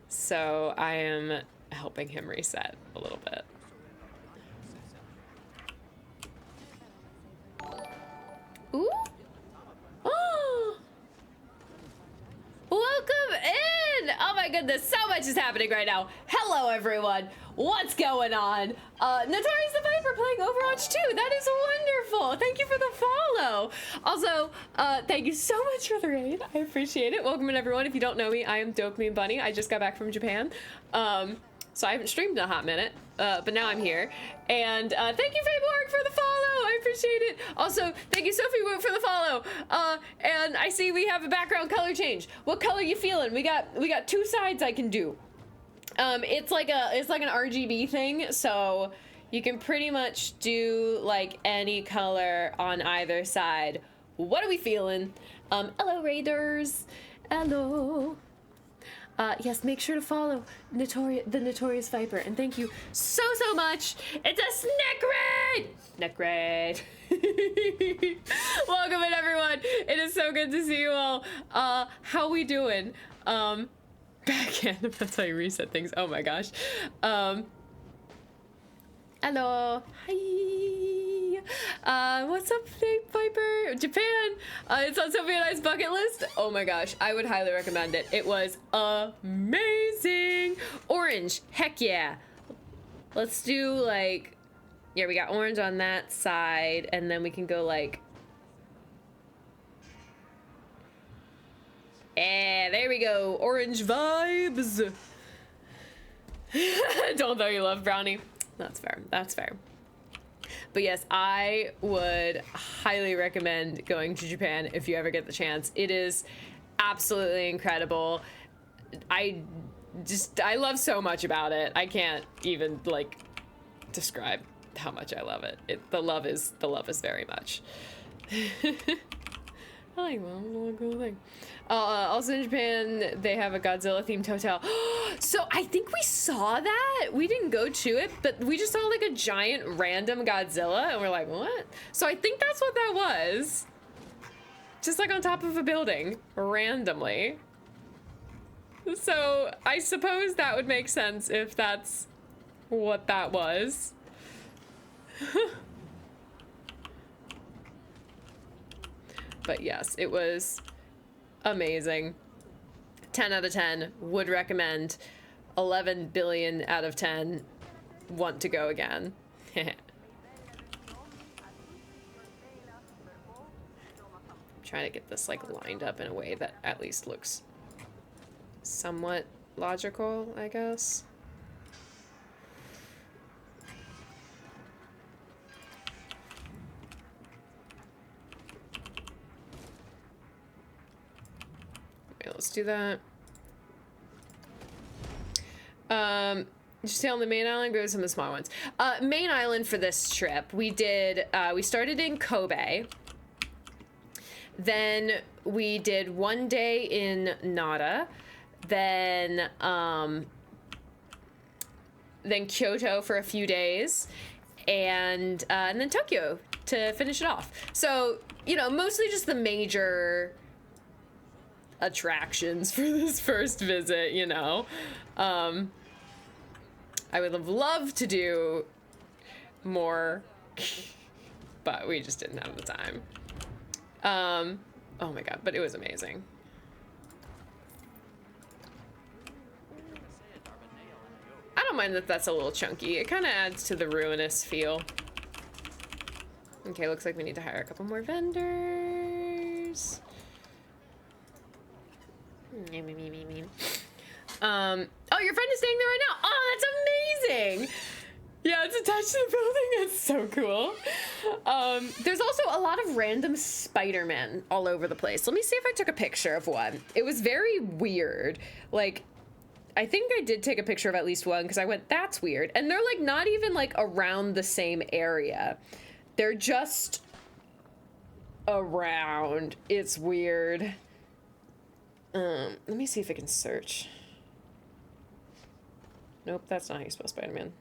So I am helping him reset a little bit. Ooh. Oh. Welcome in! Oh my goodness, so much is happening right now. Hello everyone, what's going on? Notorious the Viper playing Overwatch 2, that is wonderful. Thank you for the follow. Also, thank you so much for the raid, I appreciate it. Welcome in everyone. If you don't know me, I am Dopamine Bunny. I just got back from Japan. So I haven't streamed in a hot minute, but now I'm here. And thank you, Faborg, for the follow. I appreciate it. Also, thank you, Sophie Wu, for the follow. And I see we have a background color change. What color you feeling? We got 2 sides I can do. It's like an RGB thing, so you can pretty much do like any color on either side. What are we feeling? Hello Raiders. Hello. Yes, make sure to follow the Notorious Viper, and thank you so much. It's a snack raid. Snack raid. Welcome in, everyone. It is so good to see you all. How we doing? Backhand. That's how you reset things. Oh my gosh. Hello. Hi. What's up, Snake Viper? Japan. It's on Sophie and I's bucket list. Oh my gosh. I would highly recommend it. It was amazing. Orange. Heck yeah. Let's do like, yeah, we got orange on that side, and then we can go like, yeah, there we go. Orange vibes. Don't know you love brownie. That's fair. That's fair. But yes, I would highly recommend going to Japan if you ever get the chance. It is absolutely incredible. I love so much about it. I can't even like describe how much I love it. The love is very much. I like that. That's a cool thing. Also in Japan, they have a Godzilla themed hotel. So I think we saw that. We didn't go to it, but we just saw like a giant random Godzilla, and we're like, what? So I think that's what that was. Just like on top of a building, randomly. So I suppose that would make sense if that's what that was. But yes, it was amazing. 10 out of 10, would recommend. 11 billion out of 10, want to go again. Trying to get this like lined up in a way that at least looks somewhat logical, I guess. Let's do that. Just stay on the main island, go to some of the small ones. Main island for this trip, we did, we started in Kobe. Then we did one day in Nara. Then Kyoto for a few days. And then Tokyo to finish it off. So, you know, mostly just the major attractions for this first visit, you know. I would have loved to do more, but we just didn't have the time. Oh my god, but it was amazing. I don't mind that that's a little chunky. It kind of adds to the ruinous feel. Okay, looks like we need to hire a couple more vendors. Oh, your friend is staying there right now. Oh, that's amazing. Yeah, it's attached to the building. It's so cool. There's also a lot of random Spider-Man all over the place. Let me see if I took a picture of one. It was very weird. Like, I think I did take a picture of at least one because I went, that's weird. And they're like not even like around the same area. They're just around. It's weird. Let me see if I can search. Nope, that's not how you spell Spider-Man.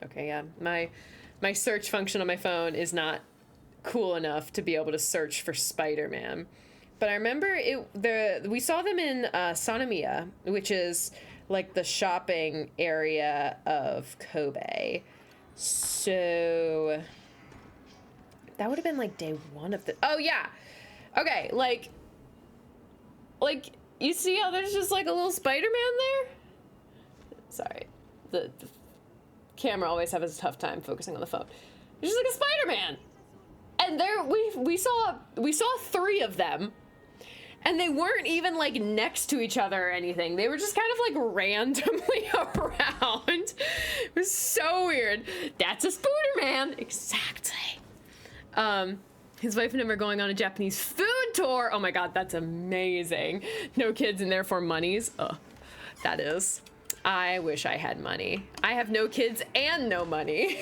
Okay, yeah. My search function on my phone is not cool enough to be able to search for Spider-Man. But I remember we saw them in Sanemiya, which is like the shopping area of Kobe. So that would have been like day one of the. Oh yeah. Okay, like you see how there's just like a little Spider-Man there? Sorry, the camera always has a tough time focusing on the phone. There's just like a Spider-Man, and there we saw 3 of them, and they weren't even like next to each other or anything. They were just kind of like randomly around. It was so weird. That's a Spider-Man, exactly. His wife and him are going on a Japanese food tour. Oh my god, that's amazing. No kids and therefore monies. Oh, that is I wish I had money. I have no kids and no money.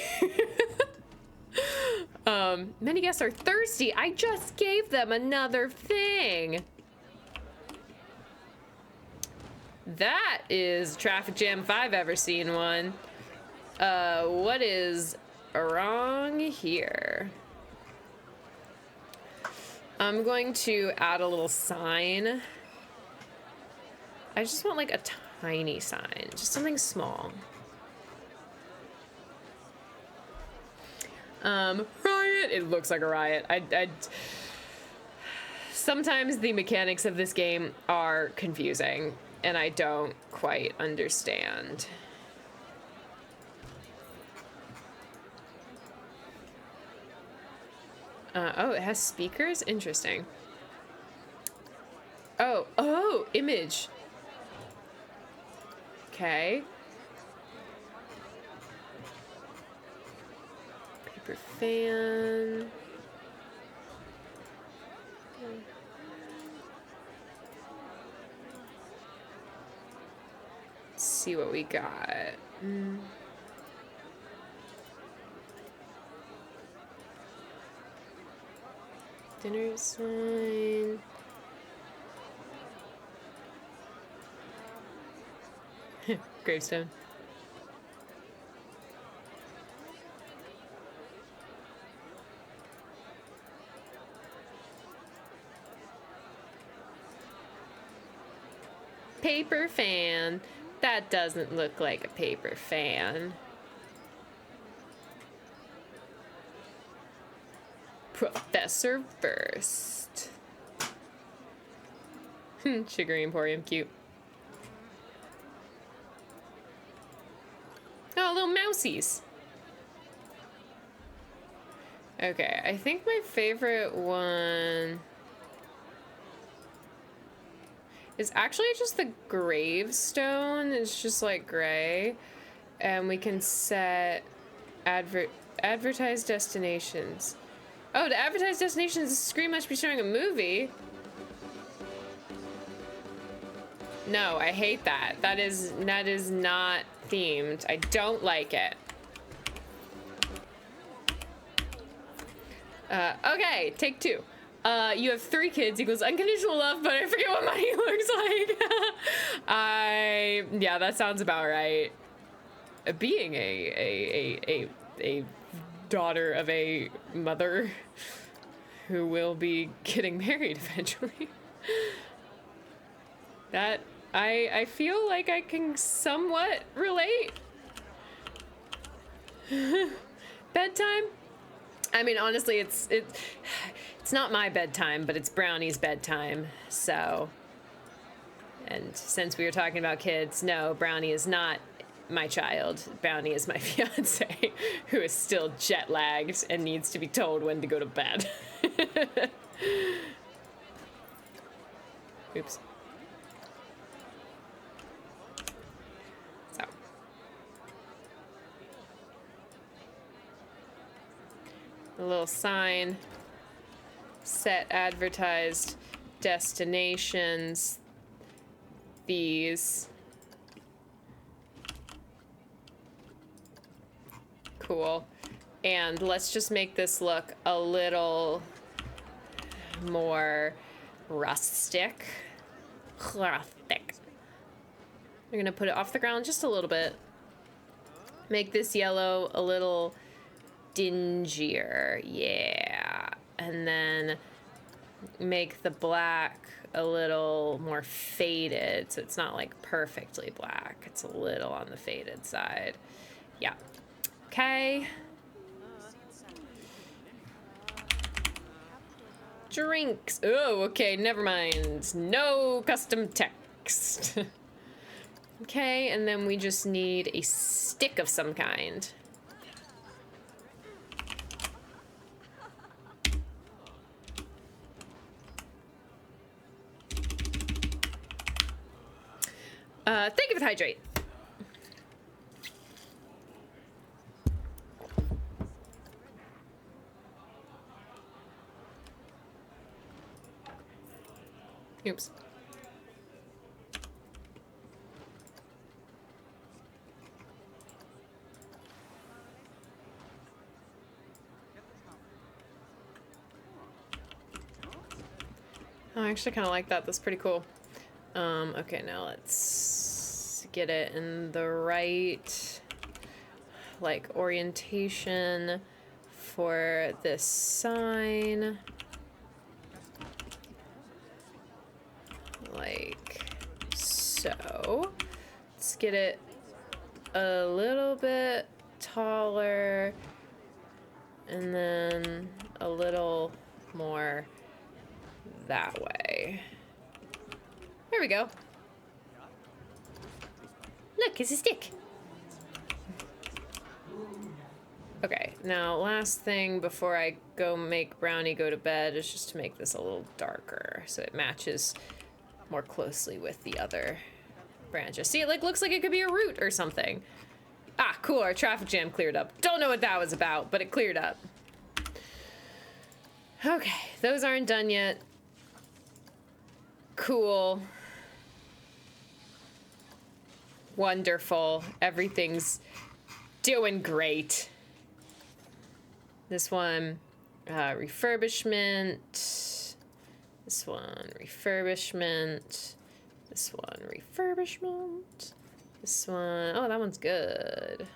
Many guests are thirsty. I just gave them another thing. That is a traffic jam if I've ever seen one. What is wrong here? I'm going to add a little sign. I just want like a tiny sign, just something small. Riot. It looks like a riot. Sometimes the mechanics of this game are confusing, and I don't quite understand. Oh, it has speakers? Interesting. Oh, image. Okay. Paper fan. Let's see what we got. Dinner sign. Gravestone. Paper fan. That doesn't look like a paper fan. Professor First. Sugary Emporium, cute. Oh, little mousies. Okay, I think my favorite one is actually just the gravestone. It's just like gray. And we can set advertise destinations. Oh, to advertise destinations, the screen must be showing a movie. No, I hate that. That is not themed. I don't like it. Okay, take two. You have 3 kids equals unconditional love, but I forget what money looks like. Yeah, that sounds about right. Being a daughter of a mother who will be getting married eventually. That I feel like I can somewhat relate. Bedtime? I mean, honestly, it's not my bedtime, but it's Brownie's bedtime. So, and since we were talking about kids, no, Brownie is not my child. Brownie is my fiance, who is still jet lagged and needs to be told when to go to bed. Oops. So. A little sign. Set advertised destinations. These. Cool. And let's just make this look a little more rustic. Rustic. We're gonna put it off the ground just a little bit. Make this yellow a little dingier. Yeah. And then make the black a little more faded, so it's not like perfectly black. It's a little on the faded side. Yeah. Okay. Drinks. Oh, okay, never mind. No custom text. Okay, and then we just need a stick of some kind. Thank you for the hydrate. Oops. I actually kind of like that. That's pretty cool. Okay, now let's get it in the right, like, orientation for this sign. Like so. Let's get it a little bit taller and then a little more that way. There we go. Look, it's a stick. Okay, now last thing before I go make Brownie go to bed is just to make this a little darker so it matches more closely with the other branches. See, it like looks like it could be a root or something. Ah, cool, our traffic jam cleared up. Don't know what that was about, but it cleared up. Okay, those aren't done yet. Cool. Wonderful. Everything's doing great. This one, refurbishment. This one, refurbishment. This one, refurbishment. This one, oh, that one's good.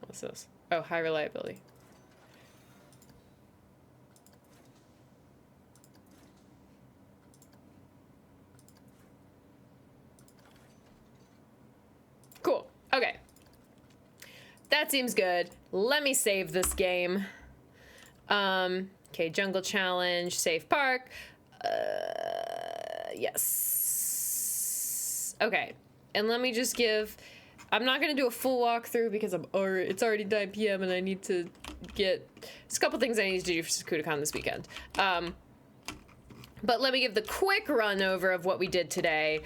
What's this? Oh, high reliability. Cool. Okay. That seems good. Let me save this game. Okay, jungle challenge, safe park. Yes. Okay. And let me just give... I'm not gonna do a full walkthrough because it's already 9 p.m. and I need to get... There's a couple things I need to do for SakudaCon this weekend. But let me give the quick run over of what we did today.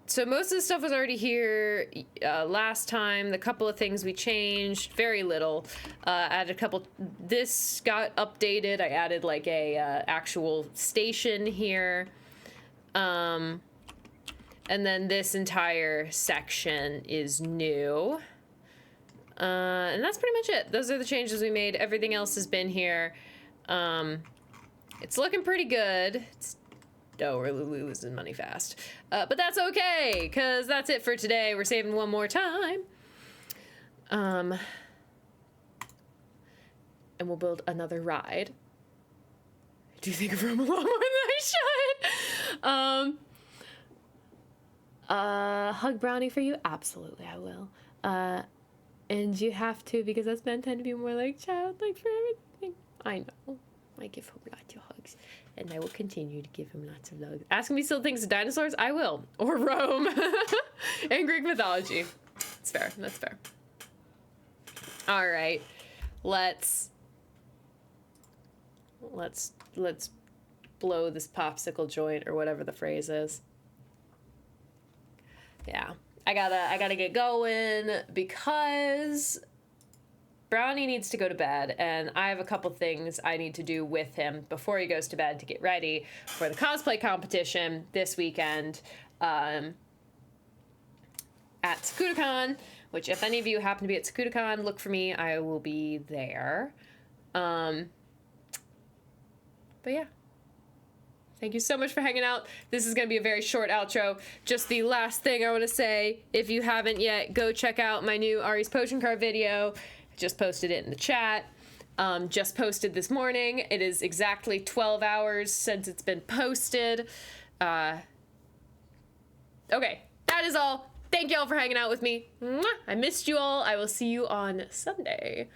So most of the stuff was already here last time. The couple of things we changed, very little. Added a couple, this got updated. I added like a actual station here. And then this entire section is new. And that's pretty much it. Those are the changes we made. Everything else has been here. It's looking pretty good. Oh, we're losing money fast. But that's okay, because that's it for today. We're saving one more time. And we'll build another ride. I do think of Rome a lot more than I should. Hug Brownie for you? Absolutely, I will. And you have to, because that's meant to be more like childlike for everything. I know. I give him lots of hugs. And I will continue to give him lots of hugs. Ask me still things of dinosaurs? I will. Or Rome. And Greek mythology. It's fair. That's fair. All right. Let's blow this popsicle joint or whatever the phrase is. Yeah. I gotta get going because Brownie needs to go to bed, and I have a couple things I need to do with him before he goes to bed to get ready for the cosplay competition this weekend at SakudaCon, which if any of you happen to be at SakudaCon, look for me. I will be there. But yeah. Thank you so much for hanging out. This is going to be a very short outro. Just the last thing I want to say, if you haven't yet, go check out my new Ari's Potion Card video. Just posted it in the chat. Just posted this morning. It is exactly 12 hours since it's been posted. Okay, that is all. Thank you all for hanging out with me. Mwah! I missed you all. I will see you on Sunday.